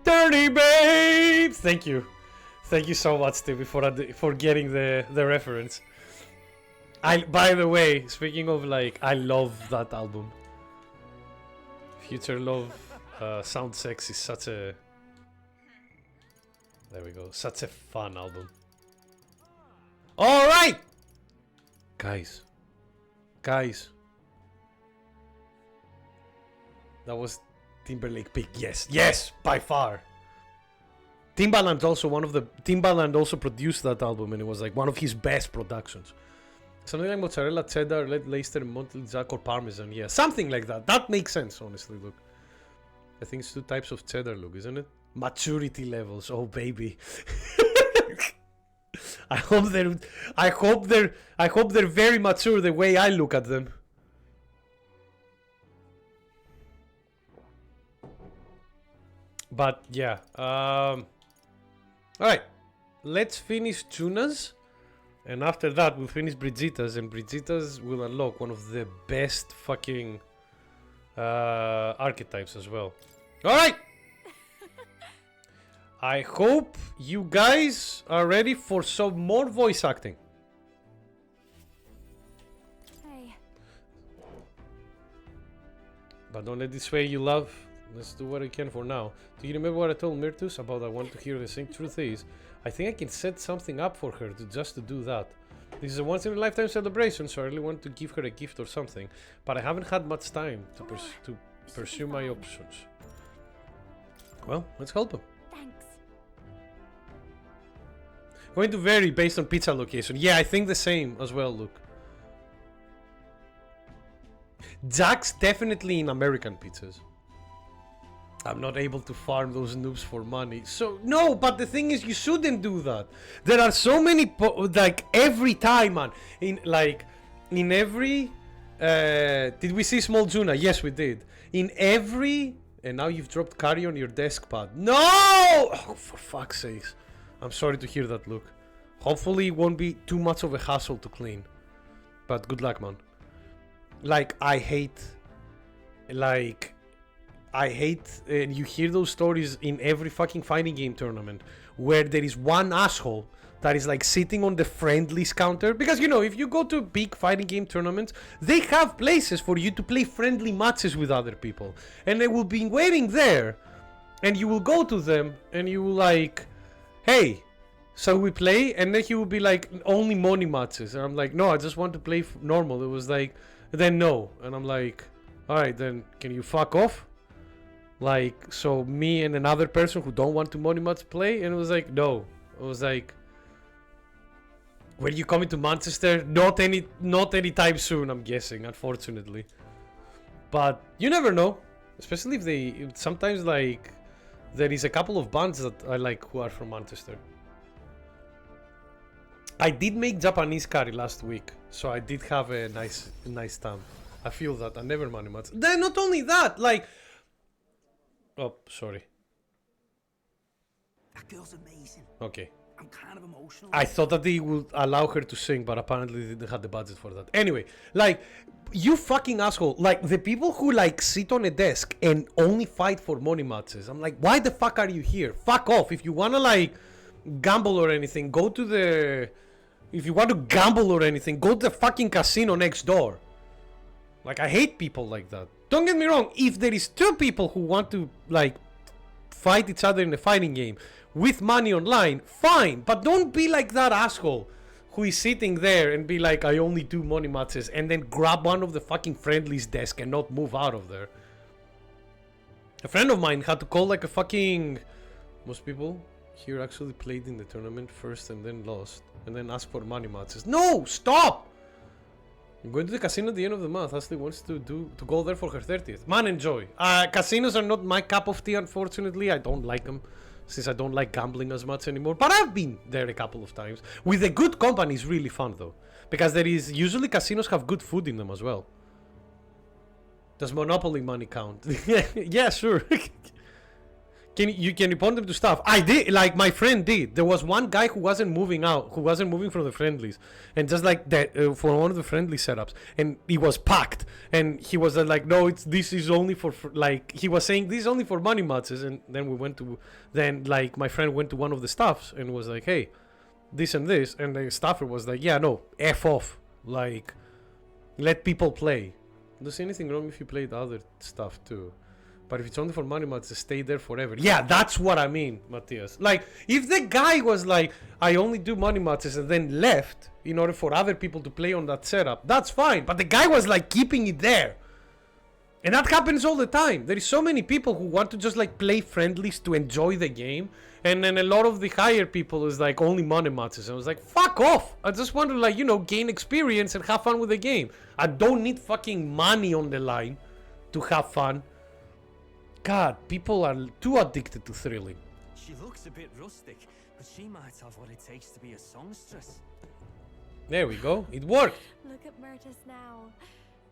Dirty babes. Thank you so much, Stevie, for getting the reference. By the way, speaking of like, I love that album. Future Love, Sound Sex is such a... There we go. Such a fun album. Alright! Guys. That was Timberlake pick. Yes, by far. Timbaland also produced that album, and it was like one of his best productions. Something like mozzarella, cheddar, red Leicester, Montelzac, or Parmesan. Yeah, something like that. That makes sense, honestly. Look, I think it's 2 types of cheddar. Look, isn't it? Maturity levels. Oh, baby. I hope they're very mature the way I look at them. But yeah. All right. Let's finish Tuna's. And after that, we'll finish Brigitta's, and Brigitta's will unlock one of the best fucking archetypes as well. Alright! I hope you guys are ready for some more voice acting. Hey. But don't let this sway you, love. Let's do what we can for now. Do you remember what I told Myrtus about I want to hear the sing? Truth is, I think I can set something up for her just to do that. This is a once-in-a-lifetime celebration, so I really want to give her a gift or something. But I haven't had much time to pursue my options. Well, let's help him. Thanks. Going to vary based on pizza location. Yeah, I think the same as well, look. Jack's definitely in American pizzas. I'm not able to farm those noobs for money. So, no, but the thing is, you shouldn't do that. There are so many, like, every time, man. In every... did we see Small Juna? Yes, we did. In every... And now you've dropped curry on your desk pad. No! Oh, for fuck's sake. I'm sorry to hear that, Luke. Hopefully it won't be too much of a hassle to clean. But good luck, man. Like, I hate... and you hear those stories in every fucking fighting game tournament where there is one asshole that is like sitting on the friendlies counter, because you know, if you go to big fighting game tournaments, they have places for you to play friendly matches with other people, and they will be waiting there, and you will go to them and you will like, hey, shall we play? And then he will be like, only money matches, and I'm like, no, I just want to play normal. It was like, then no, and I'm like, alright, then can you fuck off? Like, so me and another person who don't want to money match play, and it was like, no. It was like, when you coming to Manchester? Not anytime soon, I'm guessing, unfortunately. But you never know, especially if they sometimes like There is a couple of bands that I like who are from Manchester. I did make Japanese curry last week, so I did have a nice time. I feel that I never money much. Then not only that, like, oh, sorry. That girl's amazing. Okay. I'm kind of emotional. I thought that they would allow her to sing, but apparently they didn't have the budget for that. Anyway, like, you fucking asshole. Like, the people who, like, sit on a desk and only fight for money matches. I'm like, why the fuck are you here? Fuck off. If you wanna, like, gamble or anything, go to the... If you want to gamble or anything, go to the fucking casino next door. Like, I hate people like that. Don't get me wrong. If there is two people who want to, like, fight each other in a fighting game with money online, fine, but don't be like that asshole who is sitting there and be like, I only do money matches, and then grab one of the fucking friendlies desk and not move out of there. A friend of mine had to call like a fucking... Most people here actually played in the tournament first and then lost, and then asked for money matches. No, stop! I'm going to the casino at the end of the month. Ashley wants to go there for her 30th. Man, enjoy. Casinos are not my cup of tea, unfortunately. I don't like them, since I don't like gambling as much anymore. But I've been there a couple of times. With a good company, it's really fun though. Because there is, usually casinos have good food in them as well. Does Monopoly money count? Yeah, sure. Can you point them to stuff? I did, like my friend did. There was one guy who wasn't moving from the friendlies, and just like that for one of the friendly setups, and he was packed, and he was like, no, this is only for like, he was saying this is only for money matches, and then like my friend went to one of the staffs and was like, hey, this and this, and the staffer was like, yeah, no, F off, like, let people play. Don't see anything wrong if you played other stuff too. But if it's only for money matches, stay there forever. Yeah, that's what I mean, Matthias. Like, if the guy was like, I only do money matches and then left in order for other people to play on that setup, that's fine. But the guy was like keeping it there. And that happens all the time. There is so many people who want to just like play friendlies to enjoy the game. And then a lot of the higher people is like only money matches. And I was like, fuck off. I just want to like, you know, gain experience and have fun with the game. I don't need fucking money on the line to have fun. God, people are too addicted to thrilling. She looks a bit rustic, but she might have what it takes to be a songstress. There we go. It worked. Look at Myrtis now.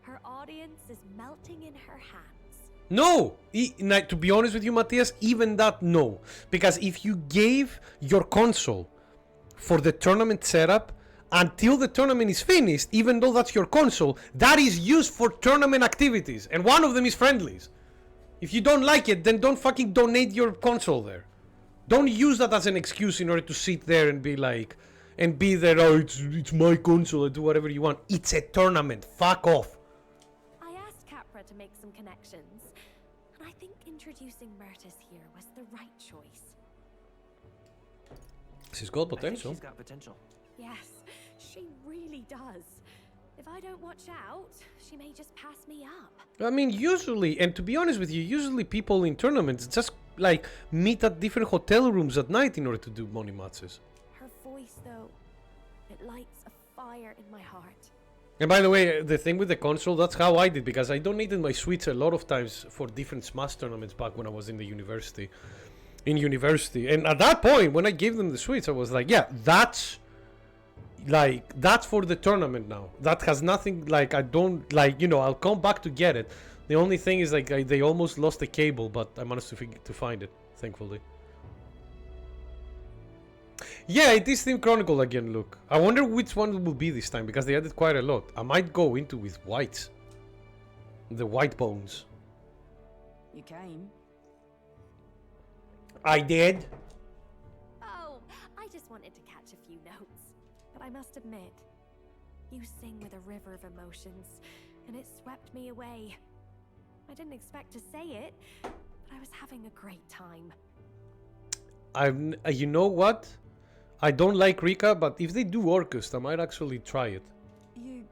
Her audience is melting in her hands. No! To be honest with you, Matthias, even that, no. Because if you gave your console for the tournament setup until the tournament is finished, even though that's your console, that is used for tournament activities. And one of them is friendlies. If you don't like it, then don't fucking donate your console there. Don't use that as an excuse in order to sit there and be like, and be there, oh, it's my console, I do whatever you want. It's a tournament. Fuck off. I asked Capra to make some connections, and I think introducing Myrtis here was the right choice. She's got potential. She's got potential. Yes, she really does. If I don't watch out, she may just pass me up. I mean, usually, and to be honest with you, usually people in tournaments just like meet at different hotel rooms at night in order to do money matches. Her voice, though, it lights a fire in my heart. And by the way, the thing with the console, that's how I did, because I donated my Switch a lot of times for different Smash tournaments back when I was in the university. And at that point, when I gave them the Switch, I was like, yeah, that's for the tournament now. That has nothing, like, I don't, like, you know, I'll come back to get it. The only thing is, like, they almost lost the cable, but I managed to find it, thankfully. Yeah, it is Steam Chronicle again, look. I wonder which one it will be this time, because they added quite a lot. I might go into with whites. The white bones. You came. I did. Oh, I just wanted to catch a few notes. But I must admit, you sing with a river of emotions, and it swept me away. I didn't expect to say it, but I was having a great time. You know what? I don't like Rika, but if they do orchestra, I might actually try it. You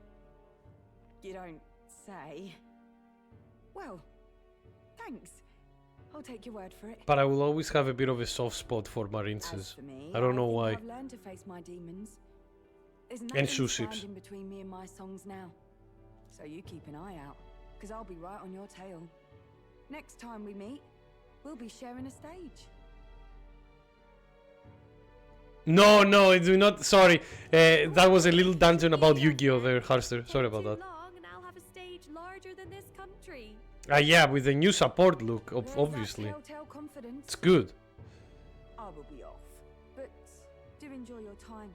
don't say. Well, thanks. I'll take your word for it. But I will always have a bit of a soft spot for Marinces. I don't know why. I've learned to face my demons. There's And nothing Suships. standing between me and my songs now. So you keep an eye out, because I'll be right on your tail. Next time we meet, We'll be sharing a stage. No, no, do not. Sorry, that was a little dungeon about Yu-Gi-Oh! There, Harster. Sorry about that. Long and I'll have a stage larger than this country. Yeah, with the new support look, obviously. It's good. I will be off, but do enjoy your time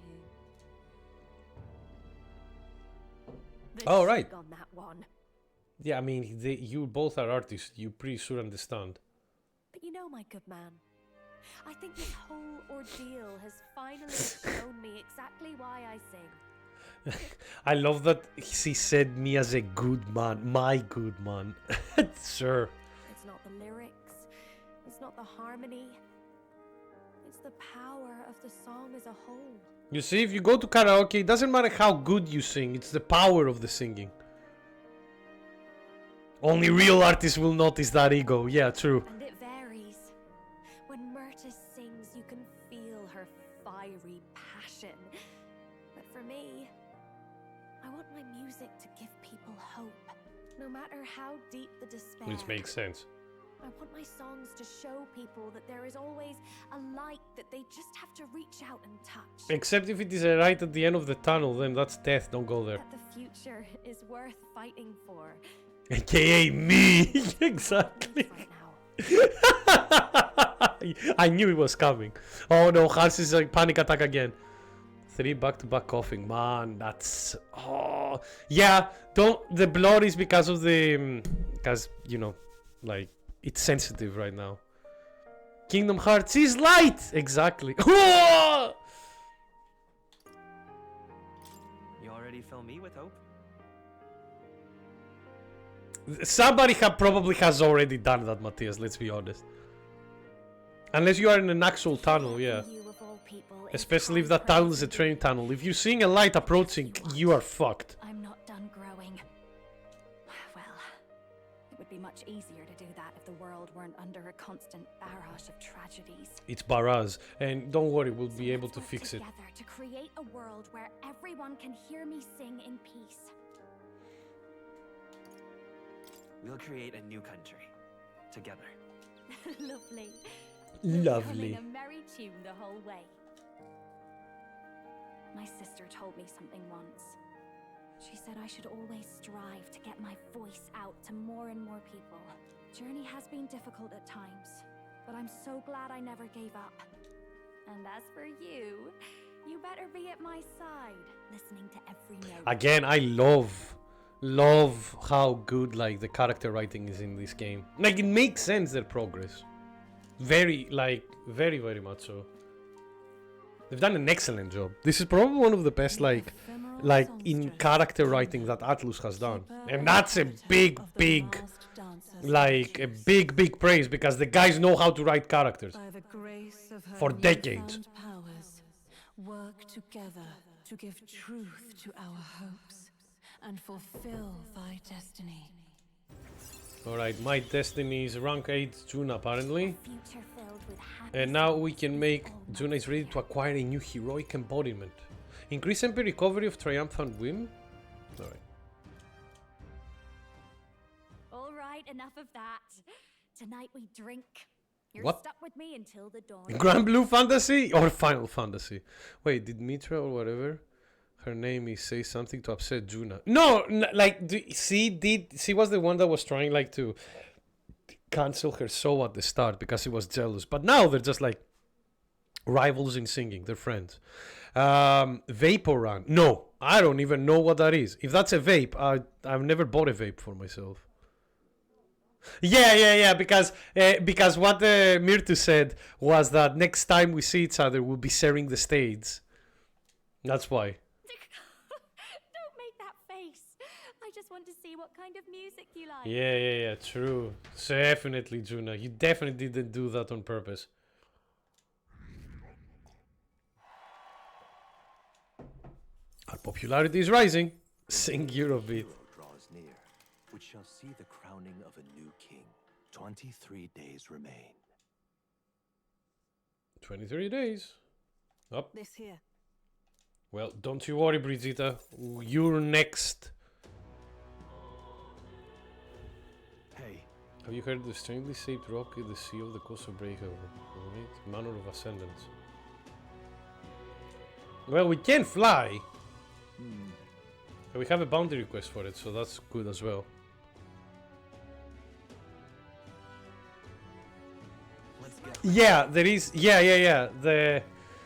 here. Oh, right. On that one. Yeah, I mean, you both are artists. You pretty sure understand. But you know, my good man, I think this whole ordeal has finally shown me exactly why I sing. I love that he said me as a good man, my good man. Sure. It's not the lyrics, it's not the harmony, it's the power of the song as a whole. You see, if you go to karaoke, it doesn't matter how good you sing, it's the power of the singing. Only real artists will notice that ego. Yeah, true. And it varies. When Myrtis sings, you can feel her fiery passion. But for me, I want my music to give people hope, no matter how deep the despair. Which makes sense. I want my songs to show people that there is always a light that they just have to reach out and touch. Except if it is a light at the end of the tunnel, then that's death, don't go there. That the future is worth fighting for. AKA me! Exactly. I knew it was coming. Oh no, Hans is a panic attack again. 3 back-to-back coughing. Man, that's... Oh... Yeah, don't... The blood is because of the... Because, you know, like... It's sensitive right now. Kingdom Hearts is light! Exactly. You already fill me with hope? Somebody probably has already done that, Matthias, let's be honest. Unless you are in an actual tunnel, yeah. Especially if that tunnel is a train tunnel. If you're seeing a light approaching, you are fucked. I'm not done growing. Well, it would be much easier to do that if the world weren't under a constant barrage of tragedies. It's barrage, and don't worry, we'll be able to fix it. Together to create a world where everyone can hear me sing in peace. We'll create a new country. Together. Lovely. Lovely. Humming a merry tune the whole way. My sister told me something once. She said I should always strive to get my voice out to more and more people. Journey has been difficult at times, but I'm so glad I never gave up. And as for you, you better be at my side, listening to every note. Again, I love how good like the character writing is in this game. Like it makes sense their progress. Very very much so. They've done an excellent job. This is probably one of the best like in character writing that Atlus has done. And that's a big praise because the guys know how to write characters for decades. Work together to give truth to our hopes and fulfill thy destiny. Alright, my destiny is rank 8 Juna apparently. And now we can make Juna is ready to acquire a new heroic embodiment. Increase MP recovery of triumphant whim. Alright, enough of that. Tonight we drink. You're What? stuck with me until the dawn. Grand Blue Fantasy or Final Fantasy? Wait, did Mitra or whatever her name is say something to upset Juna? No, she was the one that was trying like to cancel her show at the start because she was jealous. But now they're just like rivals in singing. They're friends. Vapor Run. No, I don't even know what that is. If that's a vape, I've never bought a vape for myself. Yeah. Because what Mirtu said was that next time we see each other, we'll be sharing the stage. That's why. Don't make that face. I just want to see what kind of music you like. Yeah. True. Definitely, Juna. You definitely didn't do that on purpose. Our popularity is rising. Sing Eurobeat. Draws near, which shall see the crowning of a new king. 23 days remain. 23 days. Up. This here. Well, don't you worry, Brigitta. You're next. Hey, Have you heard the strangely shaped rock in the sea of the coastal breakover? Right? Manor of Ascendance. Well, we can fly. And we have a bounty request for it, so that's good as well. Let's get Yeah, there is. Yeah.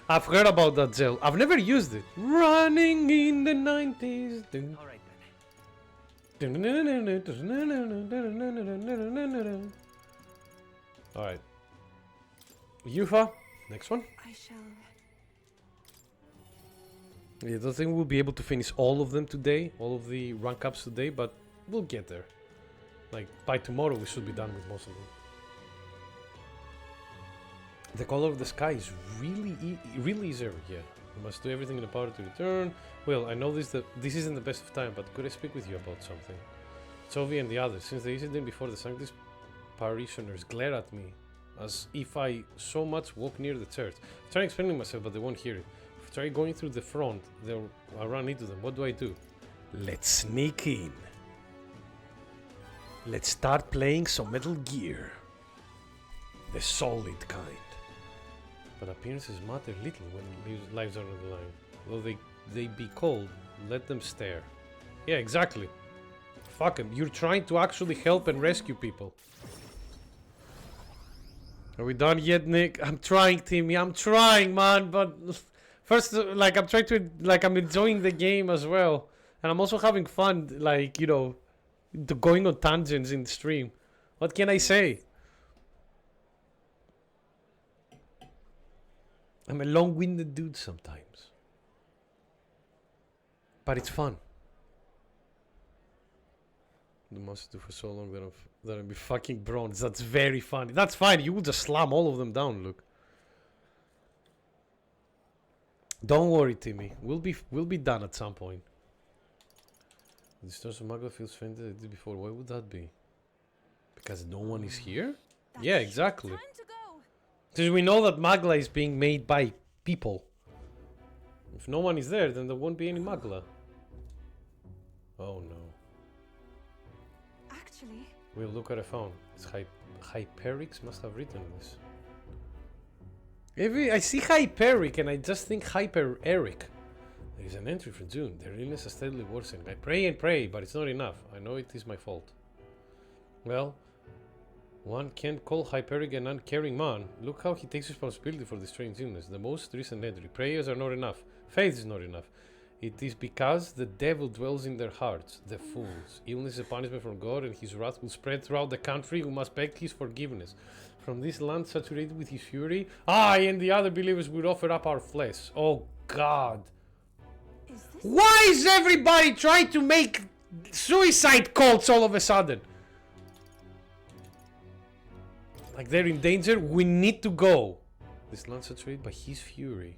I've heard about that gel. I've never used it. Running in the 90s. all right then. Alright. Yufa, next one. I shall. I don't think we'll be able to finish all of them today, all of the rank ups today, but we'll get there. Like, by tomorrow we should be done with most of them. The color of the sky is really easier, yeah. We must do everything in the power to return. Well, I know this isn't the best of time, but could I speak with you about something? Sovi and the others, since the incident before the Sanctus parishioners glare at me as if I so much walk near the church. I try explaining myself, but they won't hear it. If I try going through the front, I'll run into them. What do I do? Let's sneak in. Let's start playing some Metal Gear. The solid kind. But appearances matter little when lives are on the line. Though they be cold, let them stare. Yeah, exactly. Fuck him. You're trying to actually help and rescue people. Are we done yet, Nick? I'm trying, Timmy. I'm trying, man. But first, like, I'm trying to, like, I'm enjoying the game as well. And I'm also having fun, like, you know, going on tangents in the stream. What can I say? I'm a long-winded dude sometimes. But it's fun. The must do for so long that I'll be fucking bronze. That's very funny. That's fine. You will just slam all of them down, look. Don't worry, Timmy. We'll be done at some point. The distortion of Magla feels fainter than it did before. Why would that be? Because no one is here? Yeah, exactly. Time to go. Because we know that Magla is being made by people. If no one is there, then there won't be any Magla. Oh no. Actually, We'll look at a phone. It's Hyperix must have written this. I see Hyperic and I just think Hyper Eric. There is an entry for June. Their illness has steadily worsened. I pray and pray, but it's not enough. I know it is my fault. Well, one can't call Hyperic an uncaring man. Look how he takes responsibility for the strange illness. The most recent entry. Prayers are not enough. Faith is not enough. It is because the devil dwells in their hearts, the fools. Illness is a punishment from God, and his wrath will spread throughout the country. We must beg his forgiveness. From this land saturated with his fury, I and the other believers will offer up our flesh. Oh God. is this? Why is everybody trying to make suicide cults all of a sudden? Like they're in danger, we need to go. This land saturated by his fury.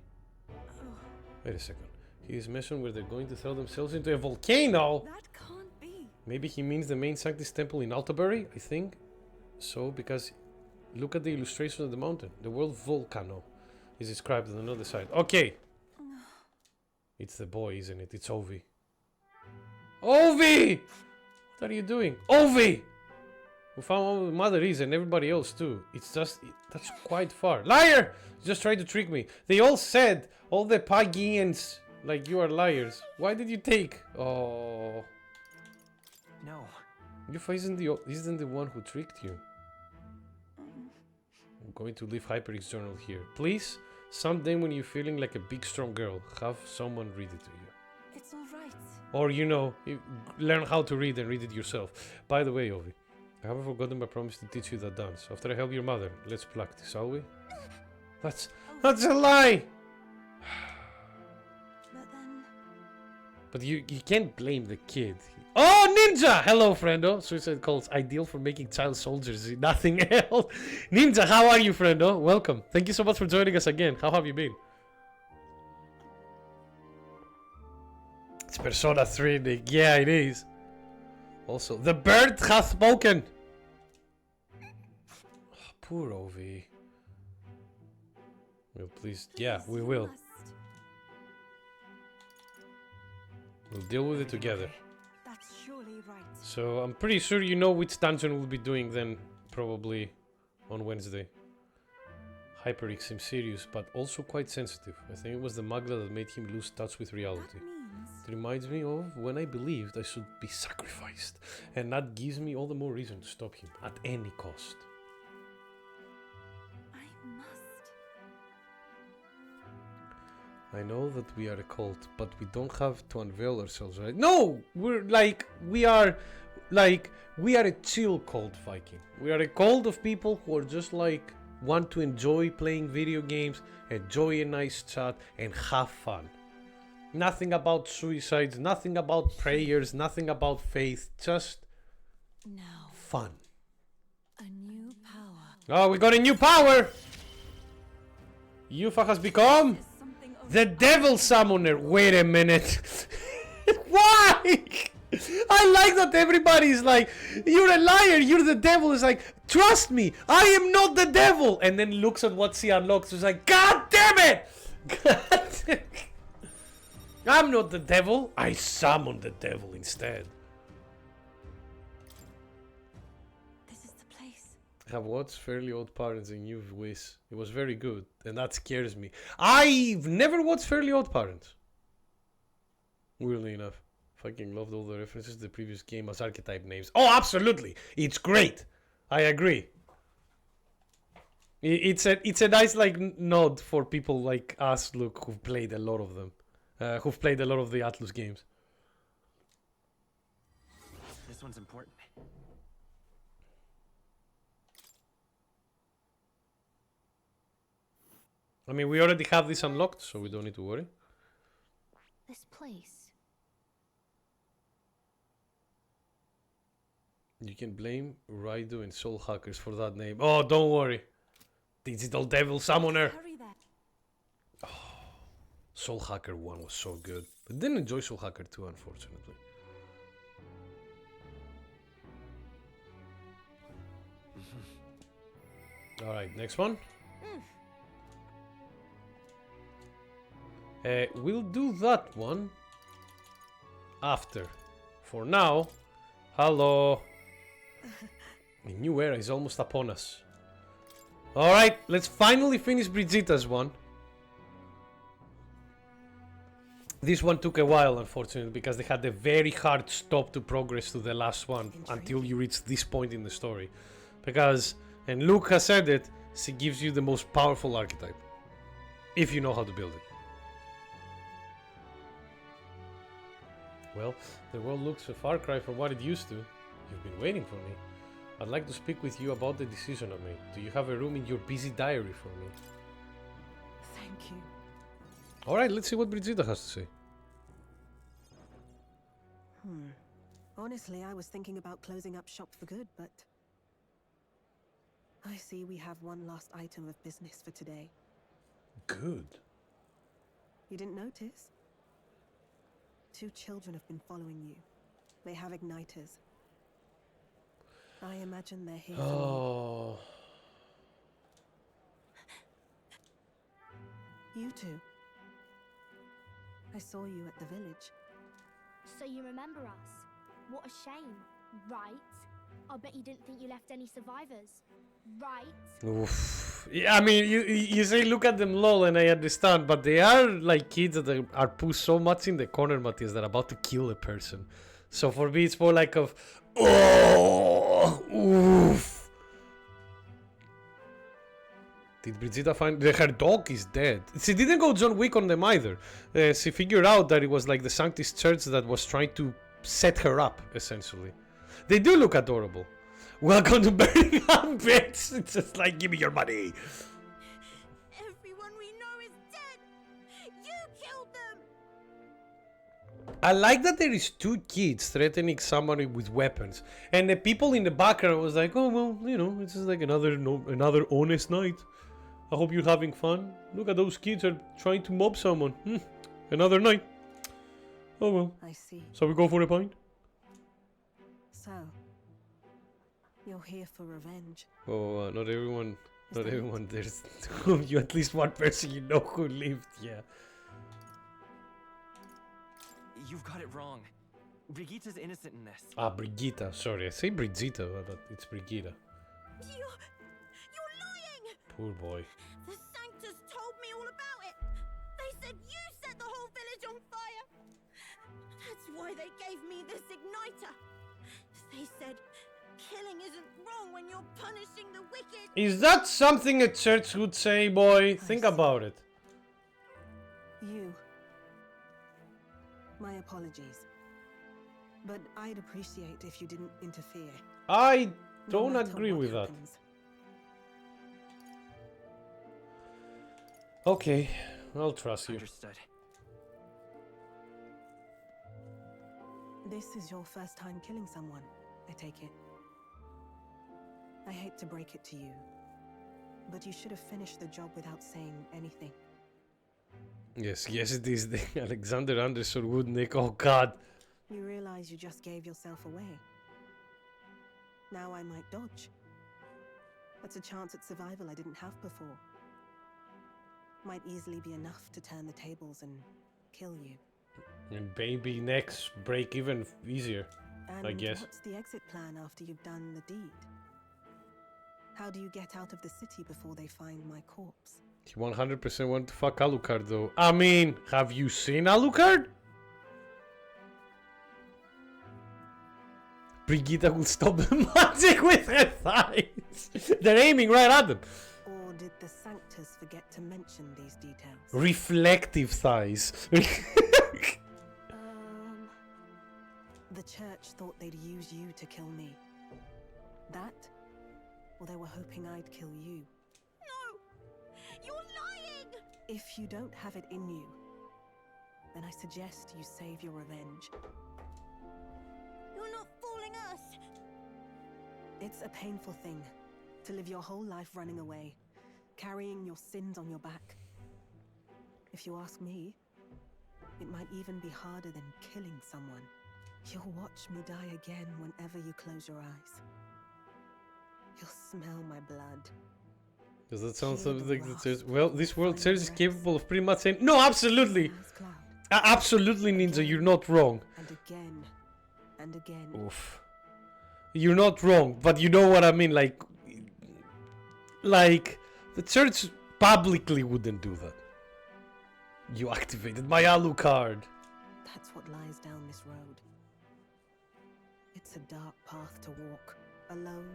Wait a second. He is mentioned where they're going to throw themselves into a volcano. That can't be. Maybe he means the main Sanctus temple in Altabury, I think. So, because look at the illustration of the mountain. The word volcano is described on another side. Okay. It's the boy, isn't it? It's Ovi. Ovi! What are you doing? Ovi! We found where mother is and everybody else too. It's just, that's quite far. Liar! Just tried to trick me. They all said, all the Pagians, like you are liars. Why did you take? Oh. No. Yufa isn't the one who tricked you. I'm going to leave Hyperix journal here. Please, someday when you're feeling like a big strong girl, have someone read it to you. It's all right. Or, you know, learn how to read and read it yourself. By the way, Ovi, I haven't forgotten my promise to teach you that dance. After I help your mother, let's practice, shall we? That's a lie! But then, But you can't blame the kid. Oh, Ninja! Hello, friendo. Suicide cults, ideal for making child soldiers, nothing else. Ninja, how are you, friendo? Welcome. Thank you so much for joining us again. How have you been? It's Persona 3, Nick. Yeah, it is. Also, the bird hath spoken! Oh, poor Ovi. Well, please. Yeah, we you will. must. We'll deal with it together. That's sure. surely right. So I'm pretty sure you know which dungeon we'll be doing then, probably on Wednesday. Hyperix seems serious, but also quite sensitive. I think it was the Magda that made him lose touch with reality. It reminds me of when I believed I should be sacrificed, and that gives me all the more reason to stop him at any cost. I must. I know that we are a cult, but we don't have to unveil ourselves, right? No! We are a chill cult, Viking. We are a cult of people who are just like, want to enjoy playing video games, enjoy a nice chat, and have fun. Nothing about suicides, nothing about prayers, nothing about faith, just Now, fun. a new power. Oh, we got a new power! Yufa has become There's something the Devil Summoner. Wait a minute. Why? I like that everybody's like, you're a liar, you're the devil. It's like, trust me, I am not the devil. And then looks at what she unlocks. It's like, God damn it! I'm not the devil. I summoned the devil instead. This is the place. I have watched Fairly Odd Parents and New Wish. It was very good, and that scares me. I've never watched Fairly Odd Parents. Weirdly enough. Fucking loved all the references to the previous game as archetype names. Oh, absolutely! It's great! I agree. It's a nice like nod for people like us, look, who've played a lot of them. Who've played a lot of the Atlus games. This one's important. I mean, we already have this unlocked, so we don't need to worry. This place. You can blame Raido and Soul Hackers for that name. Oh, don't worry. Digital Devil Summoner. Hurry there. Soul Hacker 1 was so good. I didn't enjoy Soul Hacker 2, unfortunately. Alright, next one. We'll do that one after. For now, hello. A new era is almost upon us. Alright, let's finally finish Brigitta's one. This one took a while, unfortunately, because they had a very hard stop to progress to the last one until you reach this point in the story. Because, and Luke has said it, she gives you the most powerful archetype. If you know how to build it. Well, the world looks a far cry from what it used to. You've been waiting for me. I'd like to speak with you about the decision I made. Do you have a room in your busy diary for me? Thank you. Alright, let's see what Brigitta has to say. Honestly, I was thinking about closing up shop for good, but I see we have one last item of business for today. Good. You didn't notice? 2 children have been following you. They have igniters. I imagine they're here for me. Oh. You two. I saw you at the village. So you remember us? What a shame, right? I bet you didn't think you left any survivors, right? Oof. Yeah, I mean, you say look at them lol, and I understand, but they are like kids that are pushed so much in the corner, Matthias, that are about to kill a person. So for me, it's more like of, oh, oof. Did Brigitta find her dog is dead? She didn't go John Wick on them either. She figured out that it was like the Sanctus Church that was trying to set her up, essentially. They do look adorable. Welcome to Birmingham, bitch! It's just like, give me your money. Everyone we know is dead! You killed them! I like that there is 2 kids threatening somebody with weapons, and the people in the background was like, oh well, you know, it's just like another honest night. I hope you're having fun. Look at those kids are trying to mob someone. Another night. Oh well. I see. So we go for a pint? So, you're here for revenge. Oh, not everyone. Is Not that it? everyone. There's you at least one person you know who lived. Yeah. You've got it wrong. Brigitta's innocent in this. Ah, Brigitta. Sorry, I say Brigitta, but it's Brigitta. You're lying! Poor boy. The Sanctus told me all about it. They said you set the whole village on fire. That's why they gave me this igniter. They said killing isn't wrong when you're punishing the wicked. Is that something a church would say, boy? Think about it. You. My apologies. But I'd appreciate if you didn't interfere. I No don't matter agree what with that. happens. Okay, I'll trust you. Understood. This is your first time killing someone, I take it. I hate to break it to you, but you should have finished the job without saying anything. Yes, it is the Alexander Anderson Wood, Nick. Oh god. You realize you just gave yourself away. Now I might dodge. That's a chance at survival I didn't have before. Might easily be enough to turn the tables and kill you. And baby necks break even easier, And I guess. what's the exit plan after you've done the deed? How do you get out of the city before they find my corpse? He 100% want to fuck Alucard though. I mean, have you seen Alucard? Brigitta will stop the magic with her thighs. They're aiming right at them. Or did the Sanctus forget to mention these details? Reflective thighs. The church thought they'd use you to kill me. That? Or they were hoping I'd kill you. No! You're lying! If you don't have it in you, then I suggest you save your revenge. You're not fooling us! It's a painful thing to live your whole life running away, carrying your sins on your back. If you ask me, it might even be harder than killing someone. You'll watch me die again whenever you close your eyes. You'll smell my blood. Does that sound Hear the something like the wrath church? Well, this of world final church is breaths. capable of pretty much saying, no, absolutely. Last cloud. Absolutely, Ninja, you're not wrong. And again. And again. Oof. You're not wrong, but you know what I mean, like the church publicly wouldn't do that. You activated my Alucard. That's what lies down this road. It's a dark path to walk, alone,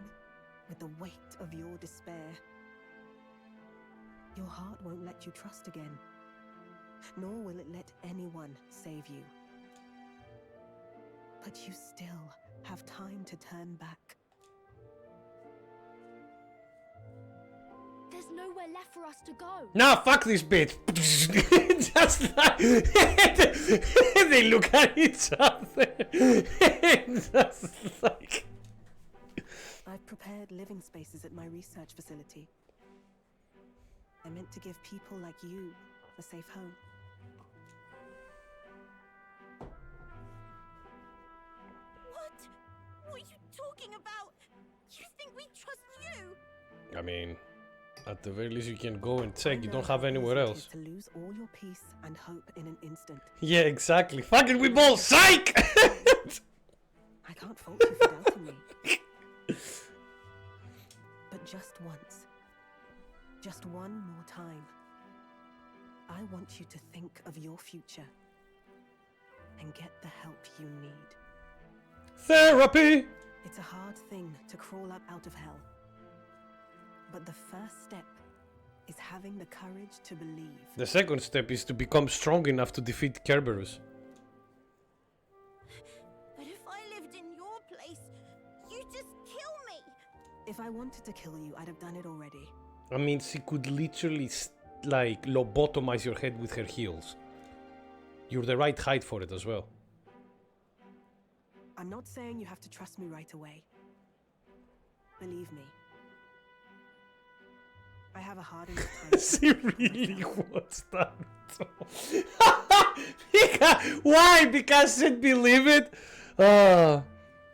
with the weight of your despair. Your heart won't let you trust again, nor will it let anyone save you. But you still have time to turn back. There's nowhere left for us to go. Nah, fuck this bitch. Just like they look at each other. Just like I've prepared living spaces at my research facility. I meant to give people like you a safe home. What are you talking about? You think we trust you? I mean, at the very least you can go and check. I You know don't have how anywhere easy it else. is to lose all your peace and hope in an instant. Yeah, exactly. Fucking we both psych. I can't fault you for doubting me. But just once, just one more time, I want you to think of your future and get the help you need. Therapy. It's a hard thing to crawl up out of hell. But the first step is having the courage to believe. The second step is to become strong enough to defeat Kerberos. But if I lived in your place, you'd just kill me! If I wanted to kill you, I'd have done it already. I mean, she could literally like lobotomize your head with her heels. You're the right height for it as well. I'm not saying you have to trust me right away. Believe me. I have a hard enough time. She really wants that. Why? Because she'd believe it?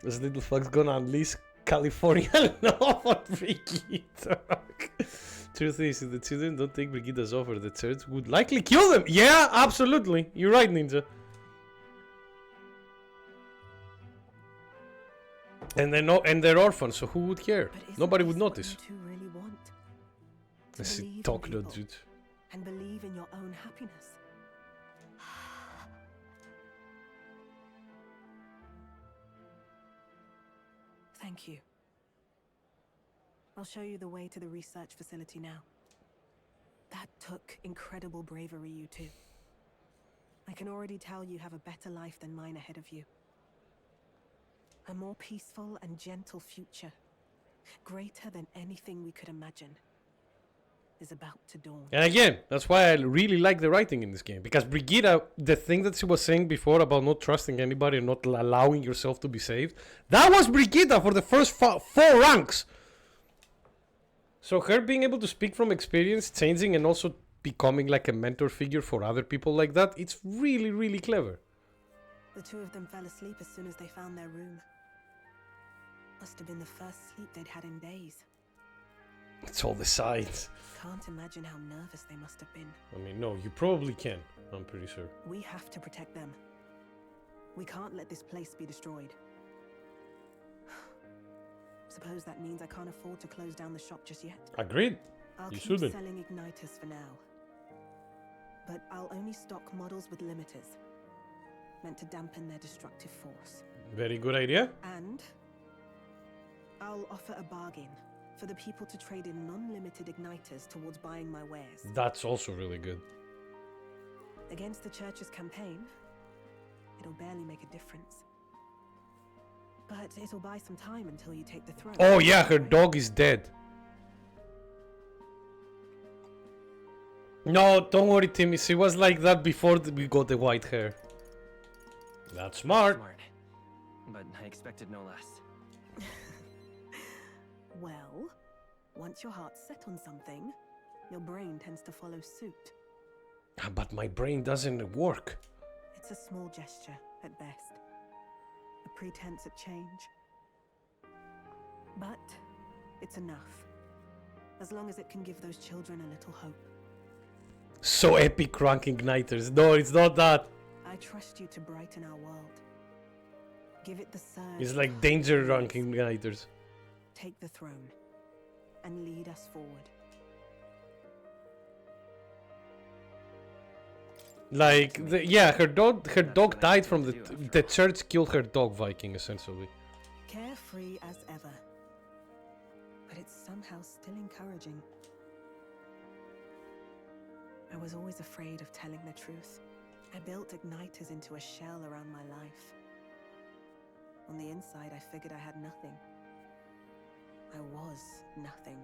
This little fuck's gonna unleash California law on Brigitte. Truth is, if the children don't take Brigitte's offer, the church would likely kill them. Yeah, absolutely. You're right, Ninja. And they're orphans, so who would care? But isn't Nobody this would what notice. you two really want? To Let's believe in talk, no, people dude. and believe in your own happiness. Thank you. I'll show you the way to the research facility now. That took incredible bravery, you two. I can already tell you have a better life than mine ahead of you. A more peaceful and gentle future, greater than anything we could imagine, is about to dawn. And again, that's why I really like the writing in this game. Because Brigitte, the thing that she was saying before about not trusting anybody and not allowing yourself to be saved, that was Brigitte for the first 4 ranks. So her being able to speak from experience, changing and also becoming like a mentor figure for other people like that, it's really, really clever. The two of them fell asleep as soon as they found their room. Must have been the first sleep they'd had in days. It's all the signs. Can't imagine how nervous they must have been. I mean, no, you probably can. I'm pretty sure. We have to protect them. We can't let this place be destroyed. Suppose that means I can't afford to close down the shop just yet. Agreed. I'll You keep shouldn't. selling igniters for now. But I'll only stock models with limiters, meant to dampen their destructive force. Very good idea. And I'll offer a bargain for the people to trade in non-limited igniters towards buying my wares. That's also really good. Against the church's campaign, it'll barely make a difference. But it'll buy some time until you take the throne. Oh yeah, her dog is dead. No, don't worry, Timmy. She was like that before we got the white hair. That's smart. But I expected no less. Well, once your heart's set on something, your brain tends to follow suit. But my brain doesn't work. It's a small gesture, at best. A pretense at change. But it's enough. As long as it can give those children a little hope. So epic rank igniters. No, it's not that. I trust you to brighten our world. Give it the surge. It's like danger rank igniters. Take the throne and lead us forward. Like, yeah, her dog died from the church killed her dog, Viking, essentially. Carefree as ever. But it's somehow still encouraging. I was always afraid of telling the truth. I built igniters into a shell around my life. On the inside, I figured I had nothing. I was nothing.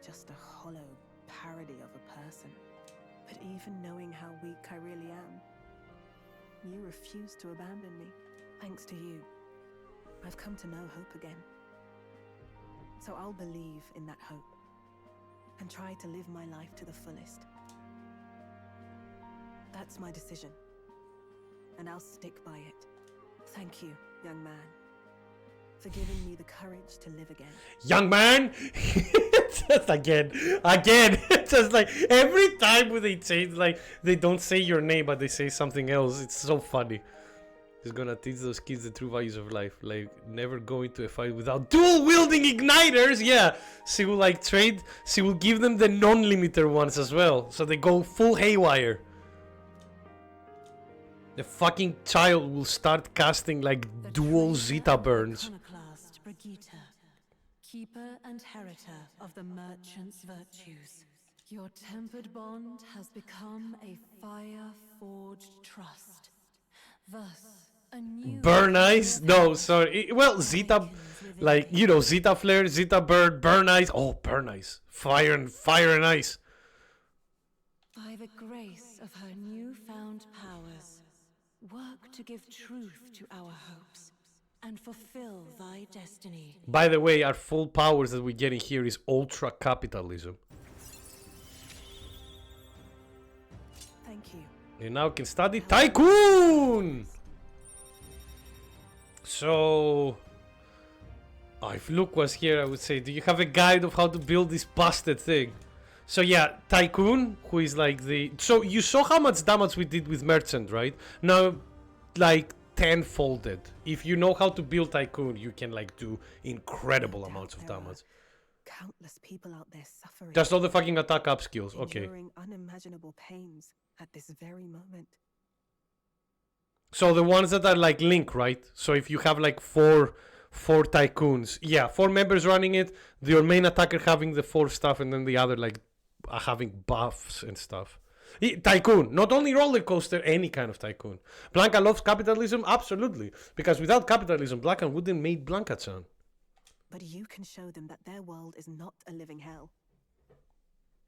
Just a hollow parody of a person. But even knowing how weak I really am, you refused to abandon me. Thanks to you, I've come to know hope again. So I'll believe in that hope and try to live my life to the fullest. That's my decision, and I'll stick by it. Thank you, young man, for giving me the courage to live again. Young man! Just again. Just like every time when they change, like they don't say your name but they say something else. It's so funny. He's gonna teach those kids the true values of life. Like never go into a fight without dual wielding igniters. Yeah. She will like trade. She will give them the non-limiter ones as well. So they go full haywire. The fucking child will start casting like dual Zeta burns. Iconoclast Brigitte, keeper and heritor of the merchant's virtues. Your tempered bond has become a fire-forged trust. Thus, a new... Burn Eyes? No, sorry. Well, Zeta, like, you know, Zeta Flare, Zeta Bird, Burn Eyes. Oh, Burn Eyes. Fire and ice. By the grace of her newfound powers, work to give truth to our hopes and fulfill thy destiny. By the way, our full powers that we're getting here is ultra capitalism. Thank you. You now can study Tycoon! So... if Luke was here, I would say, do you have a guide of how to build this busted thing? So yeah, Tycoon, who is like the... So you saw how much damage we did with Merchant, right? Now, like, tenfolded. If you know how to build Tycoon, you can like do incredible amounts of damage. Countless people out there suffering. Just all the fucking attack up skills. Okay. Enduring unimaginable pains at this very moment. So the ones that are like Link, right? So if you have like four Tycoons, yeah, 4 members running it, your main attacker having the 4 stuff, and then the other like having buffs and stuff. Tycoon, not only roller coaster, any kind of Tycoon. Blanca loves capitalism, absolutely, because without capitalism, Blanca wouldn't make Blanca-chan. But you can show them that their world is not a living hell.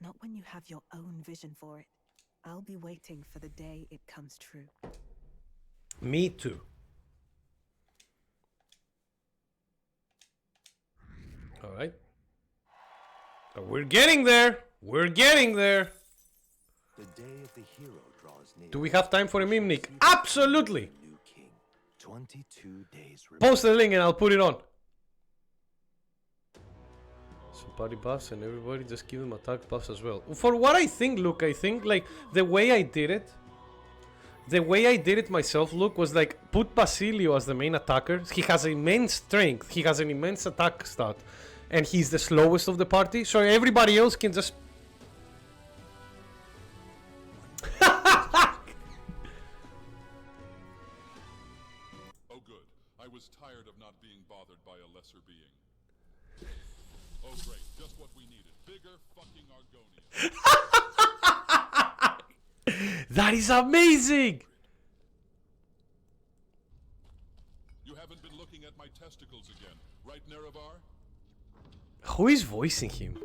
Not when you have your own vision for it. I'll be waiting for the day it comes true. Me too. All right. But we're getting there. We're getting there. The day of the hero draws near. Do we have time for a meme, Nick? Absolutely. 22 days. Post the link and I'll put it on. Somebody buffs and everybody just give them attack buffs as well. For what I think, look, I think like the way I did it myself, look, was like put Basilio as the main attacker. He has immense strength. He has an immense attack stat. And he's the slowest of the party. So everybody else can just... Oh good. I was tired of not being bothered by a lesser being. Oh great, just what we needed. Bigger fucking Argonians. That is amazing! You haven't been looking at my testicles again, right, Nerevar? Who is voicing him?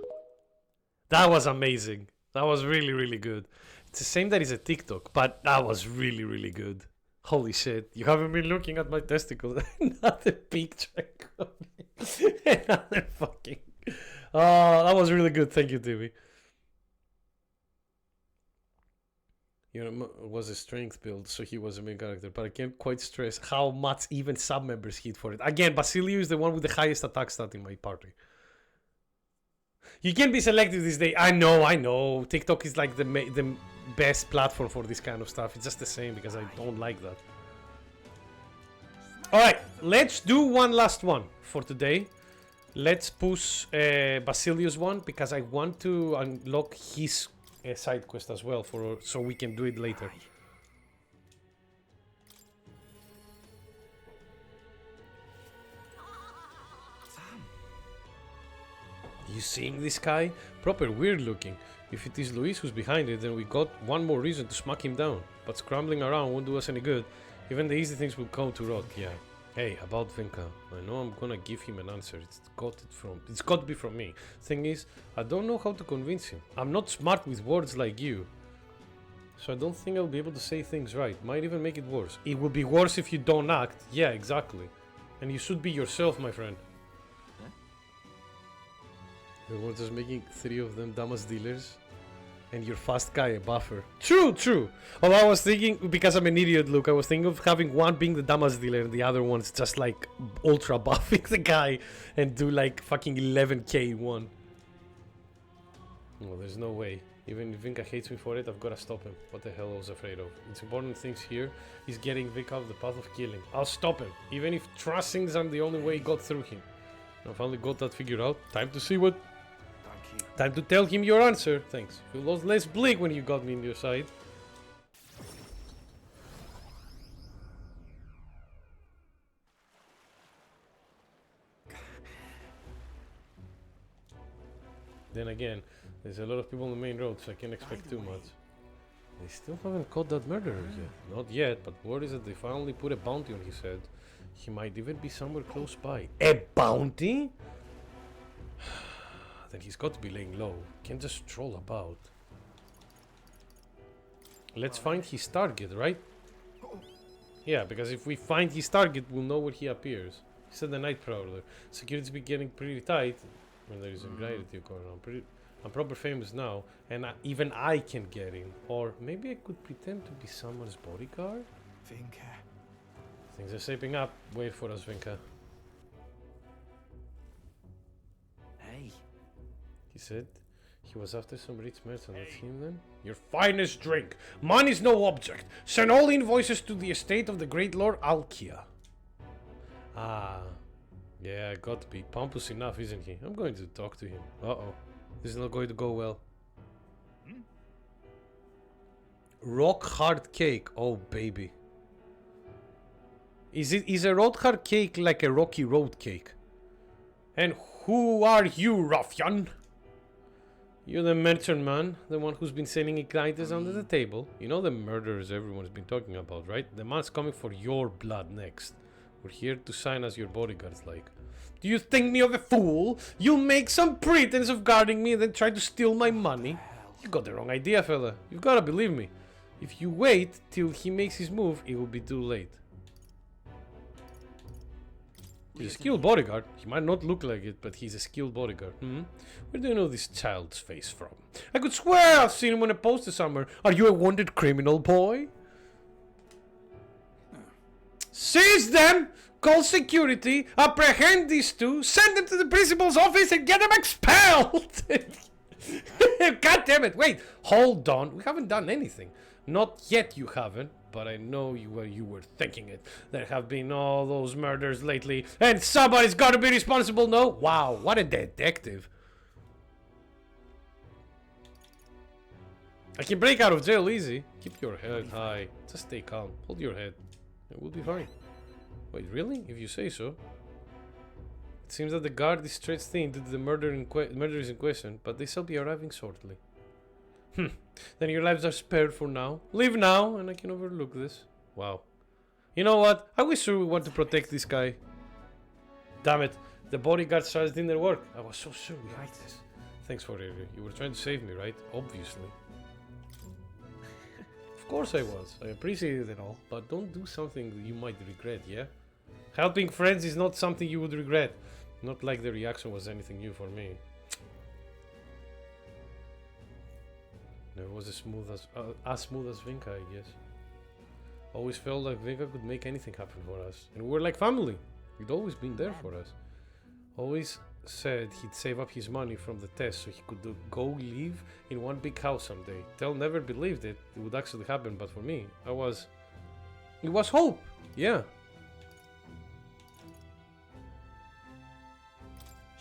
That was amazing. That was really, really good. It's the same that is a TikTok, but that was really, really good. Holy shit. You haven't been looking at my testicles. Another picture. Another fucking... Oh, that was really good. Thank you, TV. You know, was a strength build, so he was a main character. But I can't quite stress how much even sub-members hit for it. Again, Basilio is the one with the highest attack stat in my party. You can be selective this day. I know. TikTok is like the best platform for this kind of stuff. It's just the same because I don't like that. Alright, let's do one last one for today. Let's push Basilio's one because I want to unlock his side quest as well so we can do it later. You seeing this guy? Proper weird looking. If it is Luis who's behind it, then we got one more reason to smack him down. But scrambling around won't do us any good. Even the easy things will come to rot, yeah. Hey, about Vinka. I know I'm gonna give him an answer. It's got to be from me. Thing is, I don't know how to convince him. I'm not smart with words like you. So I don't think I'll be able to say things right. Might even make it worse. It will be worse if you don't act. Yeah, exactly. And you should be yourself, my friend. We're just making 3 of them Damas dealers and your fast guy a buffer. True. Although I was thinking, because I'm an idiot, look, I was thinking of having one being the Damas dealer and the other one's just like ultra buffing the guy and do like fucking 11k in one. No, there's no way. Even if Vinka hates me for it, I've got to stop him. What the hell I was afraid of. It's important things here is getting Vinka off the path of killing. I'll stop him, even if trust things are the only way he got through him. I finally got that figured out. Time to see what... Time to tell him your answer. Thanks. You lost less bleak when you got me in your side. Then again, there's a lot of people on the main road, so I can't expect too much. They still haven't caught that murderer yet. Not yet, but word is that they finally put a bounty on his head. He might even be somewhere close by. A bounty? Then he's got to be laying low. Can't just stroll about. Let's find his target, right? Yeah, because if we find his target, we'll know where he appears. He said the Night Prowler. Security's been getting pretty tight when there is anxiety going on. I'm proper famous now, and even I can get in. Or maybe I could pretend to be someone's bodyguard? Vinka. Things are shaping up. Wait for us, Vinka. Hey. He said He was after some rich merchant. That's him then? Your finest drink. Money's no object. Send all invoices to the estate of the great lord Alkia. Ah. Yeah, got to be pompous enough, isn't he? I'm going to talk to him. Uh-oh. This is not going to go well. Rock hard cake. Oh, baby. Is a rock hard cake like a rocky road cake? And who are you, ruffian? You're the merchant man, the one who's been selling igniters under the table. You know the murderers everyone's been talking about, right? The man's coming for your blood next. We're here to sign as your bodyguards, like. Do you think me of a fool? You make some pretense of guarding me and then try to steal my money? You got the wrong idea, fella. You've gotta believe me. If you wait till he makes his move, it will be too late. He's a skilled bodyguard. He might not look like it, but he's a skilled bodyguard. Where do you know this child's face from? I could swear I've seen him on a poster somewhere. Are you a wanted criminal, boy? Seize them! Call security, apprehend these two, send them to the principal's office and get them expelled! God damn it, wait, hold on, we haven't done anything. Not yet you haven't, but I know you were thinking it. There have been all those murders lately, and somebody's gotta be responsible, no? Wow, what a detective. I can break out of jail easy. Keep your head high, just stay calm, hold your head, it will be fine. Wait, really? If you say so. It seems that the guard is stretched thin due to the murderers in question, but they shall be arriving shortly. Then your lives are spared for now. Leave now, and I can overlook this. Wow. You know what? I was sure we want to protect this guy. Damn it. The bodyguard charge didn't work. I was so sure we had this. Thanks for it. You were trying to save me, right? Obviously. Of course I was. I appreciate it and all, but don't do something that you might regret, yeah? Helping friends is not something you would regret. Not like the reaction was anything new for me. Never was as smooth as Vinka, I guess. Always felt like Vinka could make anything happen for us. And we were like family. He'd always been there for us. Always said he'd save up his money from the test so he could go live in one big house someday. Tell never believed it would actually happen, but for me, it was hope. Yeah.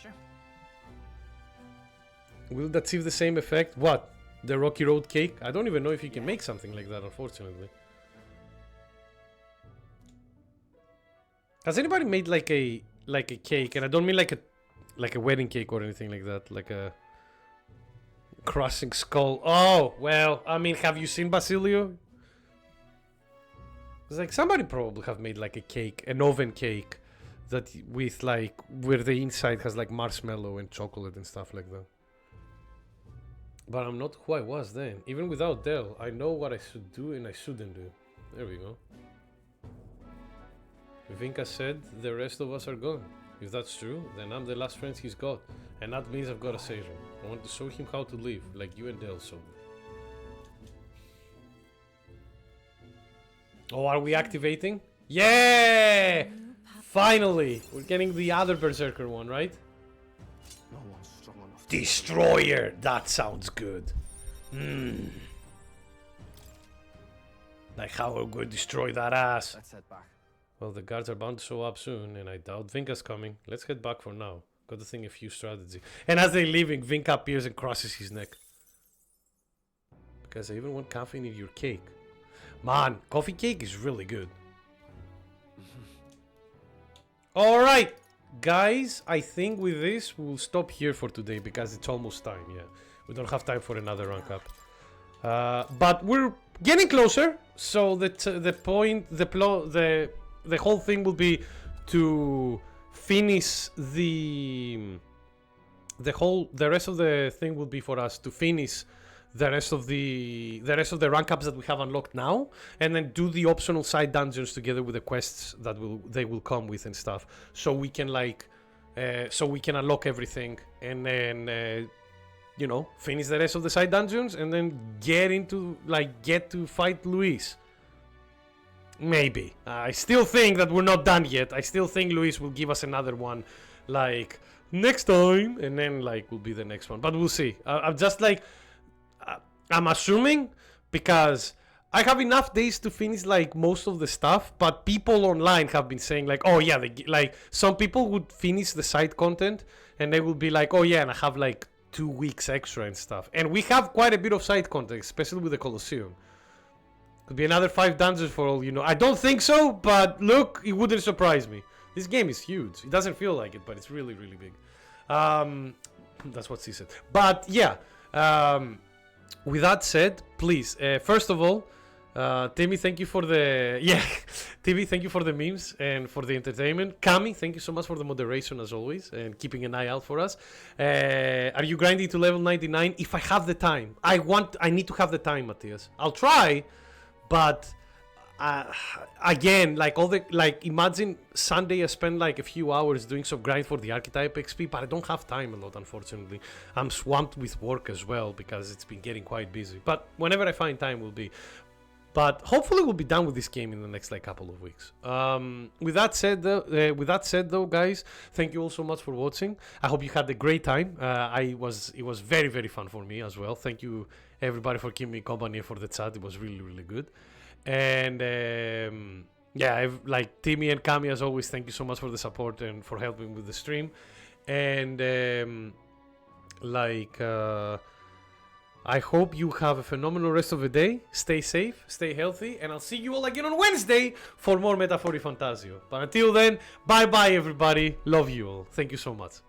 Sure. Will that achieve the same effect? What? The Rocky Road cake? I don't even know if you can make something like that, unfortunately. Has anybody made like a cake? And I don't mean like a wedding cake or anything like that, like a crushing skull. Oh, well, I mean, have you seen Basilio? It's like somebody probably have made like a cake, an oven cake, that with like where the inside has like marshmallow and chocolate and stuff like that. But I'm not who I was then. Even without Dell, I know what I should do and I shouldn't do. There we go. Vinka said the rest of us are gone. If that's true, then I'm the last friend he's got. And that means I've got to save him. I want to show him how to live, like you and Dell showed. Oh, are we activating? Yeah! Finally! We're getting the other Berserker one, right? No one's strong enough. Destroyer! That sounds good. Like how we're going to destroy that ass. Let's head back. Well, the guards are bound to show up soon, and I doubt Vinka's coming. Let's head back for now. Got to think a few strategy. And as they're leaving, Vinka appears and crosses his neck. Because I even want caffeine in your cake. Man, coffee cake is really good. Alright, guys, I think with this, we'll stop here for today because it's almost time, yeah. We don't have time for another rank up. But we're getting closer, so the whole thing will be to finish the rest of the thing will be for us to finish the rest of the rank ups that we have unlocked now, and then do the optional side dungeons together with the quests that they will come with and stuff, so we can unlock everything and then you know, finish the rest of the side dungeons and then get to fight Luis. Maybe. I still think that we're not done yet. I still think Luis will give us another one, like next time, and then like will be the next one. But we'll see. I'm just like, I'm assuming because I have enough days to finish like most of the stuff, but people online have been saying like, oh yeah, like some people would finish the side content and they will be like, oh yeah, and I have like 2 weeks extra and stuff. And we have quite a bit of side content, especially with the Colosseum. Could be another 5 dungeons for all you know. I don't think so, but look, it wouldn't surprise me. This game is huge. It doesn't feel like it, but it's really, really big. That's what she said. But yeah, with that said, please, first of all, Timmy, thank you for the Timmy, thank you for the memes and for the entertainment. Kami, thank you so much for the moderation as always and keeping an eye out for us. Are you grinding to level 99? If I have the time, I need to have the time, Matthias. I'll try, but again, imagine Sunday I spend like a few hours doing some grind for the archetype XP, but I don't have time a lot, unfortunately. I'm swamped with work as well because it's been getting quite busy. But whenever I find time, will be. But hopefully we'll be done with this game in the next like couple of weeks. With that said, though, guys, thank you all so much for watching. I hope you had a great time. It was very, very fun for me as well. Thank you everybody for keeping me company for the chat. It was really, really good. And like Timmy and Kami, as always, thank you so much for the support and for helping with the stream. And I hope you have a phenomenal rest of the day. Stay safe, stay healthy, and I'll see you all again on Wednesday for more Meta for ReFantazio. But until then, bye bye everybody. Love you all. Thank you so much.